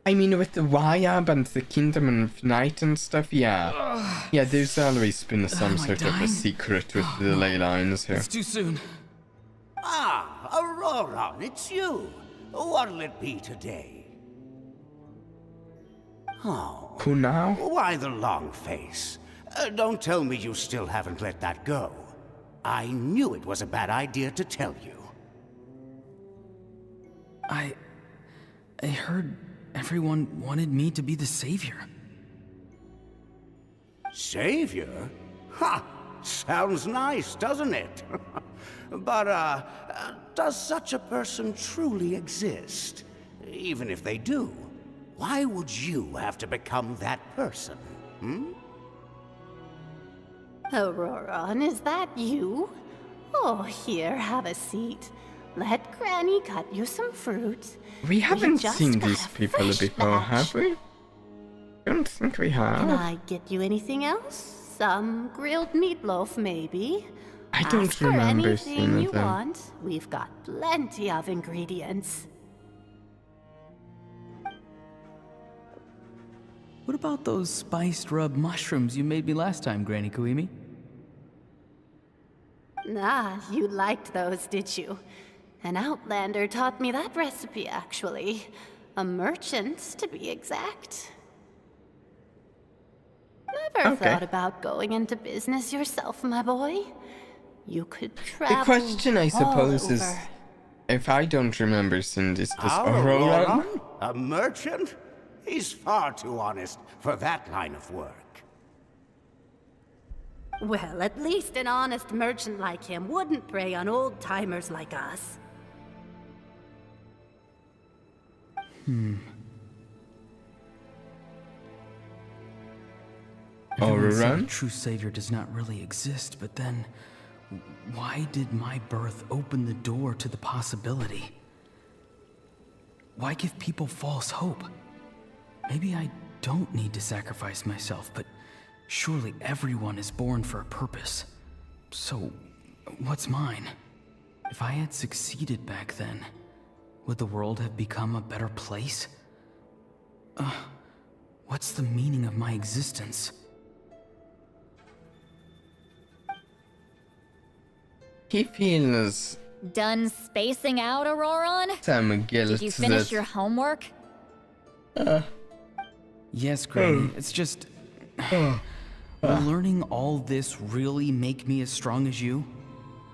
I mean, with the Wayab and the Kingdom of Night and stuff, yeah. Yeah, there's always been some sort of a secret with the ley lines here. It's too soon. Ah, Auroron, it's you. What'll it be today? Oh. Who now? Why the long face? Don't tell me you still haven't let that go. I knew it was a bad idea to tell you. I heard everyone wanted me to be the savior. Savior? Ha! Sounds nice, doesn't it? But, does such a person truly exist? Even if they do, why would you have to become that person, hmm? Auroron, is that you? Oh, here, have a seat. Let Granny cut you some fruit. We haven't just seen got these a people fresh before, batch. have we? I don't think we have. Can I get you anything else? Some grilled meatloaf, maybe? I don't Ask for remember anything seeing you them. want. We've got plenty of ingredients. What about those spiced rub mushrooms you made me last time, Granny Kuimi? Ah, you liked those, did you? An outlander taught me that recipe, actually. A merchant, to be exact. Never thought about going into business yourself, my boy? You could travel The question, I suppose, all is over. if I don't remember seeing this, does Auroron? Auroron? A merchant? He's far too honest for that line of work. Well, at least an honest merchant like him wouldn't prey on old-timers like us. Everyone said a Auroron? true savior does not really exist, but then why did my birth open the door to the possibility? Why give people false hope? Maybe I don't need to sacrifice myself, but surely everyone is born for a purpose. So, what's mine? If I had succeeded back then, would the world have become a better place? What's the meaning of my existence? He feels Done spacing out, Auroron? some guilt Did you finish that- your homework? Yes, Granny. It's just... Will learning all this really make me as strong as you?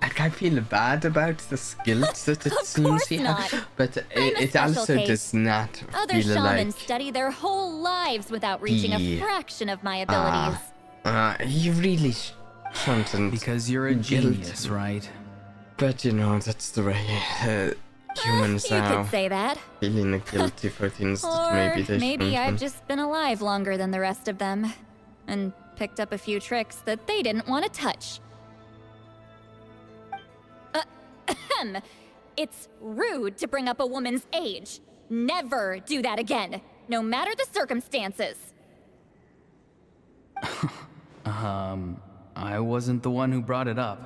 Like, I feel bad about the skills that it Of seems course he not. has, but I'm a it special also case. does not Other feel shamans like... study their whole lives without reaching a Yeah. fraction of my abilities. You really shouldn't. Because you're a genius, right? But you know, that's the way humans You are. could say that. Feeling guilty for things that Or maybe they maybe shouldn't. I've just been alive longer than the rest of them. And picked up a few tricks that they didn't want to touch. Ahem. It's rude to bring up a woman's age. Never do that again, no matter the circumstances. I wasn't the one who brought it up.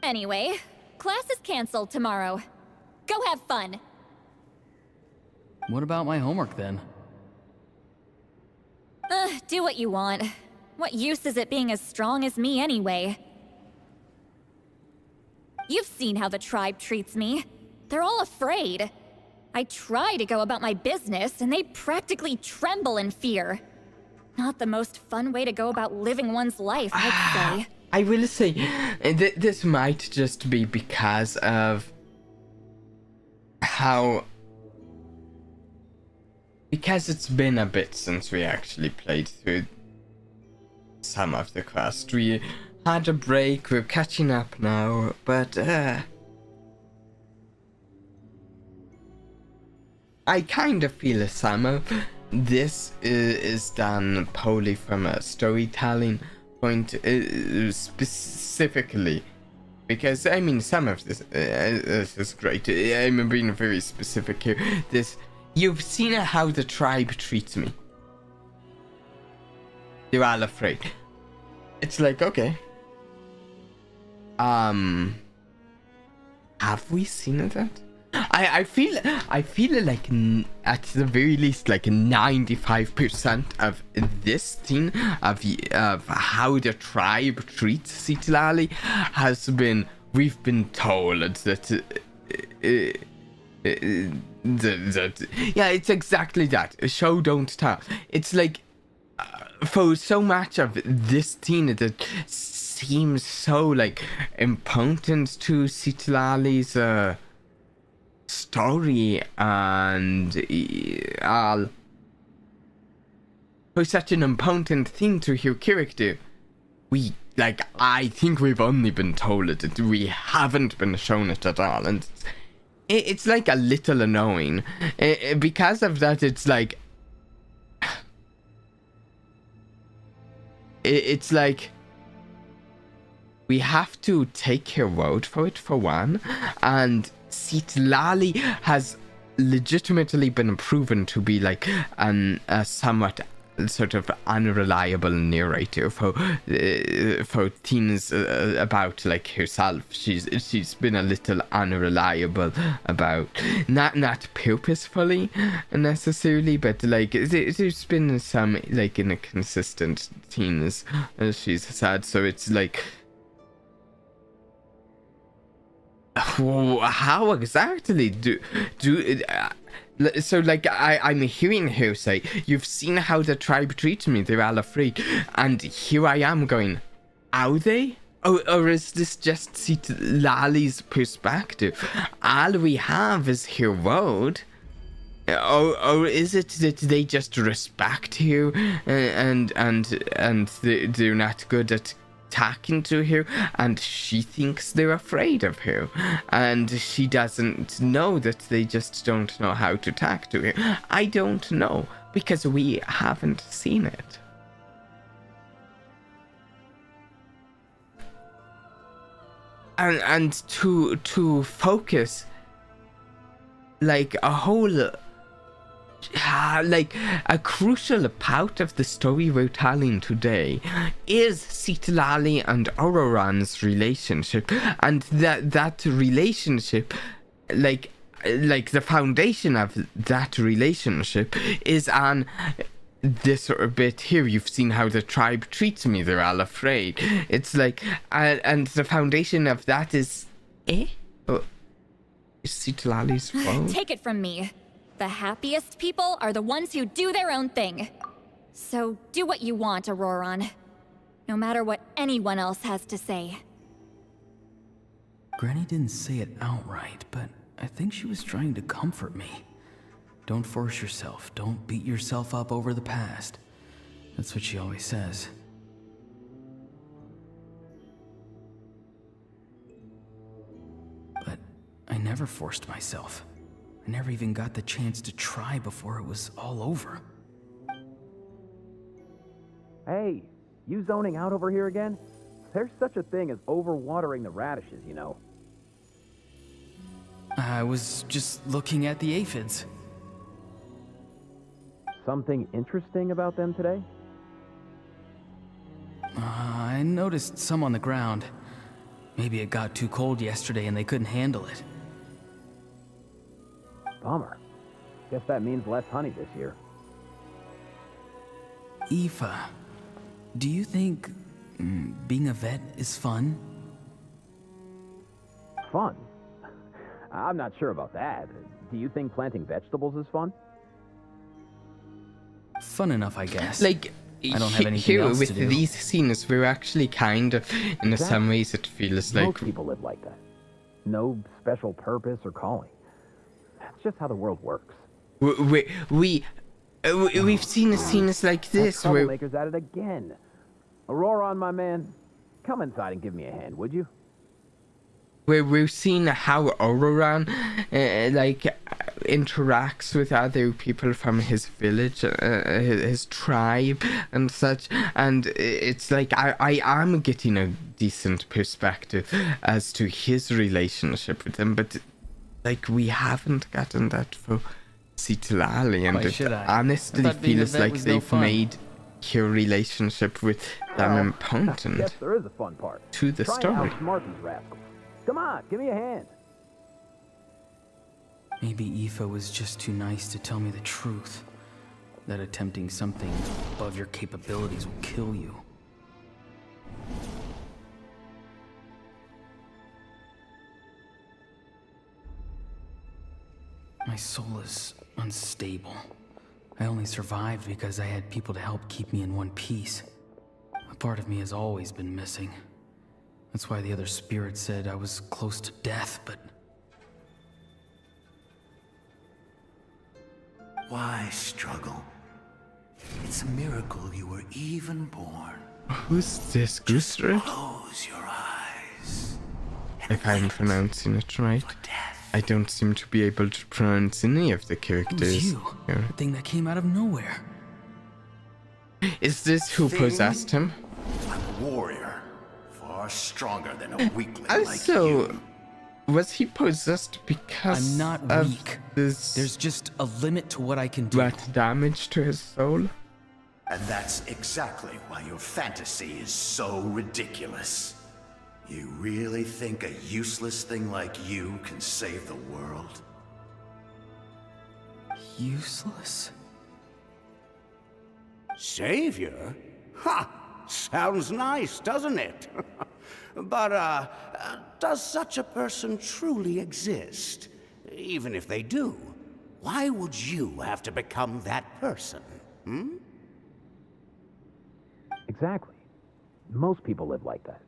Anyway, class is canceled tomorrow. Go have fun. What about my homework then? Do what you want. What use is it being as strong as me anyway? You've seen how the tribe treats me. They're all afraid. I try to go about my business, and they practically tremble in fear. Not the most fun way to go about living one's life, I'd say. I will say, this might just be because of how... Because it's been a bit since we actually played through some of the quest. We had a break, we're catching up now, but I kind of feel some of this is done purely from a storytelling point, specifically. Because, I mean, some of this is great. I'm being very specific here. You've seen how the tribe treats me. They're all afraid. It's like, okay. Have we seen that? I feel like at the very least like 95% of this scene of how the tribe treats Citlali has been, we've been told that yeah, it's exactly that. Show don't tell. It's like for so much of this scene that seems so like important to Citlali's story and all for such an important thing to her character. I think we've only been told it. We haven't been shown it at all, and it's like a little annoying. Because of that, it's like it's like we have to take her word for it, for one, and Citlali has legitimately been proven to be like a somewhat sort of unreliable narrator for things about like herself. She's been a little unreliable about not purposefully necessarily, but like there's been some like inconsistent things she's said. So it's like, how exactly so like I'm hearing her say, you've seen how the tribe treats me, they're all afraid, and here I am going, are they? Or is this just Citlali's perspective? All we have is her word. Or is it that they just respect her and they're not good at talking to her, and she thinks they're afraid of her, and she doesn't know that they just don't know how to talk to her? I don't know, because we haven't seen it. And to focus like a whole like a crucial part of the story we're telling today is Citlali and Auroran's relationship, and that relationship, like the foundation of that relationship is on this sort of bit here. You've seen how the tribe treats me, they're all afraid. It's like and the foundation of that is Citlali's fault. Take it from me. The happiest people are the ones who do their own thing. So do what you want, Auroron. No matter what anyone else has to say. Granny didn't say it outright, but I think she was trying to comfort me. Don't force yourself. Don't beat yourself up over the past. That's what she always says. But I never forced myself. I never even got the chance to try before it was all over. Hey, you zoning out over here again? There's such a thing as overwatering the radishes, you know. I was just looking at the aphids. Something interesting about them today? I noticed some on the ground. Maybe it got too cold yesterday and they couldn't handle it. Bummer. Guess that means less honey this year. Aoife, do you think being a vet is fun? Fun? I'm not sure about that. Do you think planting vegetables is fun? Fun enough, I guess. Like, I don't have anything here else with to do. these scenes, we're actually kind of, in some ways, it feels like Most people live like that. No special purpose or calling. That's just how the world works. we've seen scenes like this where Troublemakers at it again. Auroron, my man, come inside and give me a hand, would you? where we've seen how Auroron interacts with other people from his village, his tribe and such, and it's like I am getting a decent perspective as to his relationship with them, but like we haven't gotten that for Citlali, and it honestly feels like they've made your relationship with them important Yes, there is a fun part. to the Try story. and outsmart these rascals. Come on, give me a hand. Maybe Aoife was just too nice to tell me the truth. That attempting something above your capabilities will kill you. My soul is unstable. I only survived because I had people to help keep me in one piece. A part of me has always been missing. That's why the other spirits said I was close to death, but... Why struggle? It's a miracle you were even born. Who's this Gusrid? Close your eyes. If I'm pronouncing it right. I don't seem to be able to pronounce any of the characters. Who's you? here. The thing that came out of nowhere. Is this who possessed him? I'm a warrior, far stronger than a weakling like Also, you. was he possessed because I'm not of weak. this There's just a limit to what I can do. what damage to his soul? And that's exactly why your fantasy is so ridiculous. You really think a useless thing like you can save the world? Useless? Savior? Ha! Sounds nice, doesn't it? But, does such a person truly exist? Even if they do, why would you have to become that person? Hmm? Exactly. Most people live like that.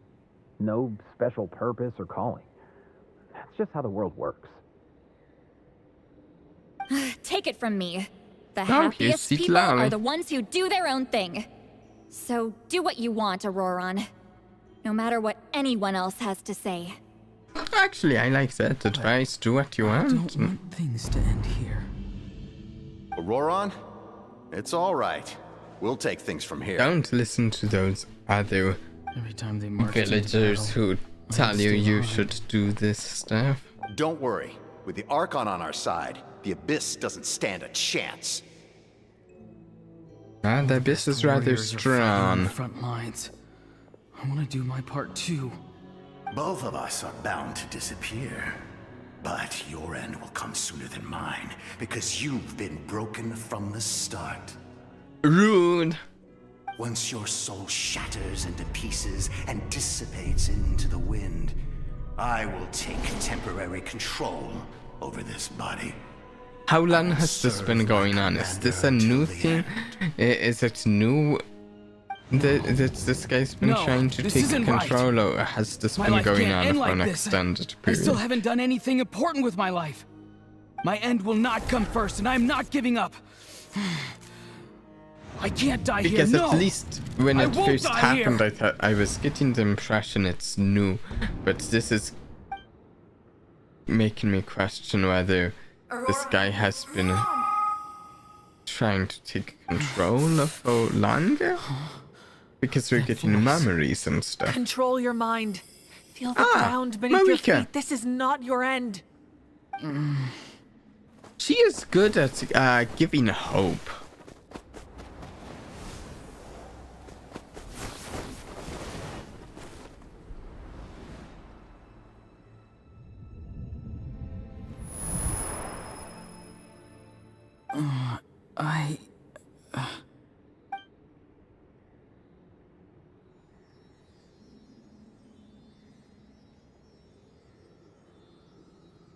No special purpose or calling. That's just how the world works. Take it from me. The Oh, happiest here's people Citlali. are the ones who do their own thing. So do what you want, Auroron. No matter what anyone else has to say. Actually, I like that advice. Do what you I want. don't want things to end here. Auroron? It's all right. We'll take things from here. Don't listen to those other Every time they march into villagers battle, who I tell you stay you behind. should do this stuff. Don't worry. With the Archon on our side, the Abyss doesn't stand a chance. Ah, the abyss is rather Warriors are fighting on strong. the front lines. I want to do my part too. Both of us are bound to disappear. But your end will come sooner than mine, because you've been broken from the start. Rude. Once your soul shatters into pieces and dissipates into the wind, I will take temporary control over this body. How long has this been going on? Is this a new thing? Is it new that this guy's been trying to take control, or has this been going on for an extended period? I still haven't done anything important with my life. My end will not come first, and I'm not giving up. I can't die here. Because at least when it first happened, I thought I was getting the impression it's new, but this is making me question whether this guy has been trying to take control of for longer, because we're getting memories and stuff. Control your mind. Feel the ground beneath your feet. This is not your end. She is good at giving hope.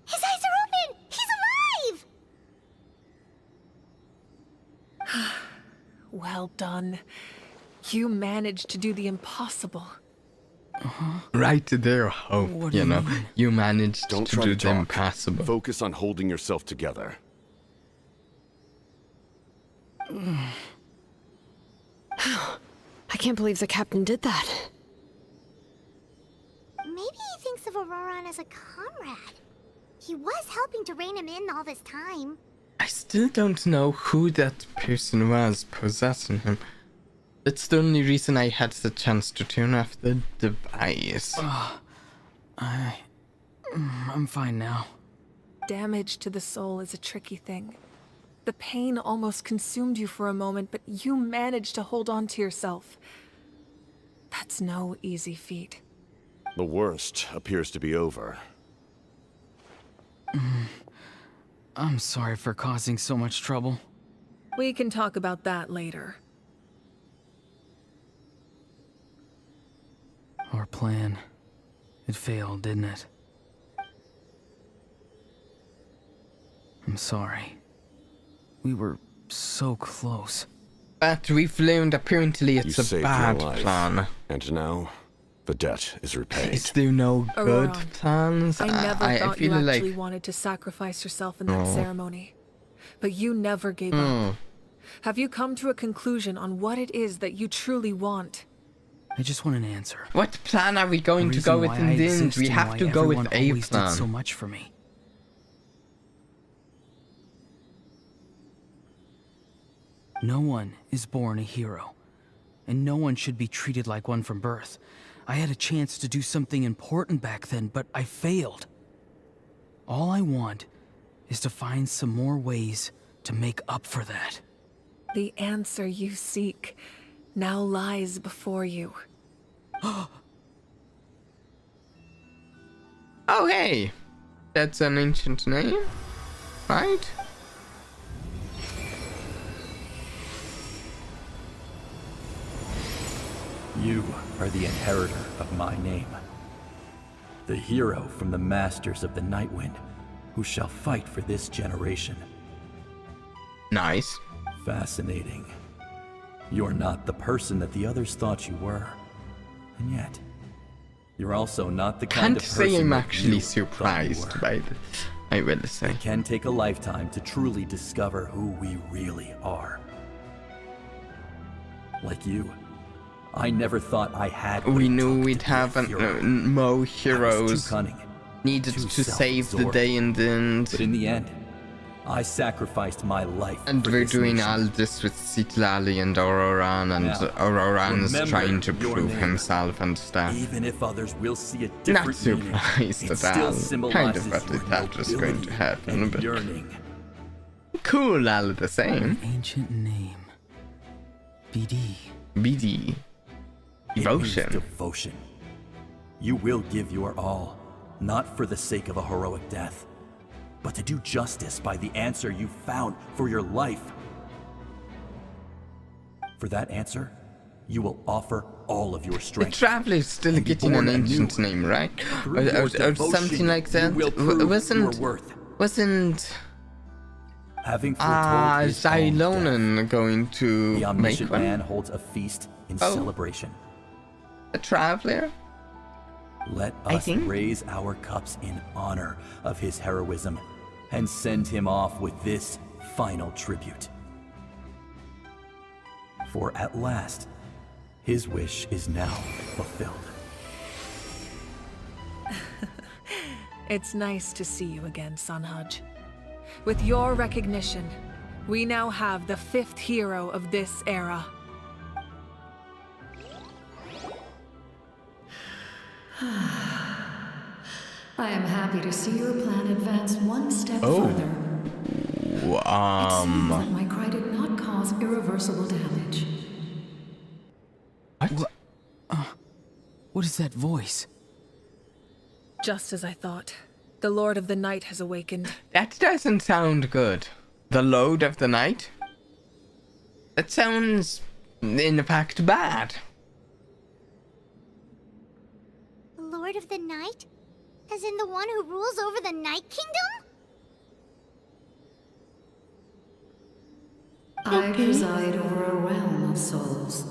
His eyes are open! He's alive! Well done. You managed to do the impossible. Right there, hope. What do You you know, mean? you managed Don't to try do to the talk. impossible. Focus on holding yourself together. I can't believe the captain did that. Maybe he thinks of Auroran as a comrade. He was helping to rein him in all this time. I still don't know who that person was possessing him. That's the only reason I had the chance to turn off the device. I'm fine now. Damage to the soul is a tricky thing. The pain almost consumed you for a moment, but you managed to hold on to yourself. That's no easy feat. The worst appears to be over. I'm sorry for causing so much trouble. We can talk about that later. Our plan. It failed, didn't it? I'm sorry. We were so close. But we've learned apparently it's You a saved bad your life, plan. and now the debt is repaid. Is there no good Auroran, plans? I never thought feel you like actually wanted to sacrifice yourself in that ceremony. But you never gave up. Have you come to a conclusion on what it is that you truly want? I just want an answer. What plan are we going to go with in the end? We have to go with a plan. Did so much for me. No one is born a hero, and no one should be treated like one from birth. I had a chance to do something important back then, but I failed. All I want is to find some more ways to make up for that. The answer you seek now lies before you. Oh, hey! That's an ancient name, right? You are the inheritor of my name. The hero from the Masters of the Nightwind, who shall fight for this generation. Nice. Fascinating. You're not the person that the others thought you were. And yet, you're also not the kind Can't of person say I'm that actually you surprised thought you were. by this, I will say. It can take a lifetime to truly discover who we really are. Like you, I never thought I had. We knew we'd have more heroes too cunning, needed too to save the self-absorbed. day in the end. But in the end, I sacrificed my life. And for we're this doing nation. all this with Citlali and Auroran, and Now, Auroran's remember trying to your prove name. himself and stuff. Even if others will see a different Not surprised meaning, it at all. still Kind of symbolizes what I your thought was going to nobility happen, and but yearning. cool all the same. An ancient name. BD. BD. It means Devotion. devotion. You will give your all, not for the sake of a heroic death, but to do justice by the answer you found for your life. For that answer, you will offer all of your The strength. Traveler's still And be getting born an anew. ancient name, right? Through your Or devotion, something like you that. will prove your Wasn't worth. Having foretold his own Xylonen going to the make omniscient one? man holds a feast in Oh. celebration. A traveler? Let I us think. raise our cups in honor of his heroism and send him off with this final tribute. For at last, his wish is now fulfilled. It's nice to see you again, Sunhudge. With your recognition, we now have the 5th hero of this era. I am happy to see your plan advance one step Oh. further. It seems that my cry did not cause irreversible damage. What is that voice? Just as I thought. The Lord of the Night has awakened. That doesn't sound good. The Lord of the Night? That sounds, in fact, bad. The Lord of the Night? As in the one who rules over the Night Kingdom? I preside over a realm of souls.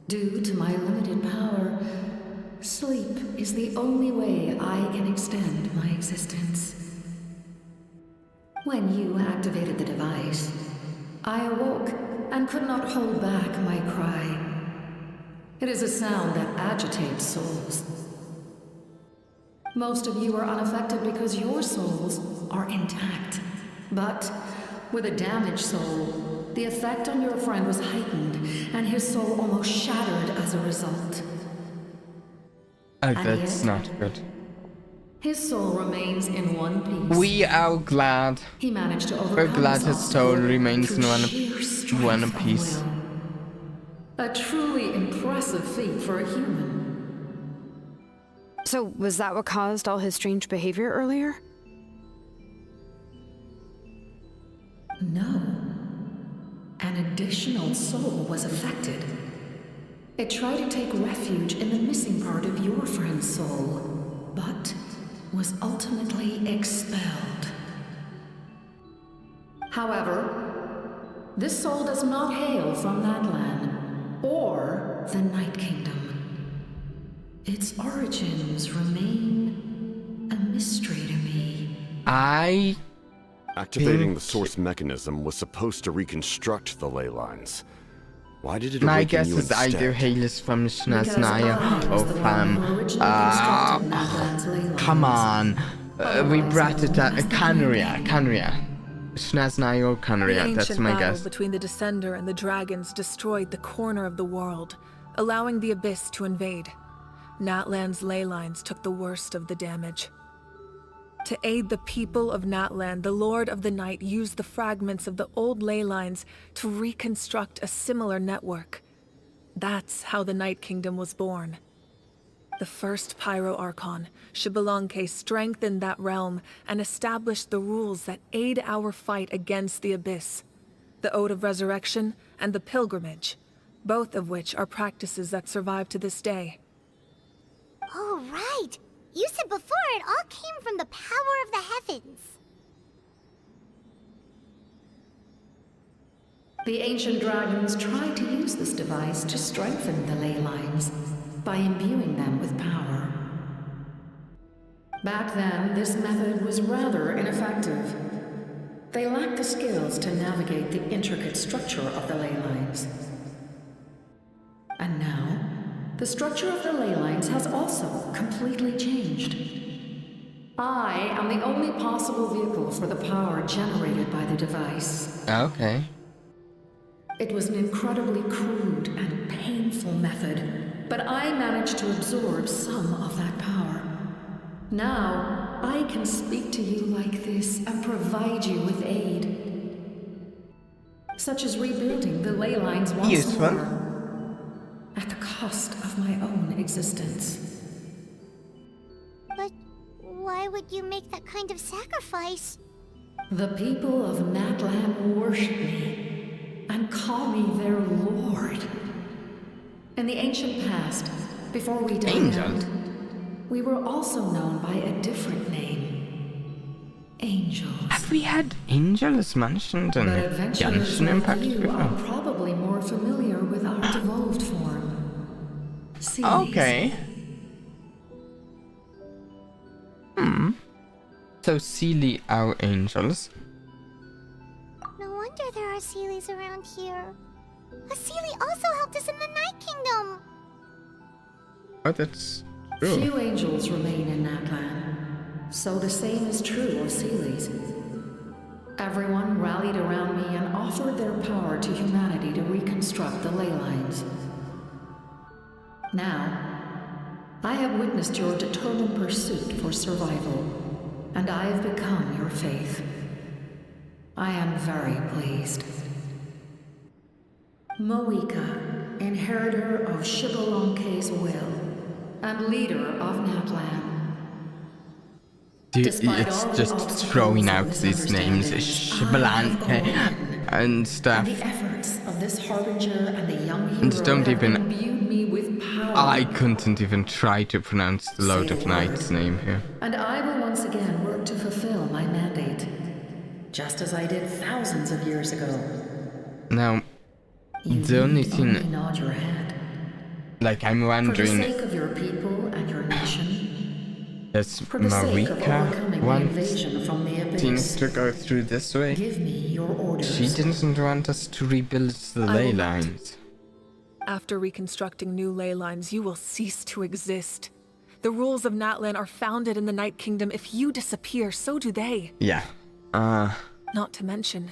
Due to my limited power, sleep is the only way I can extend my existence. When you activated the device, I awoke and could not hold back my cry. It is a sound that agitates souls. Most of you are unaffected because your souls are intact. But with a damaged soul, the effect on your friend was heightened, and his soul almost shattered as a result. Oh, And that's yet, not good. his soul remains in one piece. We are glad. He managed to We're overcome glad this his soul obstacle remains in through one sheer strength one of piece. will. A truly impressive feat for a human. So, was that what caused all his strange behavior earlier? No. An additional soul was affected. It tried to take refuge in the missing part of your friend's soul, but was ultimately expelled. However, this soul does not hail from Natlan or the Night Kingdom. Its origins remain a mystery to me. Activating the source mechanism was supposed to reconstruct the ley lines. Why did it My awaken guess you is instead? either Halis from Snaznaya or from... come on. We brought it to Canria. Snaznaya or The Canria, ancient that's my battle guess. between the Descender and the dragons destroyed the corner of the world, allowing the Abyss to invade. Natlan's ley lines took the worst of the damage. To aid the people of Natlan, the Lord of the Night used the fragments of the old ley lines to reconstruct a similar network. That's how the Night Kingdom was born. The first Pyro Archon, Xbalanque, strengthened that realm and established the rules that aid our fight against the Abyss. The Ode of Resurrection and the Pilgrimage, both of which are practices that survive to this day. Oh, right! You said before it all came from the power of the heavens. The ancient dragons tried to use this device to strengthen the ley lines by imbuing them with power. Back then, this method was rather ineffective. They lacked the skills to navigate the intricate structure of the ley lines. And now, the structure of the ley lines has also completely changed. I am the only possible vehicle for the power generated by the device. Okay. It was an incredibly crude and painful method, but I managed to absorb some of that power. Now, I can speak to you like this and provide you with aid. Such as rebuilding the ley lines once more. At the cost of my own existence. But why would you make that kind of sacrifice? The people of Natlan worship me and call me their lord. In the ancient past, before we died out, we were also known by a different name. Angels. Have we had angels mentioned in But adventurers Genshin like Impact you are before? probably more familiar with our devolved form. Sealies. Okay. So Sealy are angels. No wonder there are Sealies around here. A Sealy also helped us in the Night Kingdom. Oh, that's true. Few angels remain in Natlan, so the same is true of Sealies. Everyone rallied around me and offered their power to humanity to reconstruct the ley lines. Now, I have witnessed your determined pursuit for survival, and I have become your faith. I am very pleased. Moika, inheritor of Shibalonke's will, and leader of Natlan. Dude, Despite it's all the just obstacles throwing and out these names, Shibalanke and stuff. And the efforts of this harbinger and the young hero And don't have even. imbued me with power. I couldn't even try to pronounce the Lord of Night's name here. And I will once again work to fulfill my mandate, just as I did thousands of years ago. Now, You the only need only thing. nod your head. Like, I'm For the wondering. sake of your people and your nation. Does For the sake of overcoming Marika the want invasion from the abyss. things to go through this way? Give me your orders. She didn't want us to rebuild the I ley will not. lines. After reconstructing new ley lines, you will cease to exist. The rules of Natlan are founded in the Night Kingdom. If you disappear, so do they. Yeah. Not to mention,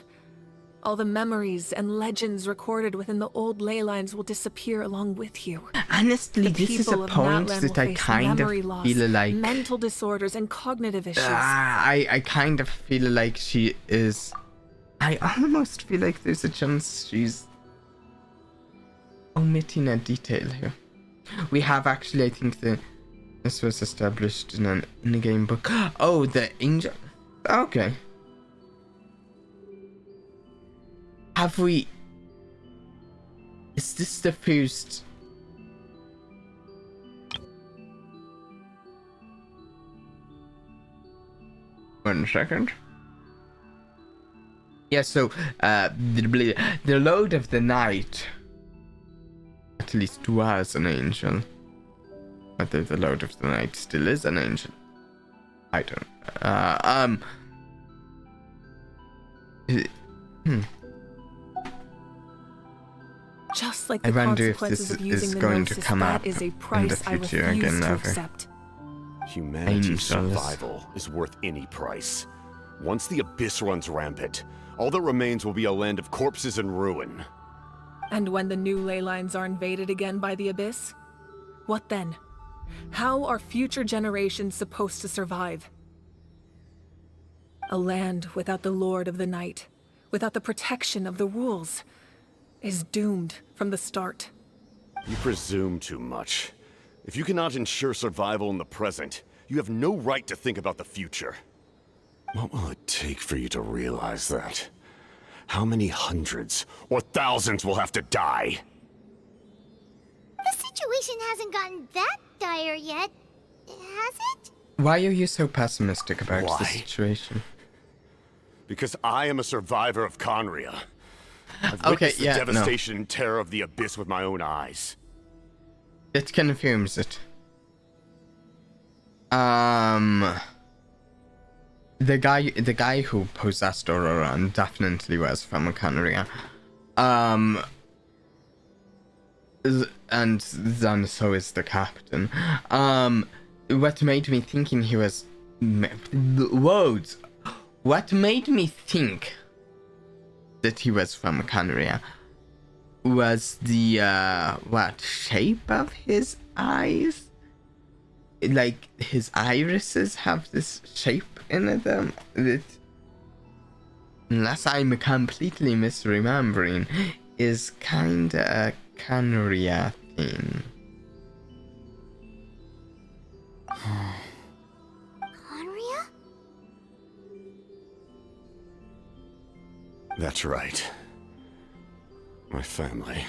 all the memories and legends recorded within the old ley lines will disappear along with you. Honestly, The this is a people of point Natlan that will I face kind of memory loss, feel like. mental disorders and cognitive issues. I kind of feel like she is. I almost feel like there's a chance she's omitting a detail here. We have actually, I think this was established in an in-game book. Oh, the angel. Okay. Have we? Is this the first? One second. Yeah, so the Lord of the Night at least was an angel. Whether the Lord of the Night still is an angel, I don't. Just like I the wonder if consequences this of using is the going to Gnosis, come that up is a in price the I future refuse again, to ever. accept. Humanity's Angels. survival is worth any price. Once the Abyss runs rampant, all that remains will be a land of corpses and ruin. And when the new ley lines are invaded again by the Abyss? What then? How are future generations supposed to survive? A land without the Lord of the Night, without the protection of the rules, is doomed from the start. You presume too much. If you cannot ensure survival in the present, you have no right to think about the future. What will it take for you to realize that? How many hundreds or thousands will have to die? The situation hasn't gotten that dire yet, has it? Why are you so pessimistic about the Why? situation? Because I am a survivor of Conria. I've Okay, witnessed the yeah, no. devastation and terror of the Abyss with my own eyes. It confirms it. The guy who possessed Aurora definitely was from Conria. And then so is the captain. What made me thinking he was words. What made me think that he was from Conria was the shape of his eyes. Like his irises have this shape in them that, unless I'm completely misremembering, is kinda a Conria thing. Conria? That's right. My family,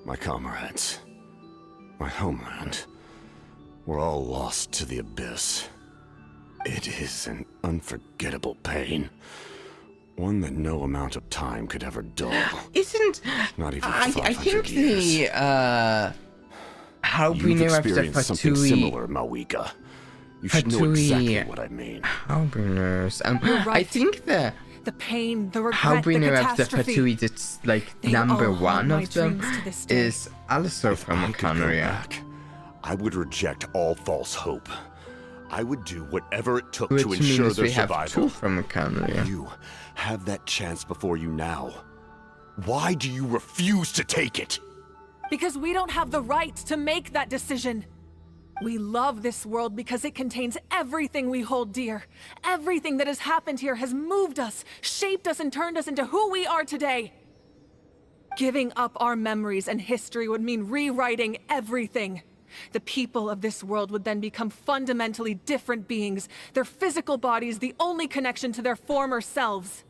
my comrades, my homeland, were all lost to the Abyss. It is an unforgettable pain. One that no amount of time could ever dull. Isn't... Not even I 500 think years. the, how we You've know after experienced something Vtubie... similar, Mawika. You should know exactly what I mean. How we knows? You're right. I think the pain, the regret, how we the know after catastrophe. Vtubie that's like They number all haunt one my of them dreams to this day. is also from I could go Conria. back, I would reject all false hope. I would do whatever it took Which to ensure means their we have survival. two from Conria. You have that chance before you now. Why do you refuse to take it? Because we don't have the right to make that decision. We love this world because it contains everything we hold dear. Everything that has happened here has moved us, shaped us, and turned us into who we are today. Giving up our memories and history would mean rewriting everything. The people of this world would then become fundamentally different beings, their physical bodies the only connection to their former selves.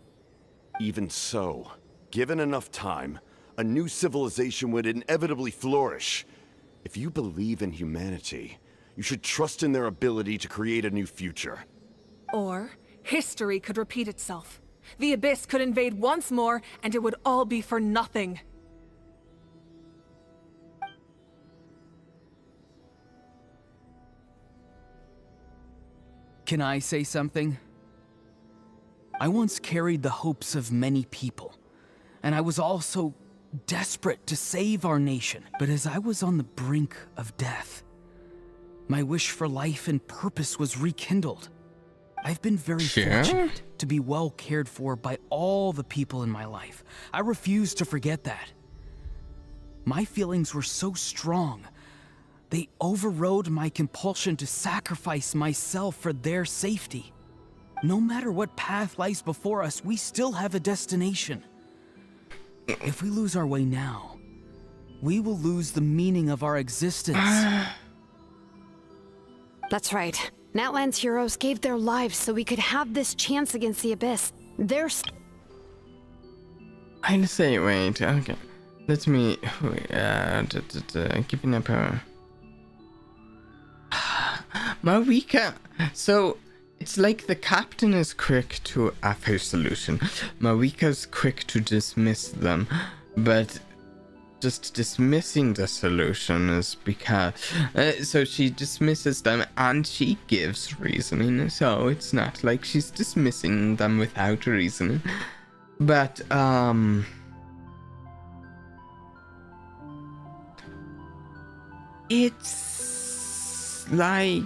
Even so, given enough time, a new civilization would inevitably flourish. If you believe in humanity, you should trust in their ability to create a new future. Or, history could repeat itself. The Abyss could invade once more, and it would all be for nothing. Can I say something? I once carried the hopes of many people, and I was also desperate to save our nation. But as I was on the brink of death, my wish for life and purpose was rekindled. I've been very fortunate to be well cared for by all the people in my life. I refuse to forget that. My feelings were so strong, they overrode my compulsion to sacrifice myself for their safety. No matter what path lies before us, we still have a destination. If we lose our way now, we will lose the meaning of our existence. That's right. Natlan's heroes gave their lives so we could have this chance against the Abyss. I'll say, wait, okay. Let me, giving up her. Mawika, so it's like the captain is quick to offer solution. Mawika's quick to dismiss them, but just dismissing the solution is because so she dismisses them and she gives reasoning, so it's not like she's dismissing them without reasoning. But it's like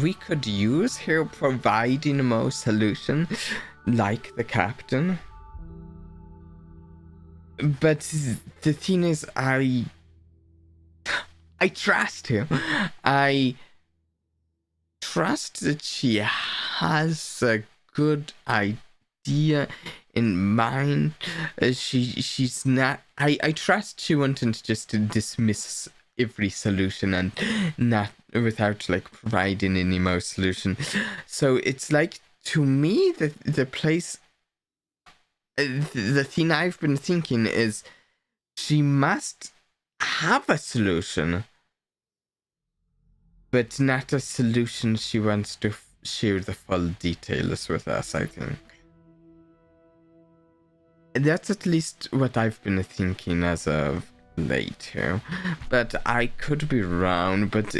we could use her providing more solution like the captain. But the thing is, I trust her. I trust that she has a good idea in mind. She's not. I trust she wouldn't just dismiss every solution and not without like providing any more solution. So it's like, to me, the place. The thing I've been thinking is she must have a solution, but not a solution she wants to share the full details with us, I think. That's at least what I've been thinking as of late here, but I could be wrong, but...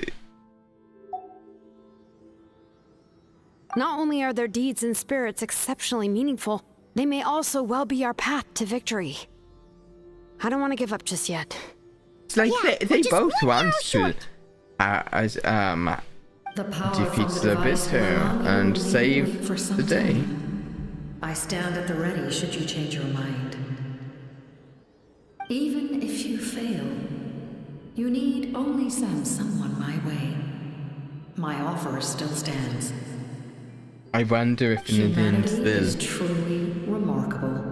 Not only are their deeds and spirits exceptionally meaningful, they may also well be our path to victory. I don't want to give up just yet. It's like they both want to defeat the Abyss and save the day. I stand at the ready should you change your mind. Even if you fail, you need only send someone my way. My offer still stands. I wonder if in the end is truly remarkable.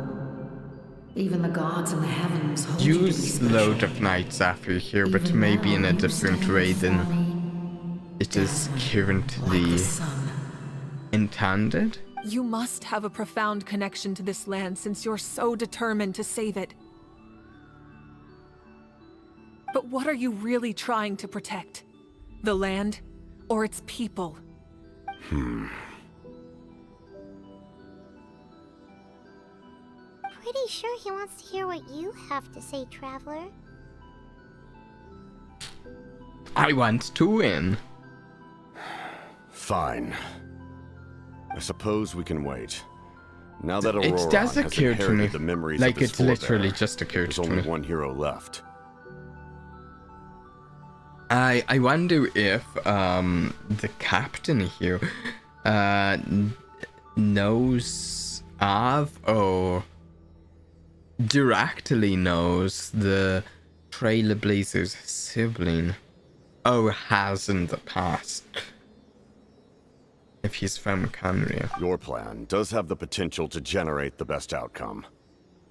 Even the gods in the heavens hold you to be use special. load of nights after here, but Even maybe in now a you different stand way before than me, it is currently like the sun. intended. You must have a profound connection to this land since you're so determined to save it. But what are you really trying to protect? the land, or its people. Pretty sure he wants to hear what you have to say, Traveler. I want to win. Fine. I suppose we can wait. Now that Aurora It does has occur to me, inherited the memories like of his it's literally forebear, just occurred there's to only me. one hero left. I wonder if the captain here knows of or directly knows the Trailblazer's sibling, or has in the past. If he's from Canria. Your plan does have the potential to generate the best outcome.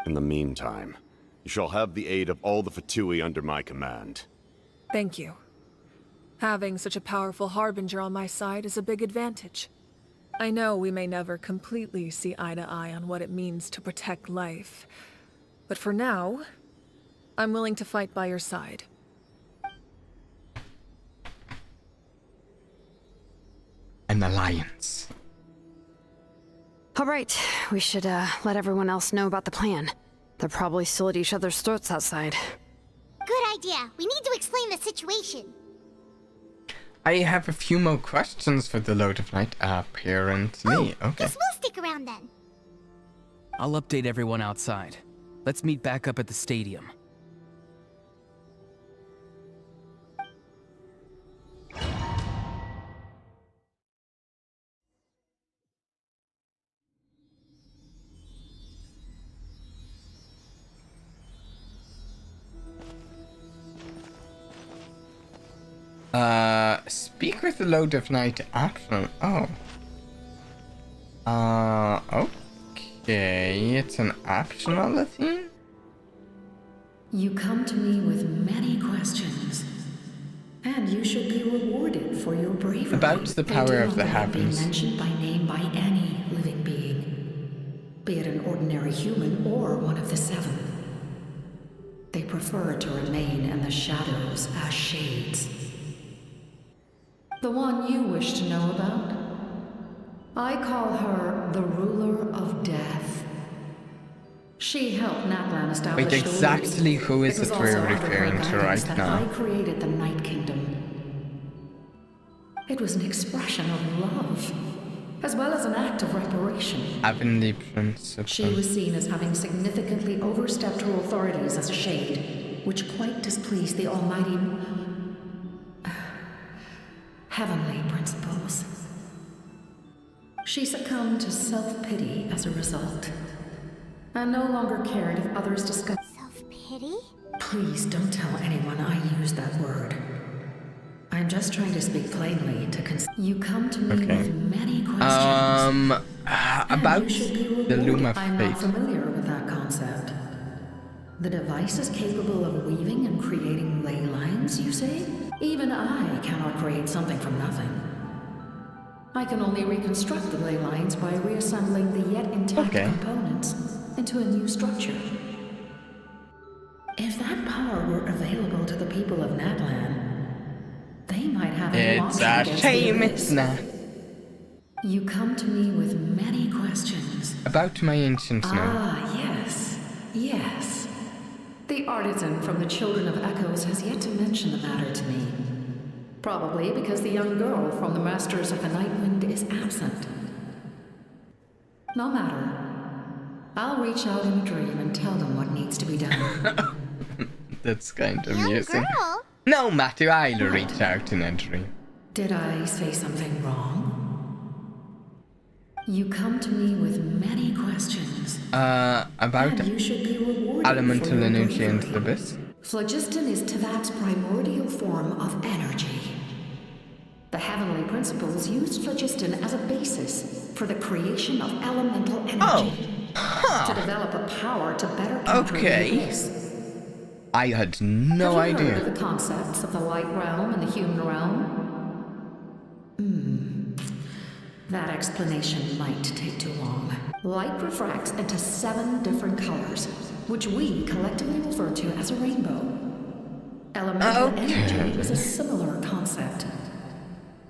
In the meantime, you shall have the aid of all the Vtubie under my command. Thank you. Having such a powerful harbinger on my side is a big advantage. I know we may never completely see eye to eye on what it means to protect life, but for now, I'm willing to fight by your side. An alliance. All right, we should let everyone else know about the plan. They're probably still at each other's throats outside. Good idea. We need to explain the situation. I have a few more questions for the Lord of Night, apparently. Okay. Guess we'll stick around then. I'll update everyone outside. Let's meet back up at the stadium. Speak with the Lord of Night optional. Okay, it's an optional thing? You come to me with many questions, and you should be rewarded for your bravery. About the power of the heavens. Be mentioned by name by any living being, be it an ordinary human or one of the seven. They prefer to remain in the shadows as shades. The one you wish to know about? I call her the Ruler of Death. She helped Natlan establish Wait, exactly the who is it we're referring to right now? I created the Night Kingdom. It was an expression of love, as well as an act of reparation. Heavenly Principle. She was seen as having significantly overstepped her authorities as a shade, which quite displeased the almighty heavenly principles. She succumbed to self-pity as a result, and no longer cared if others discussed. Self-pity? Please don't tell anyone I used that word. I'm just trying to speak plainly to You come to me with many questions. About the Loom of I'm Fate. not familiar with that concept. The device is capable of weaving and creating ley lines, you say? Even I cannot create something from nothing. I can only reconstruct the ley lines by reassembling the yet intact components into a new structure. If that power were available to the people of Natlan, they might have a It's a shame it's not. You come to me with many questions. About my ancient name. Ah, yes. Yes. The artisan from the Children of Echoes has yet to mention the matter to me. Probably because the young girl from the Masters of the Nightwind is absent. No matter. I'll reach out in a dream and tell them what needs to be done. That's kind of amusing. Girl? No matter, I'll reach out in a dream. Did I say something wrong? You come to me with many questions. About and you should be rewarded elemental for your energy and bravery. the abyss? Phlogiston is Teyvat's primordial form of energy. The heavenly principles used phlogiston as a basis for the creation of elemental energy. To develop a power to better control the abyss. I had no Have you idea. heard of the concepts of the light realm and the human realm? That explanation might take too long. Light refracts into 7 different colors, which we collectively refer to as a rainbow. Elemental energy is a similar concept.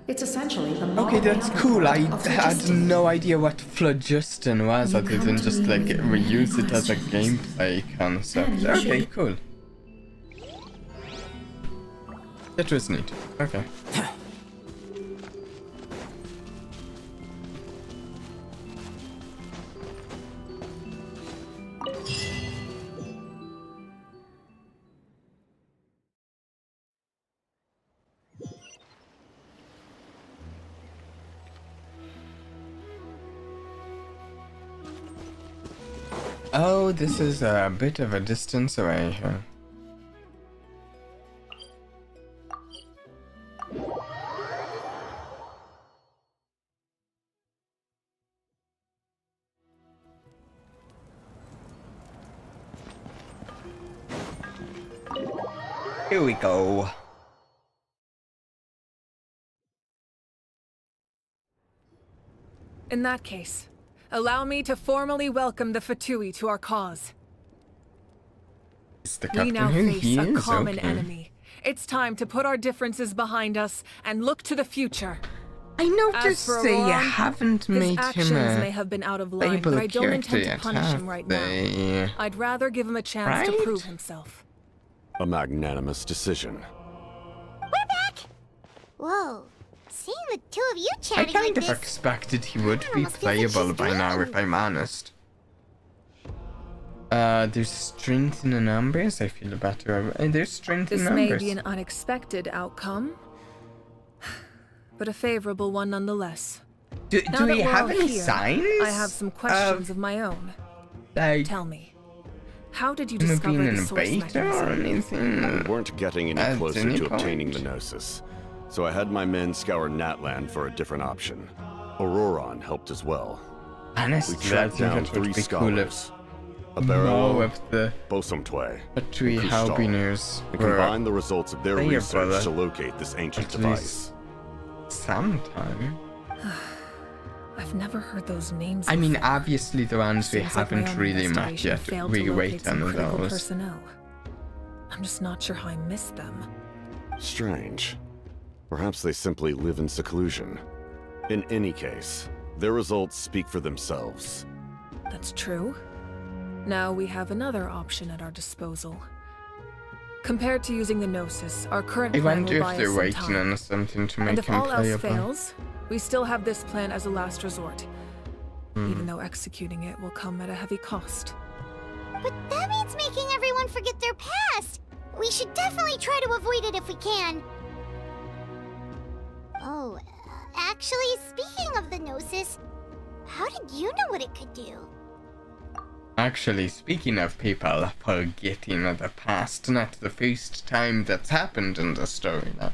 It's essentially the Okay, that's cool. I of had phlogiston. no idea what phlogiston was, other than just like reuse it as a gameplay concept. Okay, cool. That was neat. Okay. Oh, this is a bit of a distance away here. Here we go. In that case, allow me to formally welcome the Vtubie to our cause. It's the We now captain. face He a is, common okay. enemy. It's time to put our differences behind us and look to the future. I noticed they haven't his made actions him a may have been out of line, playable but I don't intend character to yet, punish him have right they? now. I'd rather give him a chance to Right? prove himself. A magnanimous decision. Whoa. Seeing the two of you I chatting kind like of this. expected he would be almost feels like playable she's by now, if I'm honest. There's strength in the numbers. I feel better. There's strength This in may numbers. be an unexpected outcome, but a favorable one nonetheless. Do Now we that we're have all any here, signs? I have some questions of my own. Like, Tell me, how did you him discover being the in a source beta or mechanism? anything? We weren't getting any At closer any to point? obtaining the Gnosis, so I had my men scour Natlan for a different option. Auroron helped as well. Honestly, We I tracked think down it would 3 be cool if scholars. A more Barrow, of the Bosumtwe, three and Kustal, Harbiners and were combine the results of their playable research to locate this ancient at device. least sometime. I've never heard those names. I mean, before. obviously the ones we Seems like my haven't own really met investigation yet. failed We to locate wait some on critical those. personnel. I'm just not sure how I missed them. Strange. Perhaps they simply live in seclusion. In any case, their results speak for themselves. That's true. Now we have another option at our disposal. Compared to using the Gnosis, our current I plan wonder will if buy they're us some waiting time. on something to And make if him all else playable. fails, we still have this plan as a last resort. Hmm. Even though executing it will come at a heavy cost. But that means making everyone forget their past. We should definitely try to avoid it if we can. Oh, actually, speaking of the Gnosis, how did you know what it could do? Actually, speaking of people forgetting of the past, not the first time that's happened in the story now.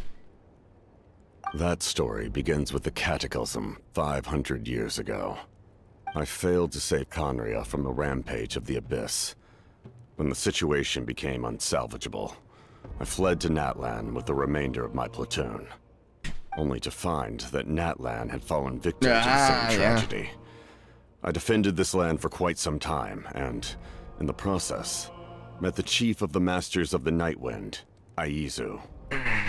That story begins with the Cataclysm 500 years ago. I failed to save Conria from the rampage of the Abyss. When the situation became unsalvageable, I fled to Natlan with the remainder of my platoon, only to find that Natlan had fallen victim to the same tragedy. I defended this land for quite some time, and, in the process, met the chief of the Masters of the Nightwind, Aizu.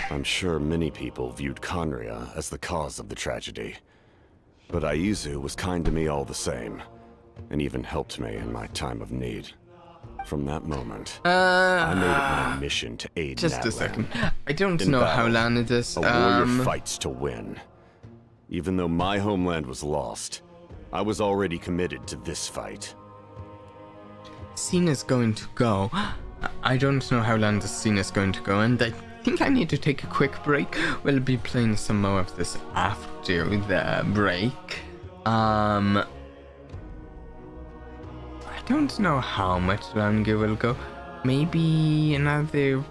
I'm sure many people viewed Conria as the cause of the tragedy, but Aizu was kind to me all the same, and even helped me in my time of need. From that moment, I made it my mission to aid Just Natlan. a second. I don't In know battle, how long it is. A warrior fights to win. Even though my homeland was lost, I was already committed to this fight. Scene is going to go. I don't know how long the scene is going to go, and I think I need to take a quick break. We'll be playing some more of this after the break. I don't know how much longer we'll go. Maybe another...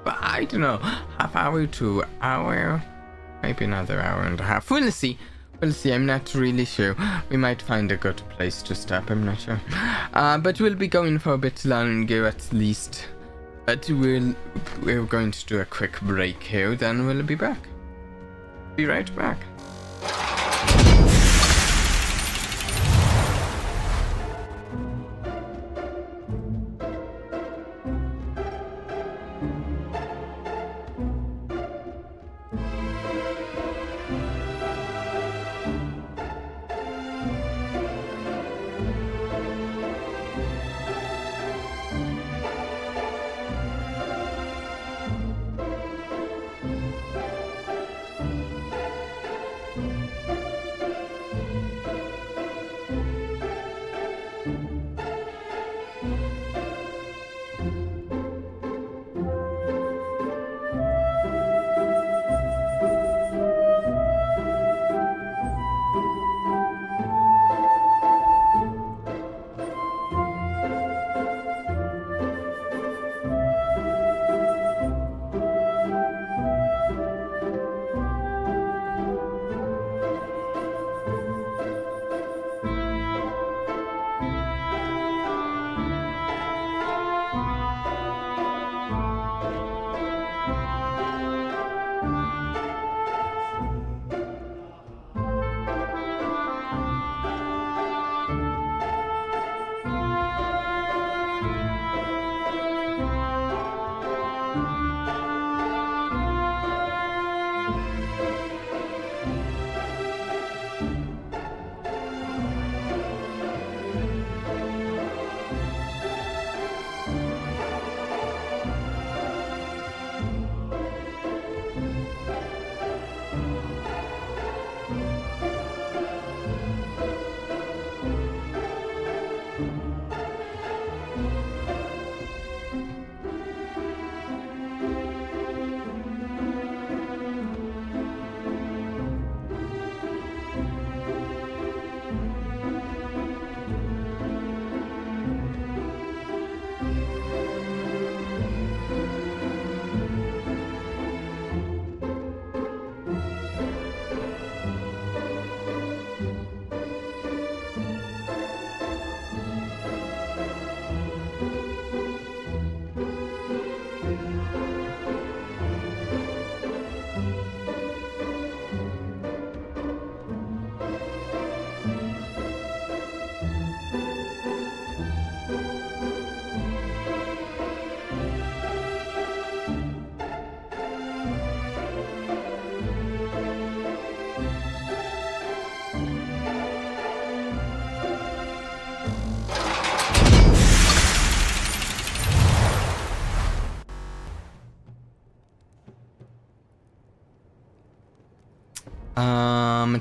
But I don't know, half hour to hour? Maybe another hour and a half. We'll see. We'll see. I'm not really sure. We might find a good place to stop. I'm not sure. But we'll be going for a bit longer at least. But we're going to do a quick break here. Then we'll be back. Be right back.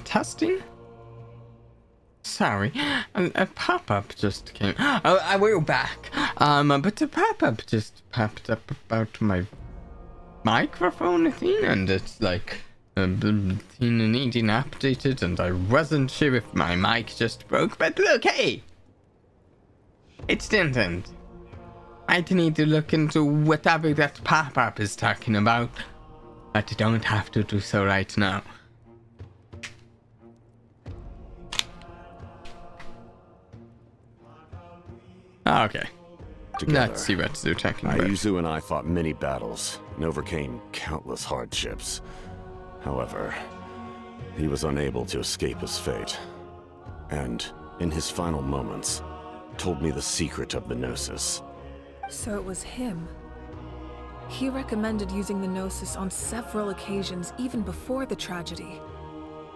Testing? Sorry, a pop-up just came. Oh, we're back. But the pop-up just popped up about my microphone thing, and it's like needing updated, and I wasn't sure if my mic just broke. But look, hey, it's didn't. I need to look into whatever that pop-up is talking about, but I don't have to do so right now. Okay. Together, let's see what they're talking about. Ayuzu and I fought many battles and overcame countless hardships. However, he was unable to escape his fate. And, in his final moments, told me the secret of the Gnosis. So it was him. He recommended using the Gnosis on several occasions, even before the tragedy.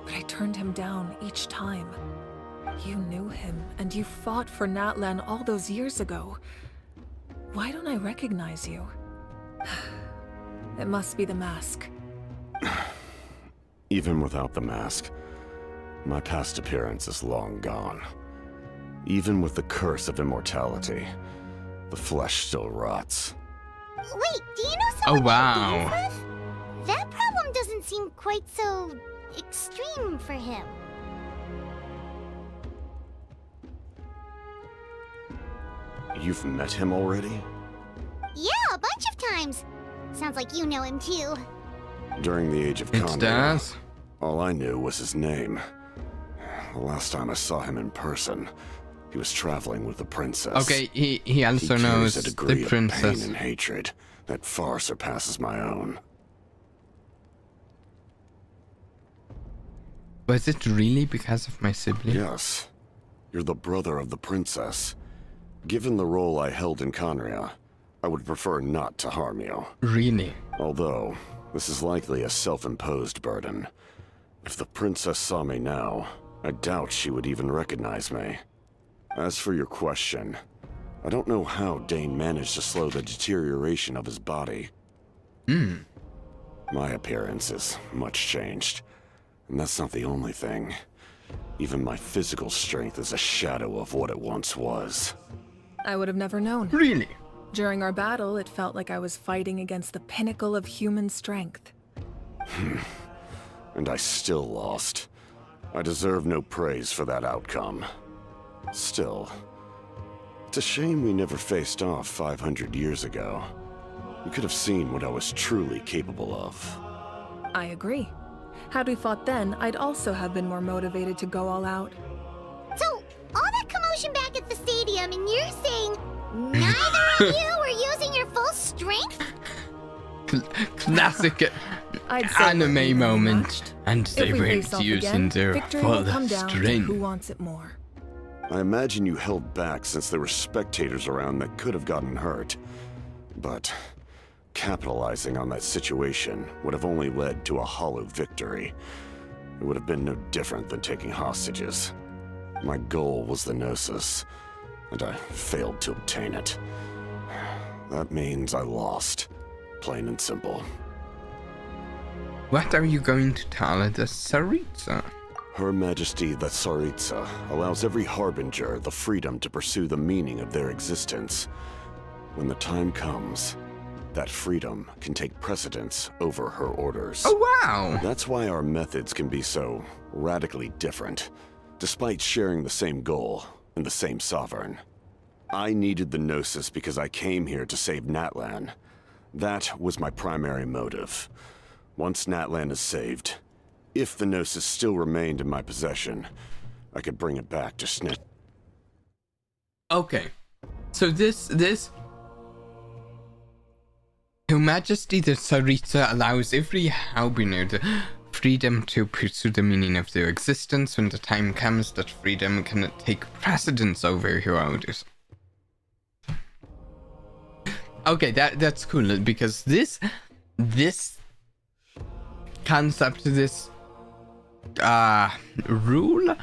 But I turned him down each time. You knew him, and you fought for Natlan all those years ago. Why don't I recognize you? It must be the mask. Even without the mask, my past appearance is long gone. Even with the curse of immortality, the flesh still rots. Wait, do you know someone Oh, wow. named Yusuf? That problem doesn't seem quite so extreme for him. You've met him already? Yeah, a bunch of times. Sounds like you know him too. During the Age of It Kandra, does. all I knew was his name. The last time I saw him in person, he was traveling with the princess. Okay, he also he knows carries a degree the of princess. pain and hatred that far surpasses my own. Was it really because of my sibling? Yes. You're the brother of the princess. Given the role I held in Conria, I would prefer not to harm you. Really? Although, this is likely a self-imposed burden. If the princess saw me now, I doubt she would even recognize me. As for your question, I don't know how Dane managed to slow the deterioration of his body. My appearance is much changed. And that's not the only thing. Even my physical strength is a shadow of what it once was. I would have never known. Really? During our battle, it felt like I was fighting against the pinnacle of human strength. And I still lost. I deserve no praise for that outcome. Still, it's a shame we never faced off 500 years ago. You could have seen what I was truly capable of. I agree. Had we fought then, I'd also have been more motivated to go all out. So, all that commotion back at the stadium, and you're saying neither of you were using your full strength? Classic anime moment. And they weren't using their full strength. Who wants it more? I imagine you held back since there were spectators around that could have gotten hurt. But capitalizing on that situation would have only led to a hollow victory. It would have been no different than taking hostages. My goal was the Gnosis, and I failed to obtain it. That means I lost. Plain and simple. What are you going to tell the Tsaritsa? Her Majesty the Tsaritsa allows every harbinger the freedom to pursue the meaning of their existence. When the time comes, that freedom can take precedence over her orders. Oh, wow! That's why our methods can be so radically different, despite sharing the same goal and the same sovereign. I needed the Gnosis because I came here to save Natlan. That was my primary motive. Once Natlan is saved, if the Gnosis still remained in my possession, I could bring it back to Snit. Okay, so this Her Majesty the Tsaritsa allows every harbinger the freedom to pursue the meaning of their existence. When the time comes, that freedom can take precedence over your orders. Okay, that's cool, because this concept, this rule,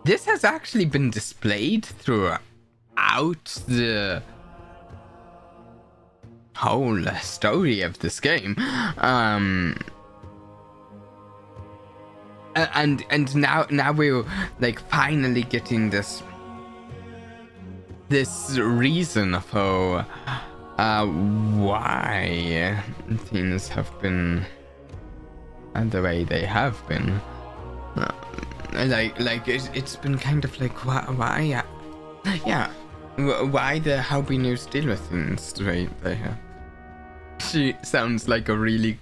this has actually been displayed throughout the whole story of this game, and now we're like finally getting this reason for why things have been the way they have been. Like it's been kind of like why the harbingers deal with things the way they have. She sounds like a really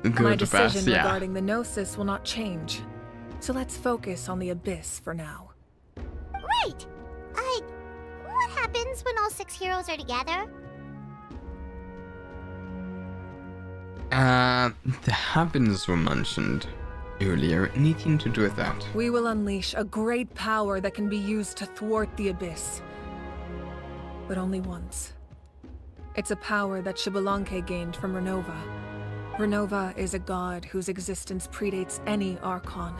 good My decision boss, regarding the Gnosis will not change. So let's focus on the Abyss for now. Right! What happens when all 6 heroes are together? The heavens were mentioned earlier. Anything to do with that? We will unleash a great power that can be used to thwart the Abyss. But only once. It's a power that Xbalanque gained from Renova. Renova is a god whose existence predates any Archon.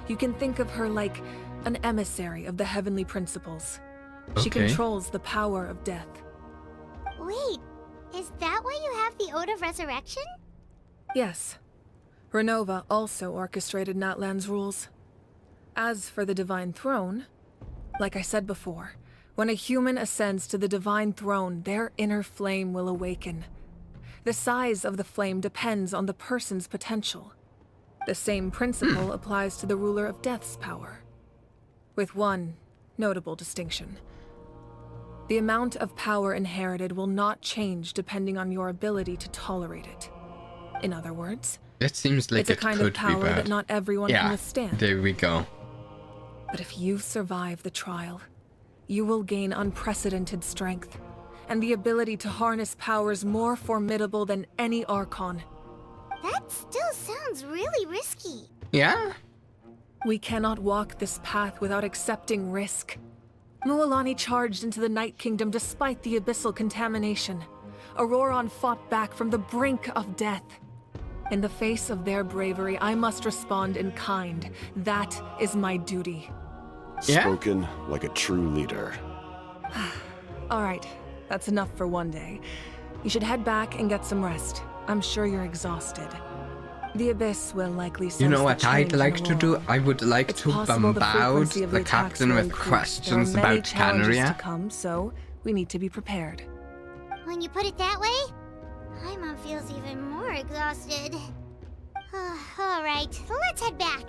You can think of her like an emissary of the heavenly principles. She controls the power of death. Wait, is that why you have the Ode of Resurrection? Yes. Renova also orchestrated Natlan's rules. As for the Divine Throne, like I said before, when a human ascends to the Divine Throne, their inner flame will awaken. The size of the flame depends on the person's potential. The same principle applies to the ruler of Death's power, with one notable distinction. The amount of power inherited will not change depending on your ability to tolerate it. In other words, it seems like it's a kind of power that not everyone can withstand. There we go. But if you survive the trial, you will gain unprecedented strength, and the ability to harness powers more formidable than any Archon. That still sounds really risky. Yeah? We cannot walk this path without accepting risk. Mualani charged into the Night Kingdom despite the abyssal contamination. Auroron fought back from the brink of death. In the face of their bravery, I must respond in kind. That is my duty. Spoken like a true leader. All right, that's enough for one day. You should head back and get some rest. I'm sure you're exhausted. The Abyss will likely sense You know the what I'd change in like the to do? world. I would like It's to possible the bombard frequency of the attacks captain will with increase. questions there are many about challenges to Canaria. come, so we need to be prepared. When you put it that way, Paimon feels even more exhausted. Alright, let's head back.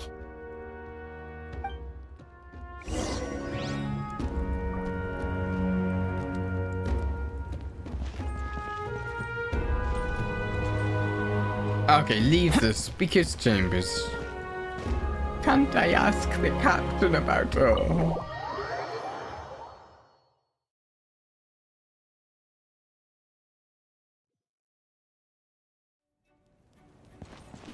Okay, leave the speaker's chambers. Can't I ask the captain about... Oh.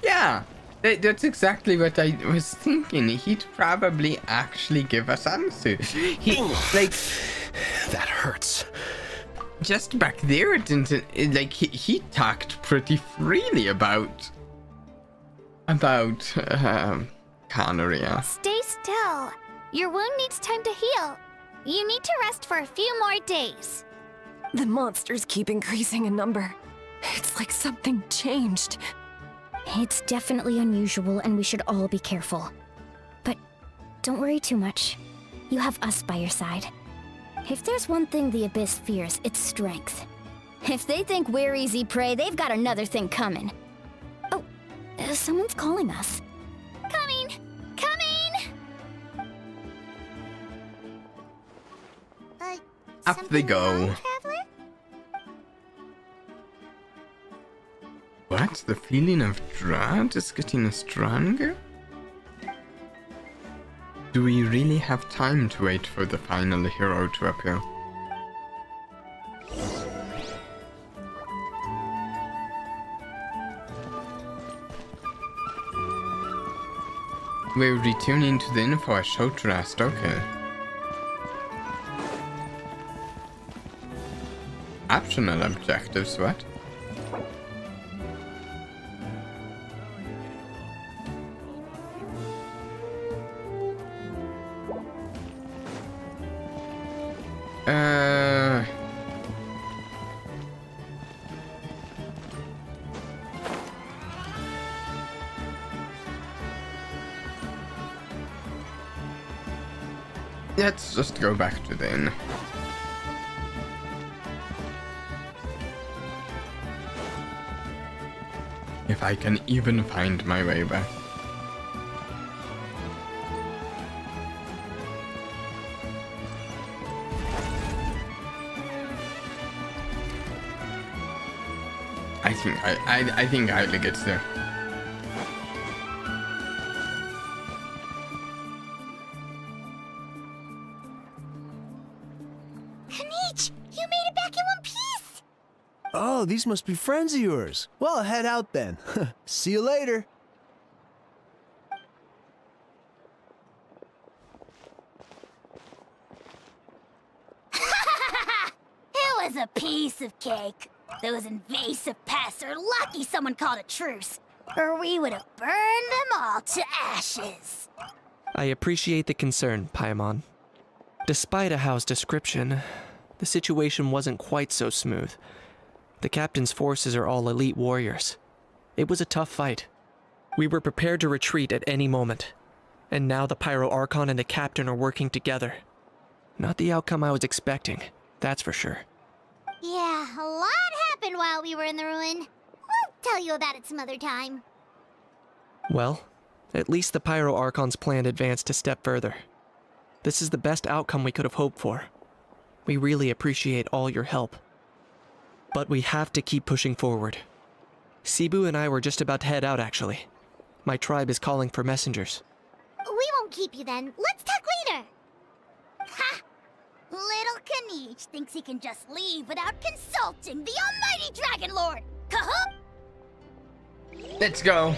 Yeah, that's exactly what I was thinking. He'd probably actually give us answers. He, like... That hurts. Just back there, it didn't... Like, he talked pretty freely about... Canaria. Stay still. Your wound needs time to heal. You need to rest for a few more days. The monsters keep increasing in number. It's like something changed. It's definitely unusual, and we should all be careful. But don't worry too much. You have us by your side. If there's one thing the Abyss fears, it's strength. If they think we're easy prey, they've got another thing coming. Oh, someone's calling us. Coming! Coming! Up they go. Traveler? What? The feeling of dread is getting stronger? Do we really have time to wait for the final hero to appear? We're returning to the inn for a short rest, okay. Optional objectives, what? Let's just go back to the inn. If I can even find my way back. I think Isla gets there. Kanich, you made it back in one piece! Oh, these must be friends of yours. Well, head out then. See you later. It was a piece of cake. Those invasive pests are lucky someone called a truce, or we would have burned them all to ashes. I appreciate the concern, Paimon. Despite Ahao's description, the situation wasn't quite so smooth. The captain's forces are all elite warriors. It was a tough fight. We were prepared to retreat at any moment. And now the Pyro Archon and the captain are working together. Not the outcome I was expecting, that's for sure. Yeah, a lot happened while we were in the ruin. We'll tell you about it some other time. Well, at least the Pyro Archon's plan advanced a step further. This is the best outcome we could have hoped for. We really appreciate all your help. But we have to keep pushing forward. Cebu and I were just about to head out, actually. My tribe is calling for messengers. We won't keep you then. Let's talk later. Ha! Little Kanich thinks he can just leave without consulting the almighty Dragon Lord. Kahoop! Let's go.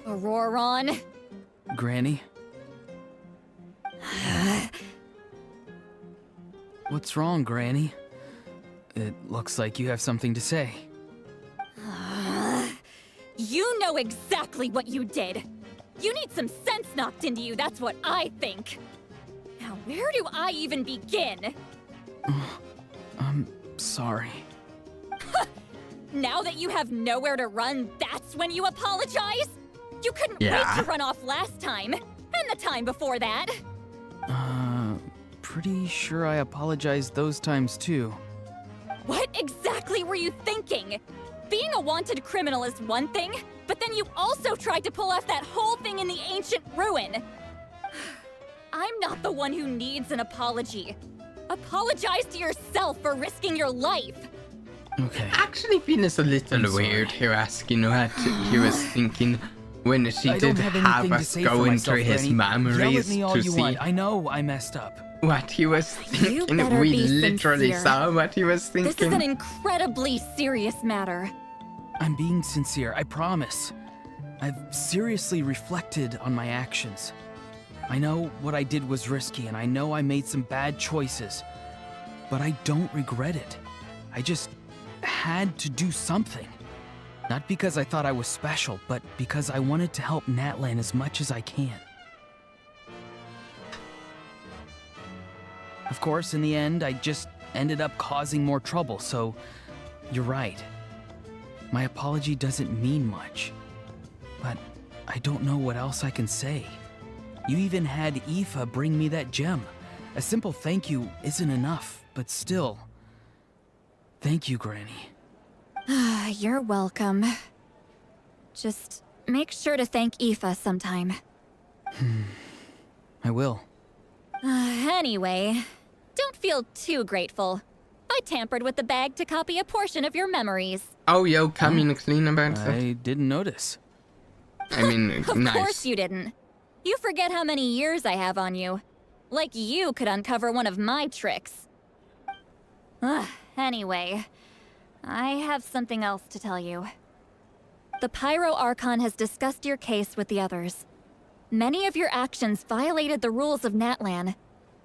Auroron. Granny? What's wrong, Granny? It looks like you have something to say. You know exactly what you did. You need some sense knocked into you, that's what I think. Now, where do I even begin? I'm sorry. Now that you have nowhere to run, that's when you apologize? You couldn't wait to run off last time, and the time before that. Pretty sure I apologized those times too. What exactly were you thinking? Being a wanted criminal is one thing, but then you also tried to pull off that whole thing in the ancient ruin. I'm not the one who needs an apology. Apologize to yourself for risking your life. Okay. Actually feel it's a little weird here asking what he was thinking when she did have us go into his memories to see I know I messed up. what he was thinking. We literally saw what he was thinking. This is an incredibly serious matter. I'm being sincere, I promise. I've seriously reflected on my actions. I know what I did was risky, and I know I made some bad choices. But I don't regret it. I just had to do something. Not because I thought I was special, but because I wanted to help Natlan as much as I can. Of course, in the end, I just ended up causing more trouble, so you're right. My apology doesn't mean much. But I don't know what else I can say. You even had Aoife bring me that gem. A simple thank you isn't enough, but still. Thank you, Granny. You're welcome. Just make sure to thank Aoife sometime. I will. Anyway, don't feel too grateful. I tampered with the bag to copy a portion of your memories. Oh, yo, coming clean about that. I didn't notice. I mean, Of nice. course you didn't. You forget how many years I have on you. Like you could uncover one of my tricks. Anyway, I have something else to tell you. The Pyro Archon has discussed your case with the others. Many of your actions violated the rules of Natlan,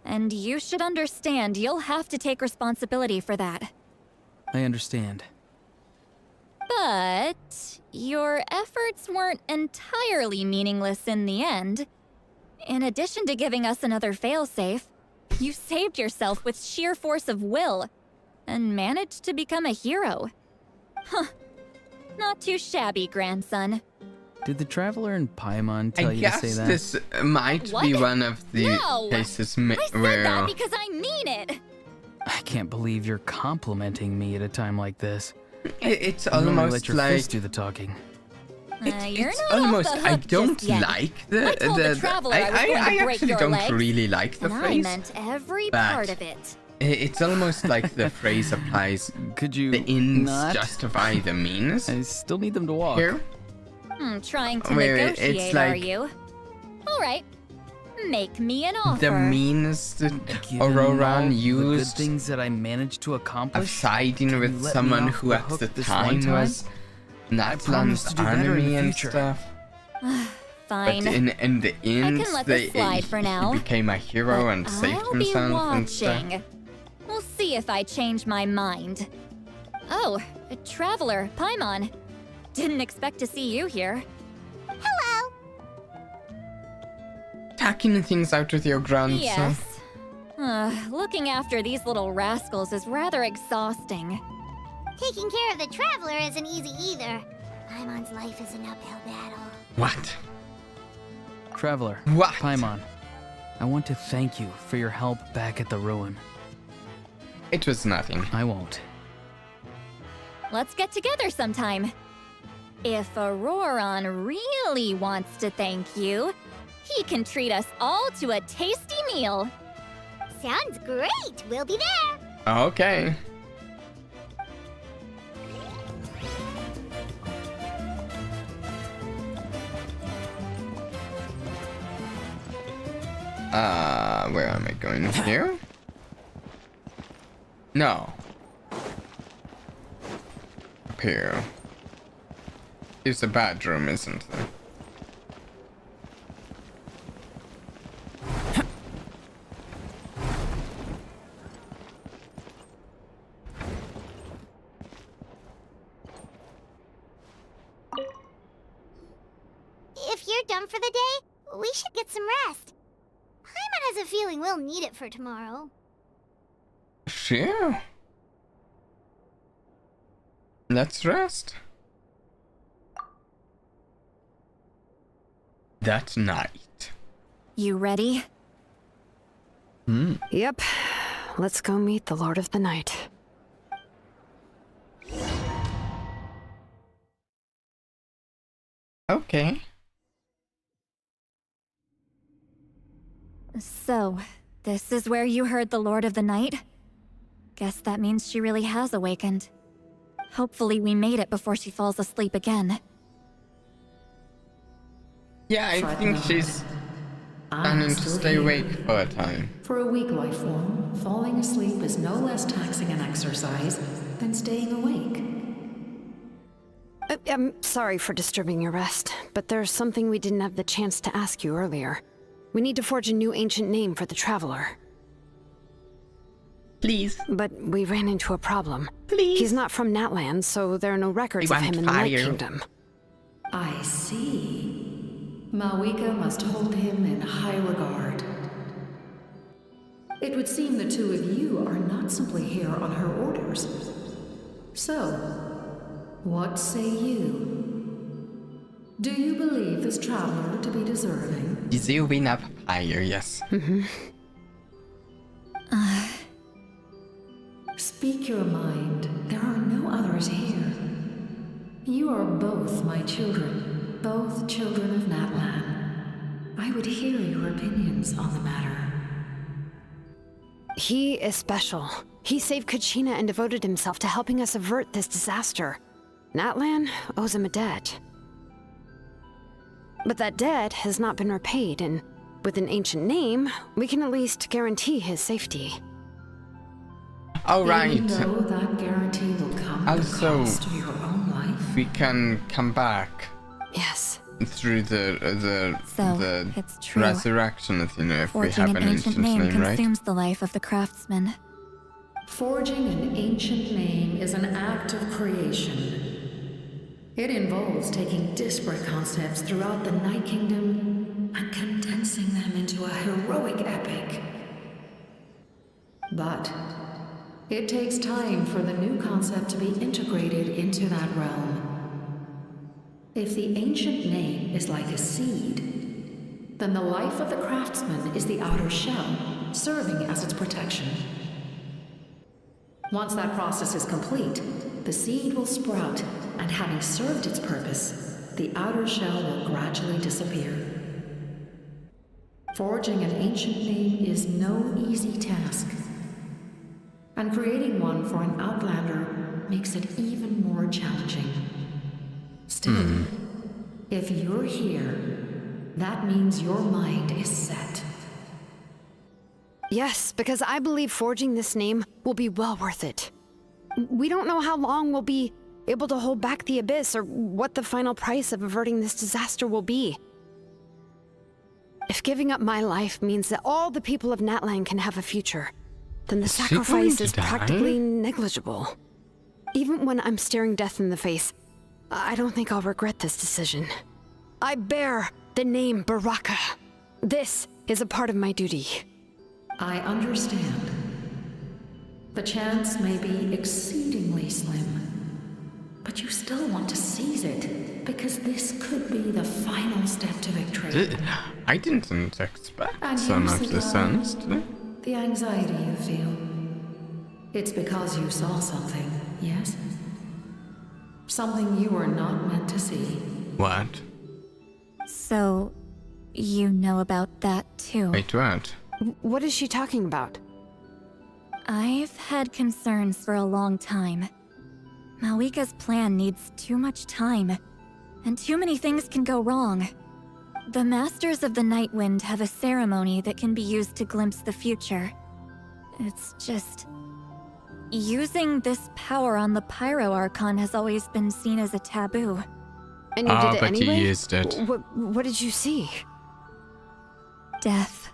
and you should understand you'll have to take responsibility for that. I understand. But your efforts weren't entirely meaningless in the end. In addition to giving us another failsafe, you saved yourself with sheer force of will and managed to become a hero. Huh. Not too shabby, grandson. Did the Traveler in Paimon tell I you to guess say that? this might be one of the No! cases I said where that because I mean it! I can't believe you're complimenting me at a time like this. It's You normally almost let your like fist do the talking. You're it's not almost off the I hook don't just yet. like the I told the Traveler I was going to I break actually your don't legs, really like the and phrase. I meant every but part of it. It's almost like the phrase applies. Could you the ends not? justify the means? I still need them to walk. Here? Trying to Where negotiate, it's are like- you? Alright. Make me an offer. The means that Given all Auroran the used good things that I managed to of accomplish, siding can you with let me someone off who the at hook the this time one time? was promise Natlan's to do better in the enemy and future. stuff. Fine. But in the end, let this slide for now, he became a hero but and saved I'll be himself and stuff. watching. We'll see if I change my mind. Oh, a Traveler, Paimon. Didn't expect to see you here. Hello. Tacking things out with your grandson. Yes. Looking after these little rascals is rather exhausting. Taking care of the Traveler isn't easy either. Paimon's life is an uphill battle. What? Traveler, What? Paimon, I want to thank you for your help back at the ruin. It was nothing. I won't. Let's get together sometime. If Auroran really wants to thank you, he can treat us all to a tasty meal. Sounds great. We'll be there. Okay. Where am I going? Here? No. Up here. There's a bedroom, isn't there? done for the day, we should get some rest. Paimon has a feeling we'll need it for tomorrow. Sure. Let's rest. That night. You ready? Yep. Let's go meet the Lord of the Night. Okay. So, this is where you heard the Lord of the Night? Guess that means she really has awakened. Hopefully we made it before she falls asleep again. Yeah, I think she's planning to stay awake for a time. For a weak life form, falling asleep is no less taxing an exercise than staying awake. I'm sorry for disturbing your rest, but there's something we didn't have the chance to ask you earlier. We need to forge a new ancient name for the Traveler. Please. But we ran into a problem. Please. He's not from Natlan, so there are no records of him in the Night Kingdom. I see. Mawika must hold him in high regard. It would seem the two of you are not simply here on her orders. So, what say you? Do you believe this traveler to be deserving? Deserving of fire, yes. Speak your mind. There are no others here. You are both my children, both children of Natlan. I would hear your opinions on the matter. He is special. He saved Kachina and devoted himself to helping us avert this disaster. Natlan owes him a debt. But that debt has not been repaid, and with an ancient name, we can at least guarantee his safety. Alright. Even though that guarantee will come at the cost of your own life. We can come back. Yes. Through the it's true. resurrection, if you know, if Forging we have an ancient name right? consumes the life of the craftsman. Forging an ancient name is an act of creation. It involves taking disparate concepts throughout the Night Kingdom and condensing them into a heroic epic. But it takes time for the new concept to be integrated into that realm. If the ancient name is like a seed, then the life of the craftsman is the outer shell, serving as its protection. Once that process is complete, the seed will sprout, and having served its purpose, the outer shell will gradually disappear. Forging an ancient name is no easy task, and creating one for an outlander makes it even more challenging. Still, if you're here, that means your mind is set. Yes, because I believe forging this name will be well worth it. We don't know how long we'll be able to hold back the Abyss or what the final price of averting this disaster will be. If giving up my life means that all the people of Natlan can have a future, then the sacrifice is practically negligible. Even when I'm staring death in the face, I don't think I'll regret this decision. I bear the name Baraka. This is a part of my duty. I understand. The chance may be exceedingly slim, but you still want to seize it, because this could be the final step to victory. I didn't expect And so you much see, dissonance today. The anxiety you feel. It's because you saw something, yes? Something you were not meant to see. What? So, you know about that too. Wait, what? What is she talking about? I've had concerns for a long time. Mawika's plan needs too much time, and too many things can go wrong. The Masters of the Night Wind have a ceremony that can be used to glimpse the future. It's just... using this power on the Pyro Archon has always been seen as a taboo. And you did it but anyway? you used it. What did you see? Death.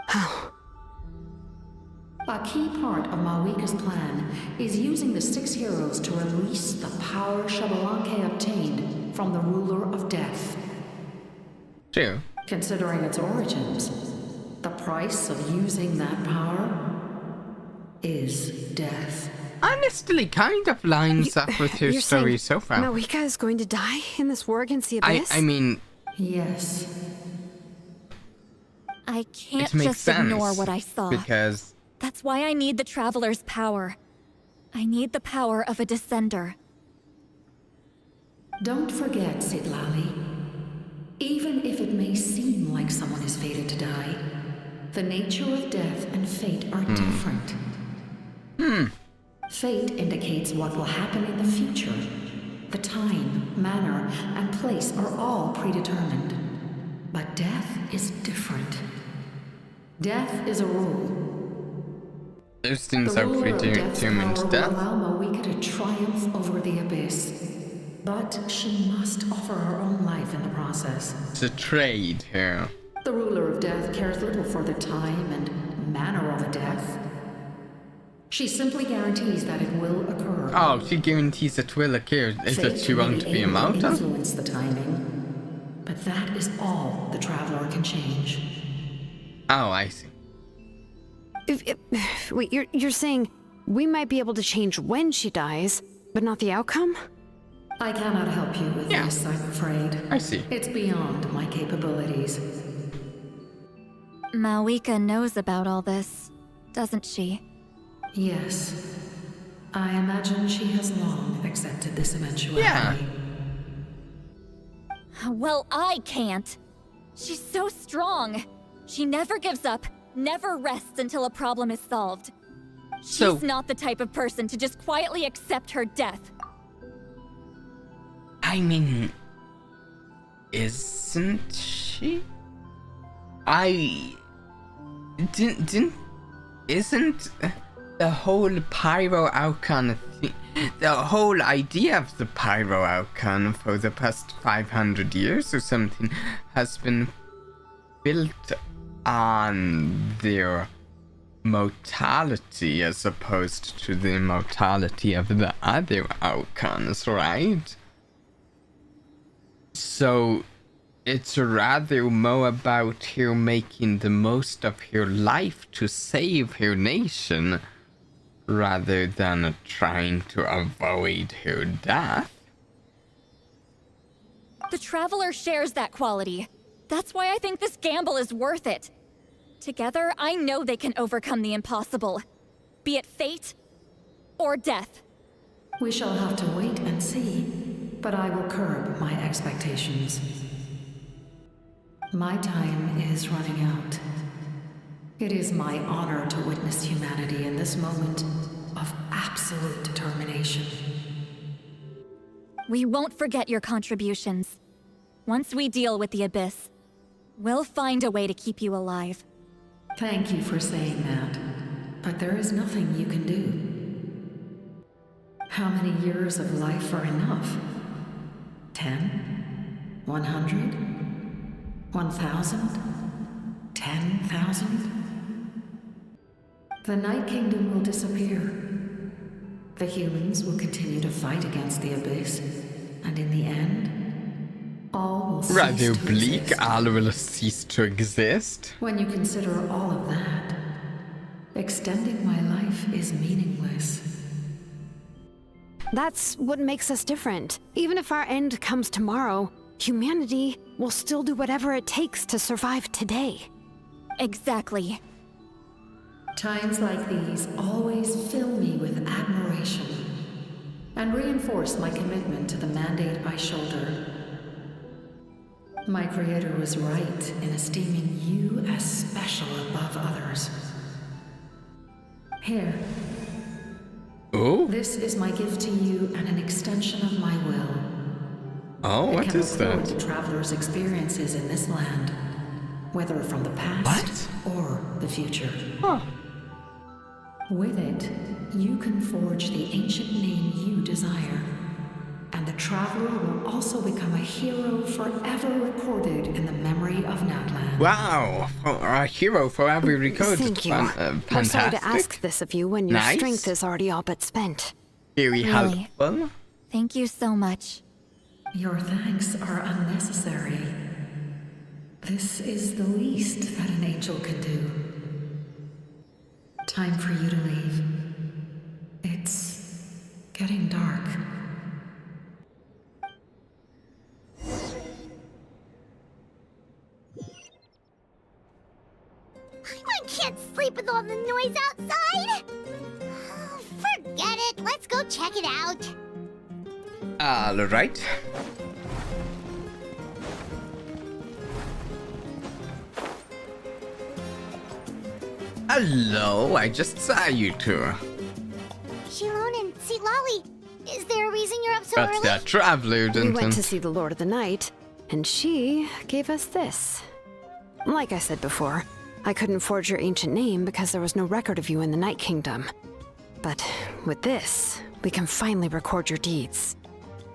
How? A key part of Mawika's plan is using the 6 heroes to release the power Xbalanque obtained from the Ruler of Death. True. Considering its origins, the price of using that power is death. Honestly, kind of lines up with your story so far. Mawika is going to die in this war against the Abyss? I mean... Yes. I can't it makes just sense, ignore what I saw. because... That's why I need the Traveler's power. I need the power of a Descender. Don't forget, Sitlali. Even if it may seem like someone is fated to die, the nature of death and fate are different. Fate indicates what will happen in the future. The time, manner, and place are all predetermined. But death is different. Death is a rule. Those things The are ruler of death's predetermined power will death. allow Mawika to triumph over the Abyss. But she must offer her own life in the process. It's a trade here. The ruler of death cares little for the time and manner of a death. She simply guarantees that it will occur. Oh, she guarantees it will occur. Is it she won't be a mountain? Influence the timing, but that is all the Traveler can change. Oh, I see. Wait, you're saying we might be able to change when she dies, but not the outcome? I cannot help you with this, I'm afraid. I see. It's beyond my capabilities. Mawika knows about all this, doesn't she? Yes. I imagine she has long accepted this eventuality. Yeah. Well, I can't. She's so strong. She never gives up, never rests until a problem is solved. She's not the type of person to just quietly accept her death. I mean, isn't she? Isn't the whole Pyro Archon the whole idea of the Pyro Archon for the past 500 years or something has been built on their mortality as opposed to the immortality of the other Archons, right? So it's rather more about her making the most of her life to save her nation rather than trying to avoid her death. The Traveler shares that quality. That's why I think this gamble is worth it. Together, I know they can overcome the impossible. Be it fate or death. We shall have to wait and see, but I will curb my expectations. My time is running out. It is my honor to witness humanity in this moment of absolute determination. We won't forget your contributions. Once we deal with the Abyss, we'll find a way to keep you alive. Thank you for saying that, but there is nothing you can do. How many years of life are enough? 10? 100? 1,000? 10,000? The Night Kingdom will disappear. The humans will continue to fight against the Abyss, and in the end, all will cease Rather to bleak, exist. all will cease to exist. When you consider all of that, extending my life is meaningless. That's what makes us different. Even if our end comes tomorrow, humanity will still do whatever it takes to survive today. Exactly. Times like these always fill me with admiration and reinforce my commitment to the mandate I shoulder. My creator was right in esteeming you as special above others. Here. Oh? This is my gift to you and an extension of my will. Oh, It what can is record that? the traveler's experiences in this land, whether from the past or the future. With it, you can forge the ancient name you desire, and the traveler will also become a hero forever recorded in the memory of Natlan. Wow, a hero forever recorded. Thank you. Fantastic. We're sorry to ask this of you when your Nice. strength is already all but spent. Very Really? helpful. Thank you so much. Your thanks are unnecessary. This is the least that an angel can do. Time for you to leave. It's getting dark. I can't sleep with all the noise outside. Forget it. Let's go check it out. Alright. Hello, I just saw you two. Shilon and Lolly, is there a reason you're up so That's early? that traveler, We didn't went to see the Lord of the Night, and she gave us this. Like I said before, I couldn't forge your ancient name because there was no record of you in the Night Kingdom. But with this, we can finally record your deeds.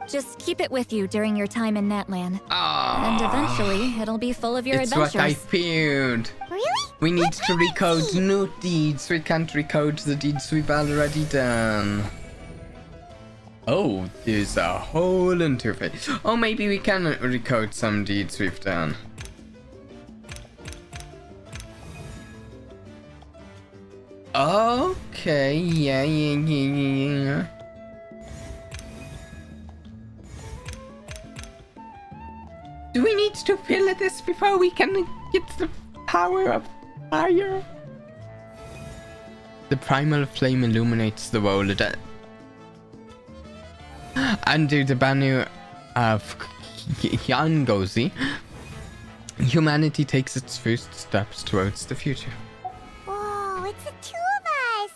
Just keep it with you during your time in Natlan. And eventually, it'll be full of your It's adventures. what I feared. Really? We need to recode new deeds. We can't recode the deeds we've already done. Oh, there's a whole interface. Oh, maybe we can recode some deeds we've done. Okay, yeah. Do we need to fill this before we can get the power of fire? The primal flame illuminates the world. Under the banner of Yangozi, humanity takes its first steps towards the future. Whoa, it's the two of us!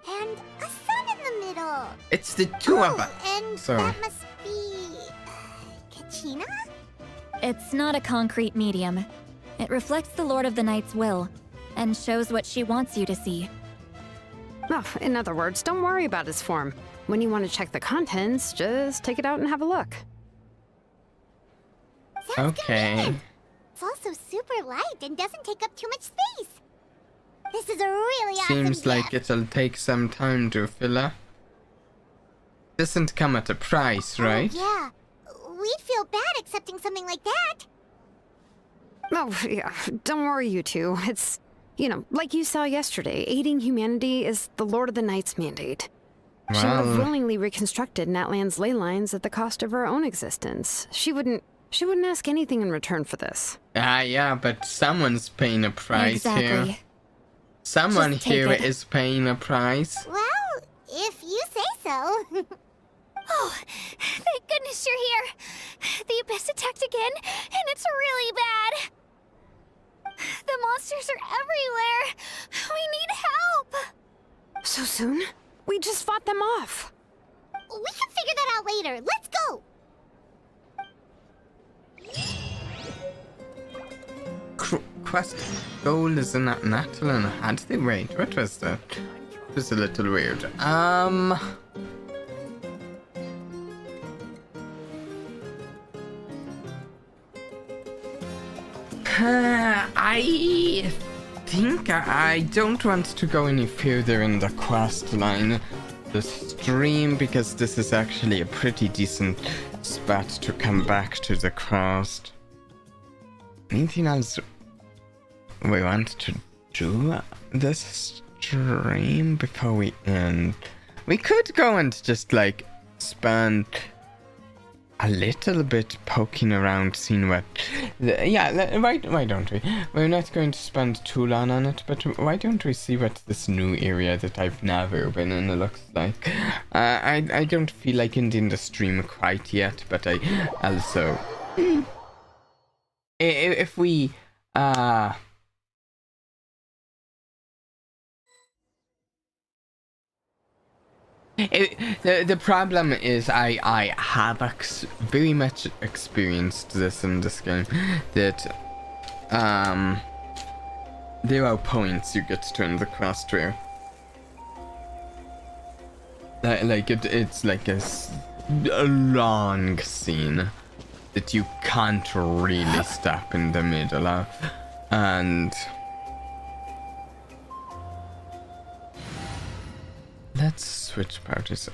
And a sun in the middle! It's the two of us! And that must be... Kachina? It's not a concrete medium. It reflects the Lord of the Night's will, and shows what she wants you to see. Oh, in other words, don't worry about his form. When you want to check the contents, just take it out and have a look. Okay. It's also super light and doesn't take up too much space. This is a really awesome Seems like gift. it'll take some time to fill up. Doesn't come at a price, right? Oh, yeah. We'd feel bad accepting something like that. Oh, yeah, don't worry, you two. It's, you know, like you saw yesterday, aiding humanity is the Lord of the Night's mandate. She would have willingly reconstructed Natlan's ley lines at the cost of her own existence. She wouldn't ask anything in return for this. Yeah, but someone's paying a price here. Exactly. Someone Just take here it. is paying a price. Well, if you say so. Oh, thank goodness you're here. The Abyss attacked again, and it's really bad. The monsters are everywhere. We need help. So soon? We just fought them off. We can figure that out later. Let's go. Quest goal is in that Natlan. Had they wait? What was that? It was a little weird. I think I don't want to go any further in the quest line, the stream, because this is actually a pretty decent spot to come back to the quest. Anything else we want to do this stream before we end? We could go and just like spend a little bit poking around, seeing what... why don't we? We're not going to spend too long on it, but why don't we see what this new area that I've never been in looks like? I don't feel like ending the stream quite yet, but I also... If we... The problem is I have very much experienced this in this game, that there are points you get to in the quest where like it's like a long scene that you can't really stop in the middle of, and let's switch parties.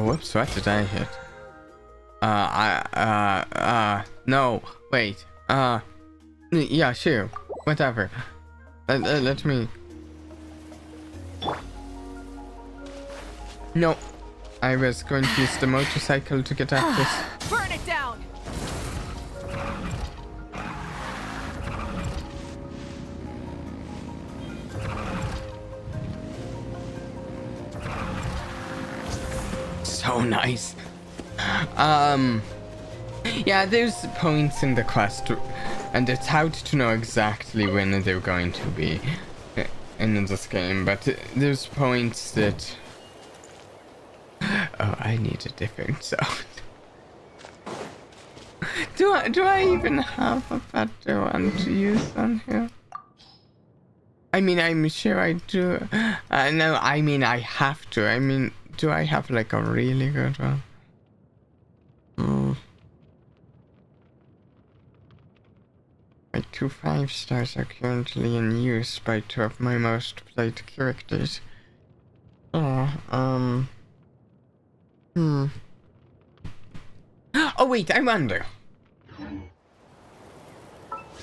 whoops, what did I hit? No, wait, yeah, sure, whatever. Let me... No, I was going to use the motorcycle to get at this. Burn it down! So nice. Yeah, there's points in the quest, and it's hard to know exactly when they're going to be in this game, but there's points that... Oh, I need a different sound. Do I even have a better one to use on here? I mean, I'm sure I do. No, I mean, I have to. I mean, do I have like a really good one? My 2 5-stars are currently in use by 2 of my most played characters. Oh, wait, I wonder.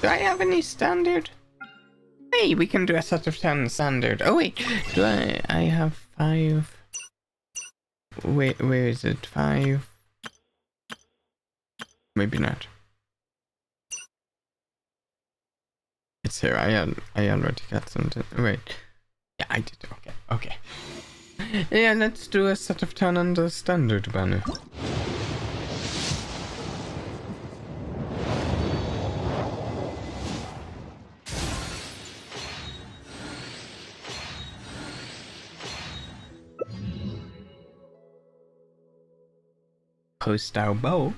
Do I have any standard? Hey, we can do a set of 10 standard. Oh wait, do I have 5? Wait, where is it? 5? Maybe not. It's here. I already got something. Wait. Yeah, I did. Okay. Yeah, let's do a set of 10 on the standard banner. Coastal bow.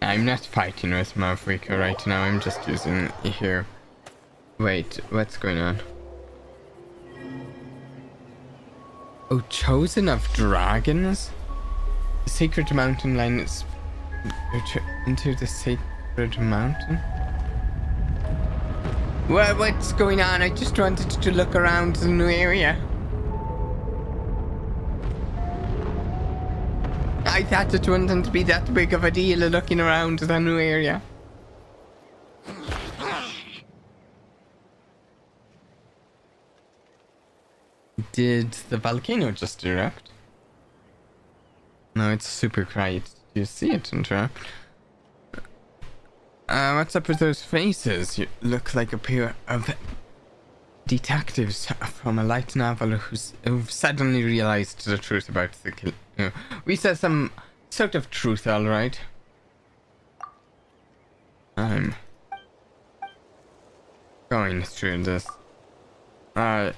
I'm not fighting with Mavrika right now, I'm just using it here. Wait, what's going on? Oh, Chosen of Dragons? The Sacred Mountain line is... Into the Sacred Mountain? What's going on? I just wanted to look around the new area. I thought it wouldn't be that big of a deal looking around the new area. Did the volcano just erupt? No, it's super quiet. Do you see it interrupt? What's up with those faces? You look like a pair of detectives from a light novel who've suddenly realized the truth about the kill. We said some sort of truth, alright. I'm going through this. And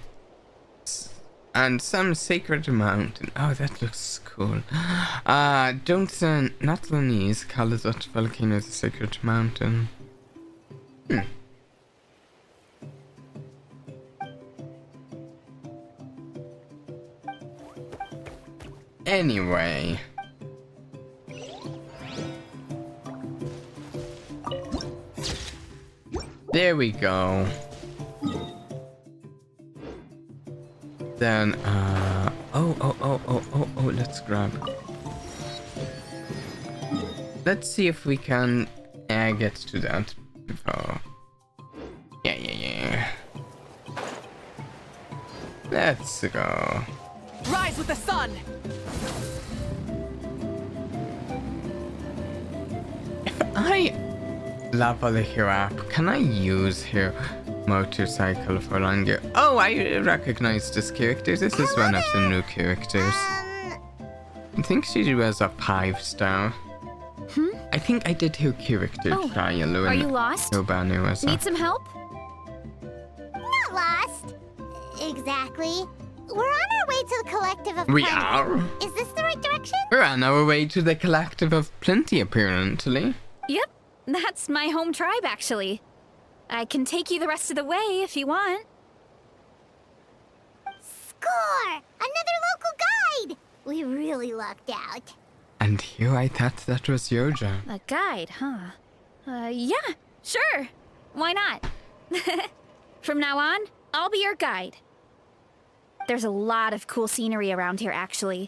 some sacred mountain. Oh, that looks cool. Don't the Natlanese call that volcano the sacred mountain? Anyway. There we go. Then, let's grab. Let's see if we can get to that before. Yeah. Let's go. Rise with the sun! If I level here up, can I use her motorcycle for longer? Oh, I recognize this character. This is one of the new characters. I think she was a 5-star. I think I did her character trial. Are you lost? Need some help? Not lost. Exactly. We're on our way to the Collective of Plenty. We are? Is this the right direction? We're on our way to the Collective of Plenty, apparently. Yep, that's my home tribe, actually. I can take you the rest of the way if you want. Score! Another local guide! We really lucked out. And here I thought that was your job. A guide, huh? Yeah, sure. Why not? From now on, I'll be your guide. There's a lot of cool scenery around here, actually.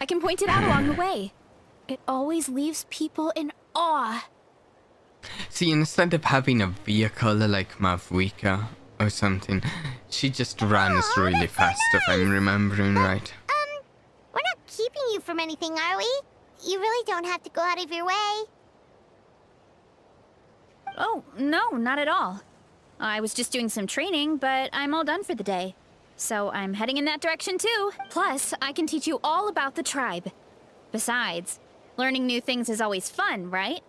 I can point it out along the way. It always leaves people in awe. See, instead of having a vehicle like Mavwika or something, she just runs really fast, if I'm remembering right. We're not keeping you from anything, are we? You really don't have to go out of your way. Oh, no, not at all. I was just doing some training, but I'm all done for the day. So I'm heading in that direction too. Plus, I can teach you all about the tribe. Besides, learning new things is always fun, right?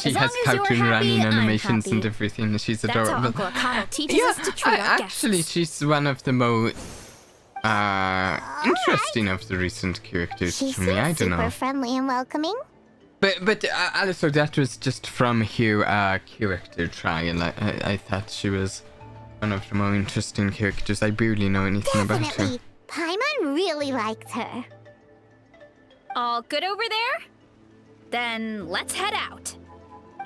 She has cartoon running animations and everything. She's adorable. That's how Uncle Akano teaches us to treat our guests. Actually, she's one of the most interesting of the recent characters to me. I don't know. Super friendly and welcoming. But also that was just from her character trial. I thought she was one of the more interesting characters. I barely know anything about her. Paimon really liked her. All good over there? Then let's head out.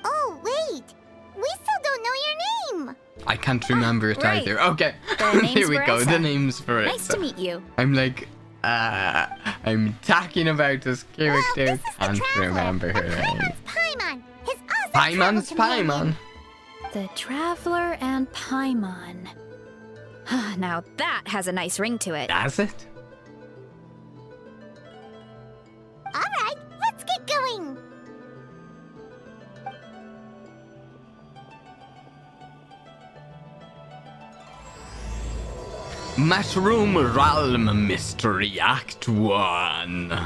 Oh, wait! We still don't know your name! I can't remember it right. either. Okay, here we go. The name's for it. Nice to meet you. I'm like, I'm talking about this character. Can't remember her name. Paimon! His awesome Paimon's Paimon. The Traveler and Paimon. Now that has a nice ring to it. Does it? Alright, let's get going! Mushroom Realm Mystery Act 1.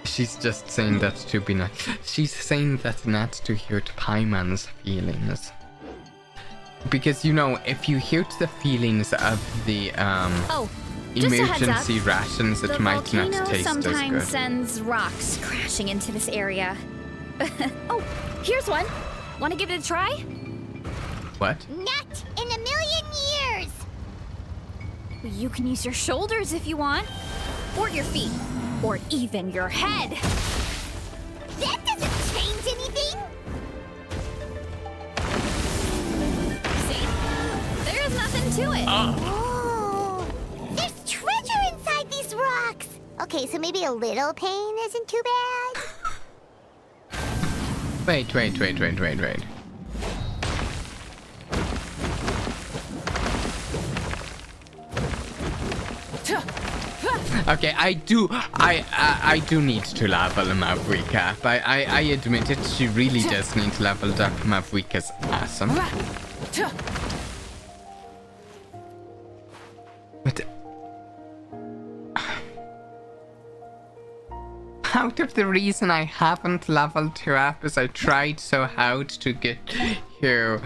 She's just saying that to be nice. She's saying that not to hurt Paimon's feelings. Because, you know, if you hurt the feelings of the emergency rations, it might not taste as good. Sometimes sends rocks crashing into this area. Oh, here's one. Want to give it a try? What? Not in a million years! You can use your shoulders if you want. Or your feet. Or even your head. That doesn't change anything! See? There's nothing to it. Oh, there's treasure inside these rocks! Okay, so maybe a little pain isn't too bad? Wait. Okay, I do need to level Mavwika, but I admit it, she really does need leveled up. Mavwika's awesome. But out of the reason I haven't leveled her up is I tried so hard to get her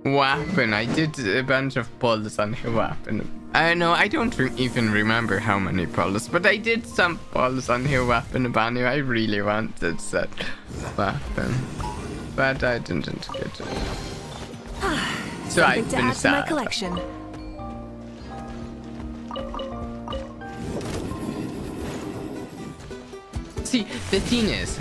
weapon. I did a bunch of pulls on her weapon. I don't even remember how many pulls, but I did some pulls on her weapon banner. I really wanted that weapon, but I didn't get it. So I've been sad. My collection. See, the thing is,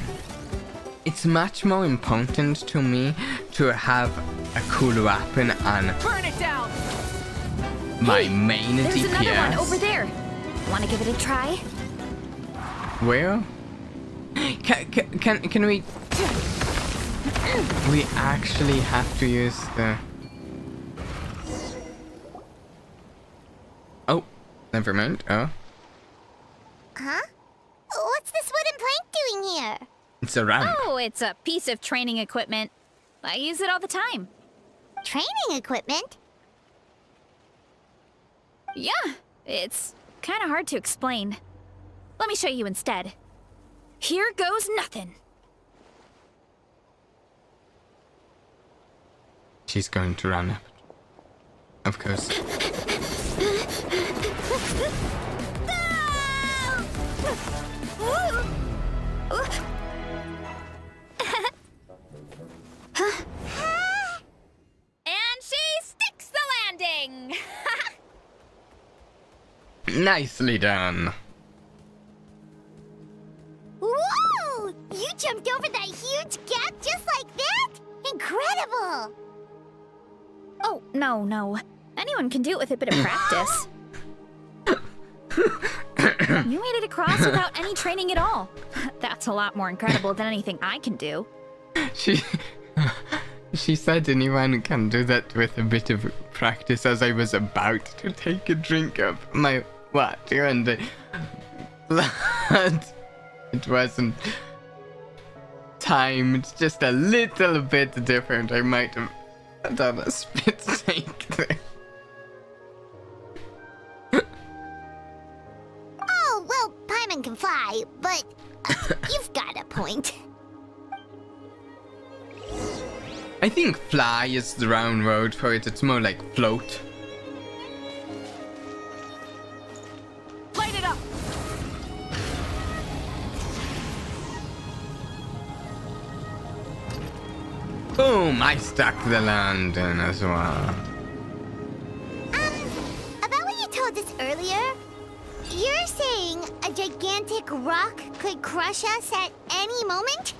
it's much more important to me to have a cool weapon on Burn it down. my main There's DPS. another one over there. Want to give it a try? Where? Can we? We actually have to use the. Oh, never mind. Oh, Huh? What's this wooden plank doing here? it's a ramp. Oh, it's a piece of training equipment. I use it all the time. Training equipment? Yeah, it's kind of hard to explain. Let me show you instead. Here goes nothing. She's going to run up. Of course. And she sticks the landing! Nicely done. Whoa! You jumped over that huge gap just like that? Incredible! Oh, no. Anyone can do it with a bit of practice. You made it across without any training at all. That's a lot more incredible than anything I can do. She said anyone can do that with a bit of practice as I was about to take a drink of my water and the blood. It wasn't timed, just a little bit different. I might have done a spit take there. Oh, well, Paimon can fly, but you've got a point. I think fly is the round word for it. It's more like float. Light it up! Boom! I stuck the landing as well. About what you told us earlier, you're saying a gigantic rock could crush us at any moment?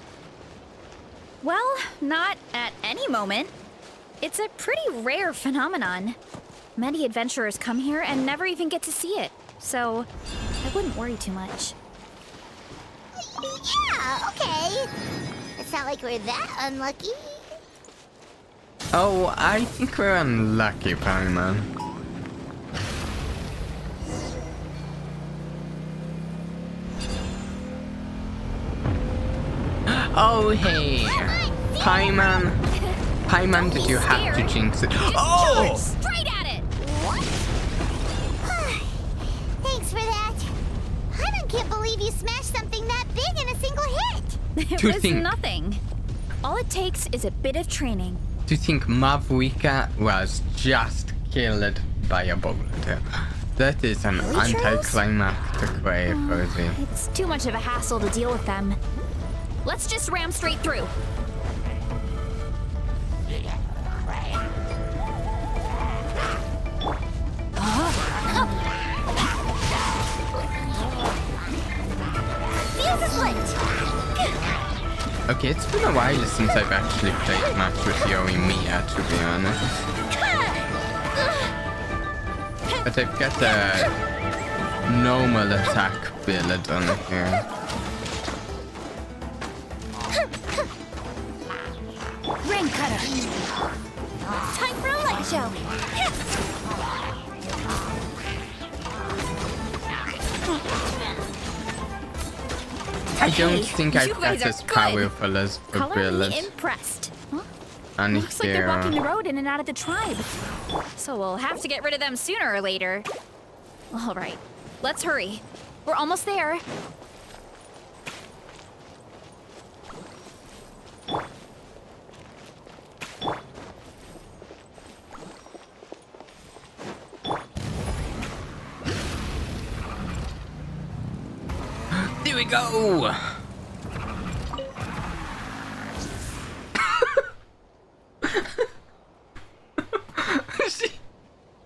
Well, not at any moment. It's a pretty rare phenomenon. Many adventurers come here and never even get to see it, so I wouldn't worry too much. Yeah, okay. It's not like we're that unlucky. Oh, I think we're unlucky, Paimon. Oh, hey. Paimon, did you have to jinx it? Oh! Straight at it! What? Thanks for that. Paimon can't believe you smashed something that big in a single hit. It was nothing. All it takes is a bit of training. Do you think Mavwika was just killed by a bullet? That is an anticlimactic way for the... It's too much of a hassle to deal with them. Let's just ram straight through. Fuse is lit. Okay, it's been a while since I've actually played much with Yoi Mia, to be honest. But I've got a normal attack build on here. Ring cutter. Time for a light show. I don't think I've got as powerful as Color Gorillas. me impressed. Huh? And Looks like they're blocking the road in and out of the tribe. So we'll have to get rid of them sooner or later. All right, let's hurry. We're almost there. There we go!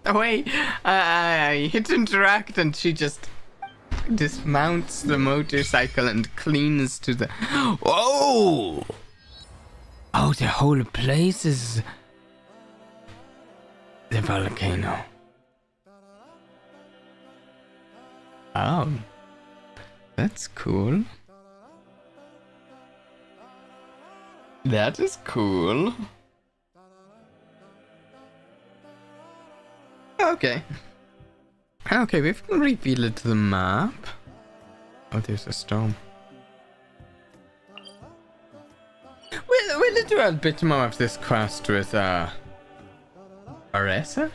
Oh wait, I hit interact and she just dismounts the motorcycle and cleans to the... Whoa! Oh, the whole place is... the volcano. Oh. That's cool. That is cool. Okay. Okay, we've revealed the map. Oh, there's a storm. We'll do a bit more of this quest with, Verissa?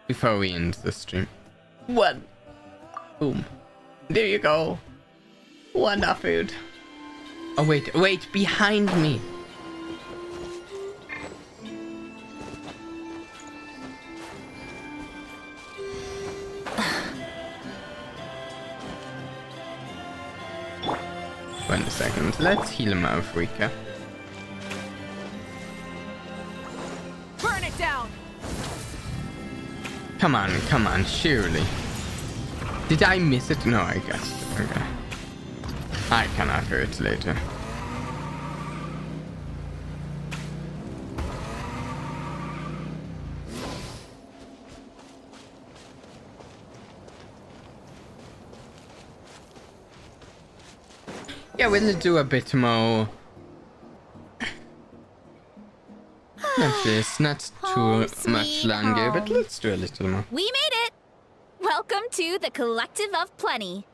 Before we end the stream. One. Boom. There you go. Wonder food. Oh, wait, behind me. One second, let's heal Mavwika. Burn it down! Come on, surely. Did I miss it? No, I guessed. Okay. I cannot do it later. Yeah, we'll do a bit more. Actually, it's not too much longer, but let's do a little more. We made it! Welcome to the Collective of Plenty.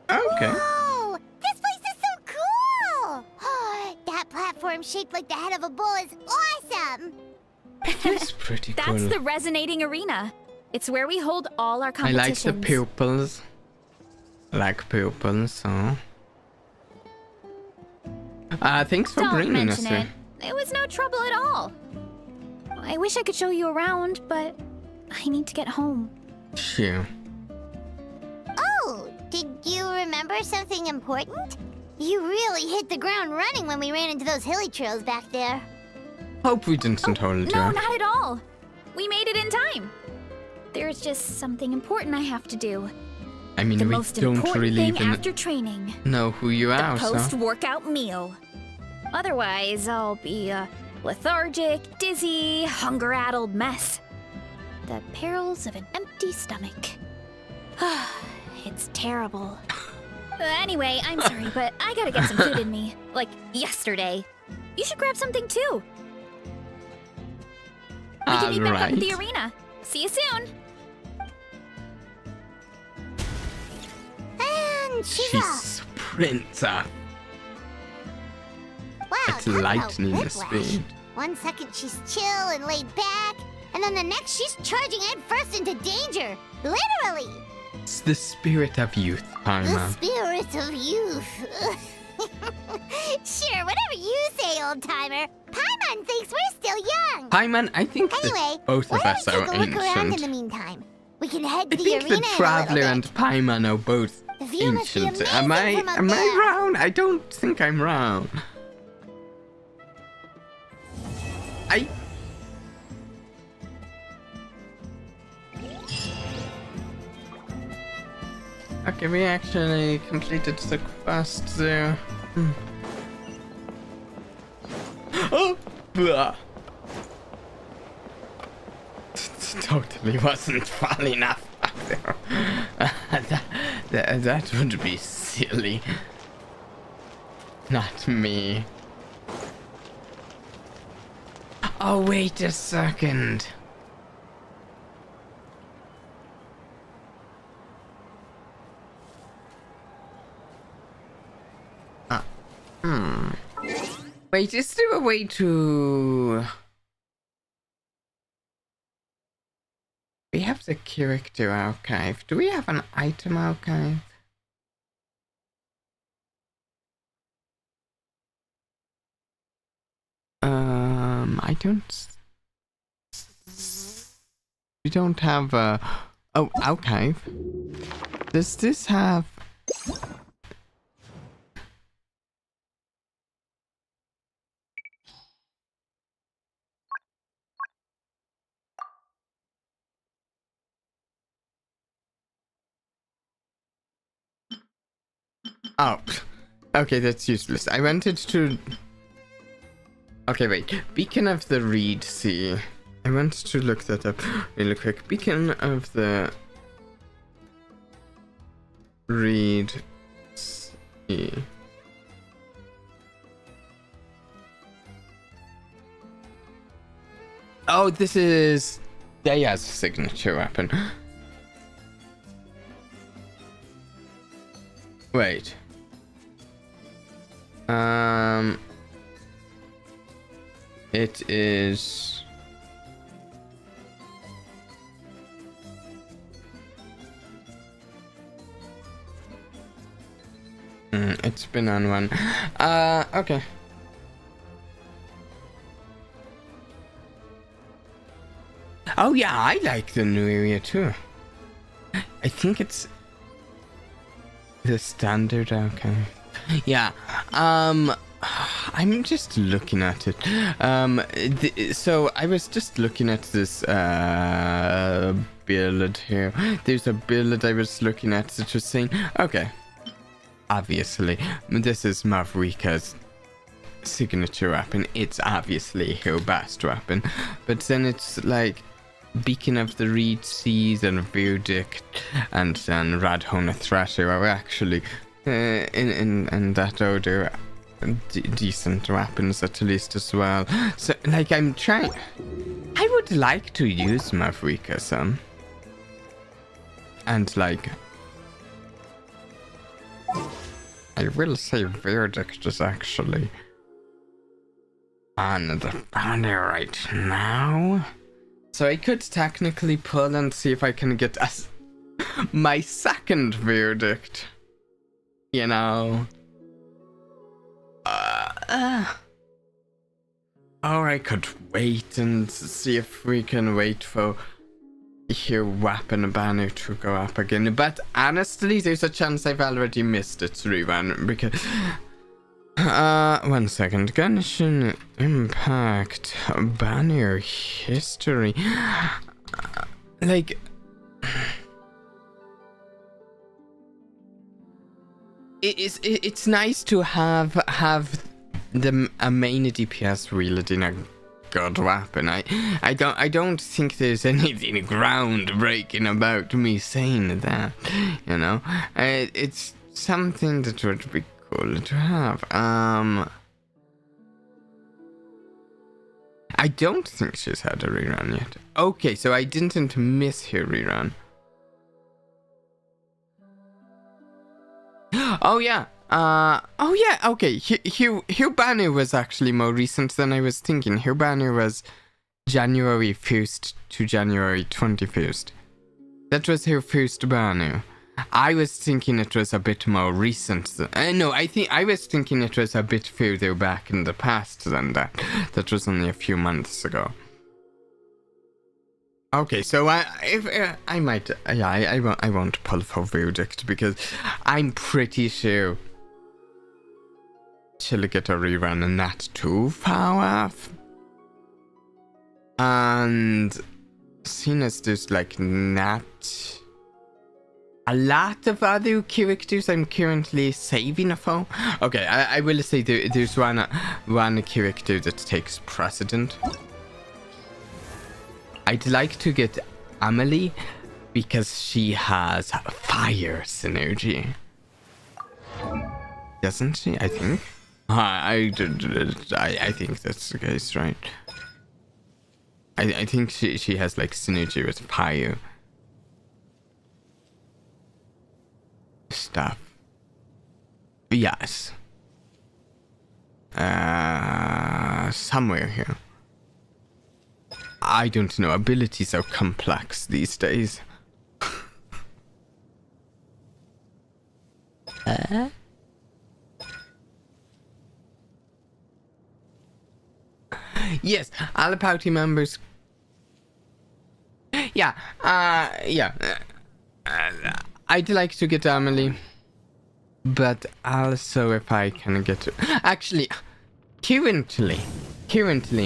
Okay. Whoa! This place is so cool! That platform shaped like the head of a bull is awesome! It's pretty cool. That's the resonating arena. It's where we hold all our I competitions. like the pupils. I like pupils, so... thanks for Don't bringing us mention here. it. It was no trouble at all. I wish I could show you around, but I need to get home. Sure. Oh, did you remember something important? You really hit the ground running when we ran into those hilly trails back there. Hope we didn't hold you. No, not at all. We made it in time. There's just something important I have to do. I mean, The we most don't important really thing even after training. know who you are, The so... post-workout meal. Otherwise, I'll be a lethargic, dizzy, hunger-addled mess. The perils of an empty stomach. It's terrible. Anyway, I'm sorry, but I gotta get some food in me. Like, yesterday. You should grab something too. We can meet back up at the arena. See you soon. And she's off. She's sprinter. Wow, It's talk about lightning whiplash. speed. 1 second she's chill and laid back, and then the next she's charging headfirst into danger. Literally. It's the spirit of youth, The Paimon. spirit of youth. Sure, whatever you say, old timer. Paimon thinks we're still young. Paimon, I think that Anyway, both why of don't us we are take a look around in the ancient. meantime? We can head to I the think arena the in a Traveler little and bit. Paimon are both The view must be ancient. Am I amazing from up there. wrong? I don't think I'm wrong. Okay, we actually completed the quest there. Oh! Blah. Totally wasn't fun enough back there. That would be silly. Not me. Oh, wait a second. Wait, is there a way to... We have the character archive. Do we have an item archive? I don't... We don't have a... Oh, archive. Does this have... Oh, okay, that's useless. I wanted to... Okay, wait. Beacon of the Reed Sea. I want to look that up really quick. Beacon of the Reed Sea. Oh, this is Daya's signature weapon. Wait. It is... it's been on one. Okay. Oh yeah, I like the new area too. I think it's the standard, okay. Yeah, I'm just looking at it. So I was just looking at this build here. There's a build I was looking at that was saying, okay, obviously, this is Mavrika's signature weapon. It's obviously her best weapon. But then it's like Beacon of the Reed Seas and Verdict and then Radhona Thrasher are actually in that order decent weapons at least as well. So like I would like to use Mavrika some. And like I will say Verdict is actually on the banner right now. So I could technically pull and see if I can get my second Verdict. You know. Or I could wait and see if we can wait for your weapon banner to go up again. But honestly, there's a chance I've already missed its rerun because... 1 second. Genshin Impact banner history. Like... It's nice to have a main DPS wielding a good weapon. I don't think there's anything groundbreaking about me saying that, you know. It's something that would be cool to have. I don't think she's had a rerun yet. Okay, so I didn't miss her rerun. Oh yeah. Okay. Her banner was actually more recent than I was thinking. Her banner was January 1st to January 21st. That was her first banner. I was thinking it was a bit more recent. No, I was thinking it was a bit further back in the past than that. That was only a few months ago. Okay, so I won't pull for Verdict because I'm pretty sure she'll get a rerun and not too far off. And seeing as there's like not a lot of other characters I'm currently saving for. Okay, I will say there's one character that takes precedent. I'd like to get Amelie because she has fire synergy. Doesn't she? I think. I think that's the case, right? I think she has like synergy with fire stuff. Yes. Somewhere here. I don't know. Abilities are complex these days. Yes, all party members. Yeah, I'd like to get Amelie, but also if I can get to... Actually, currently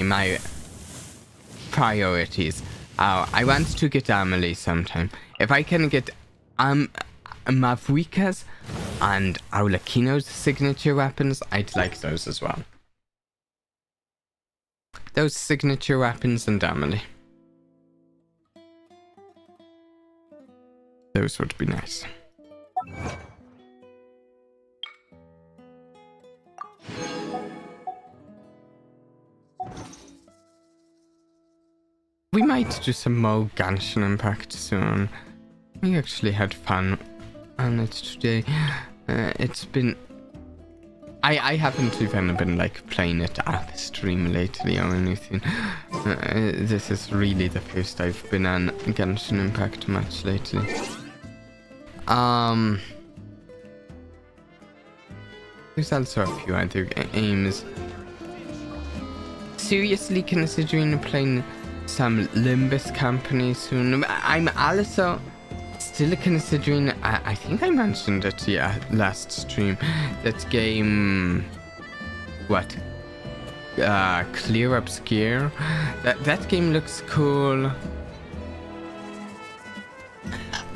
my priorities are I want to get Amelie sometime. If I can get Mavrika's and Aulakino's signature weapons, I'd like those as well. Those signature weapons and Amelie. Those would be nice. We might do some more Genshin Impact soon. We actually had fun on it today. It's been... I haven't even been like playing it off stream lately or anything. This is really the first I've been on Genshin Impact much lately. There's also a few other games. Seriously considering playing some Limbus Company soon. I'm also still considering, I think I mentioned it last stream, that game, what, Clear Obscure? That game looks cool.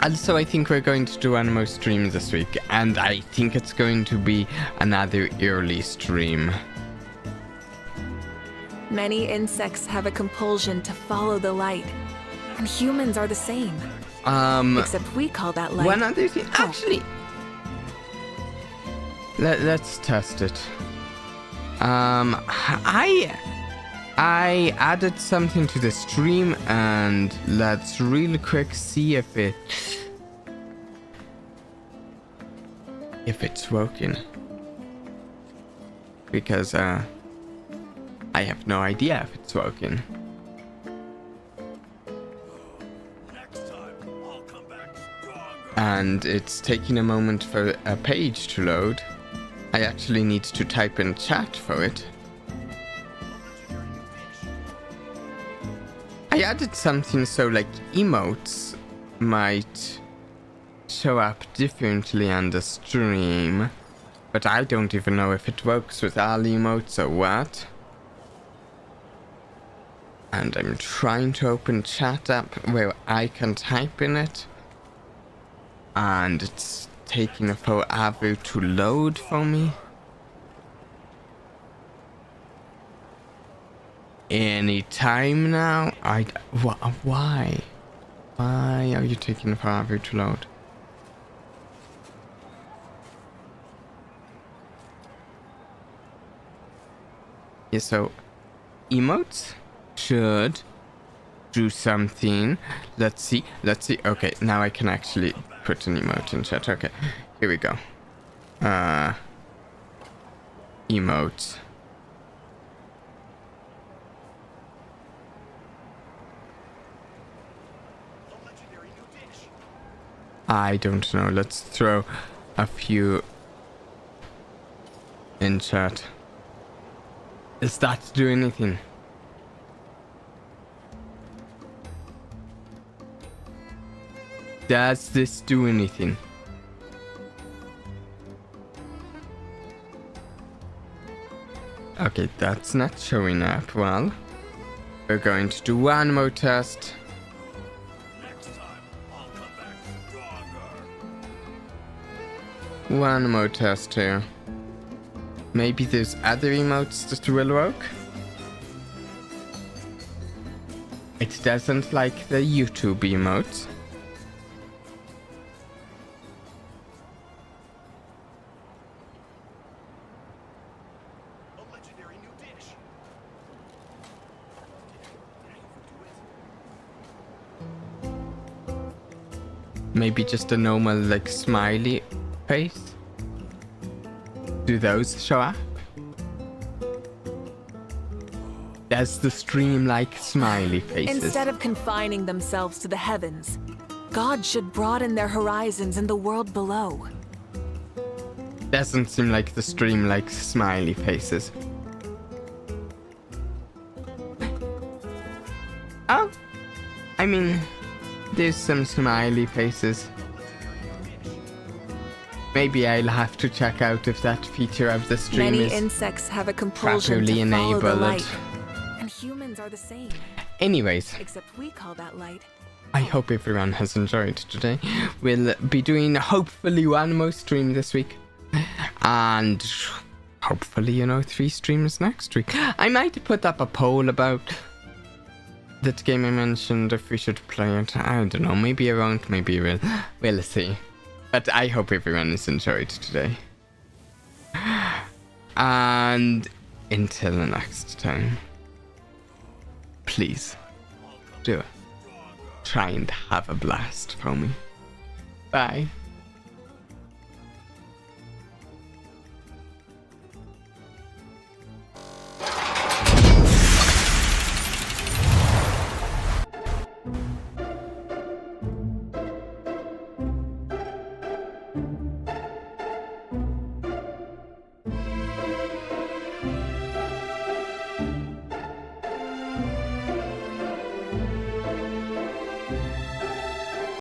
Also, I think we're going to do Animo stream this week, and I think it's going to be another early stream. Many insects have a compulsion to follow the light, and humans are the same. Except we call that light. One other thing, actually, let's test it. I added something to the stream, and let's real quick see if it's working. Because I have no idea if it's working. And it's taking a moment for a page to load. I actually need to type in chat for it. I added something so like emotes might show up differently on the stream, but I don't even know if it works with all emotes or what. And I'm trying to open chat up where I can type in it, and it's taking forever to load for me. Any time now? Why? Why are you taking forever to load? Yeah, so emotes should do something. Let's see. Okay, now I can actually put an emote in chat. Okay, here we go. Emotes. I don't know. Let's throw a few in chat. Does that do anything? Does this do anything? Okay, that's not showing up. Well, we're going to do one more test. One more test here. Maybe there's other emotes that will work. It doesn't like the YouTube emotes. Maybe just a normal like smiley face? Do those show up? Does the stream like smiley faces? Instead of confining themselves to the heavens, God should broaden their horizons in the world below. Doesn't seem like the stream likes smiley faces. Oh, I mean, there's some smiley faces. Maybe I'll have to check out if that feature of the stream Many is insects have a compulsion properly to follow the enabled. light, and humans are the same. Anyways, Except we call that light. I hope everyone has enjoyed today. We'll be doing hopefully one more stream this week. And hopefully, 3 streams next week. I might put up a poll about that game I mentioned, if we should play it. I don't know, maybe I won't, maybe I will. We'll see. But I hope everyone has enjoyed today. And until the next time, please do it. Try and have a blast for me. Bye.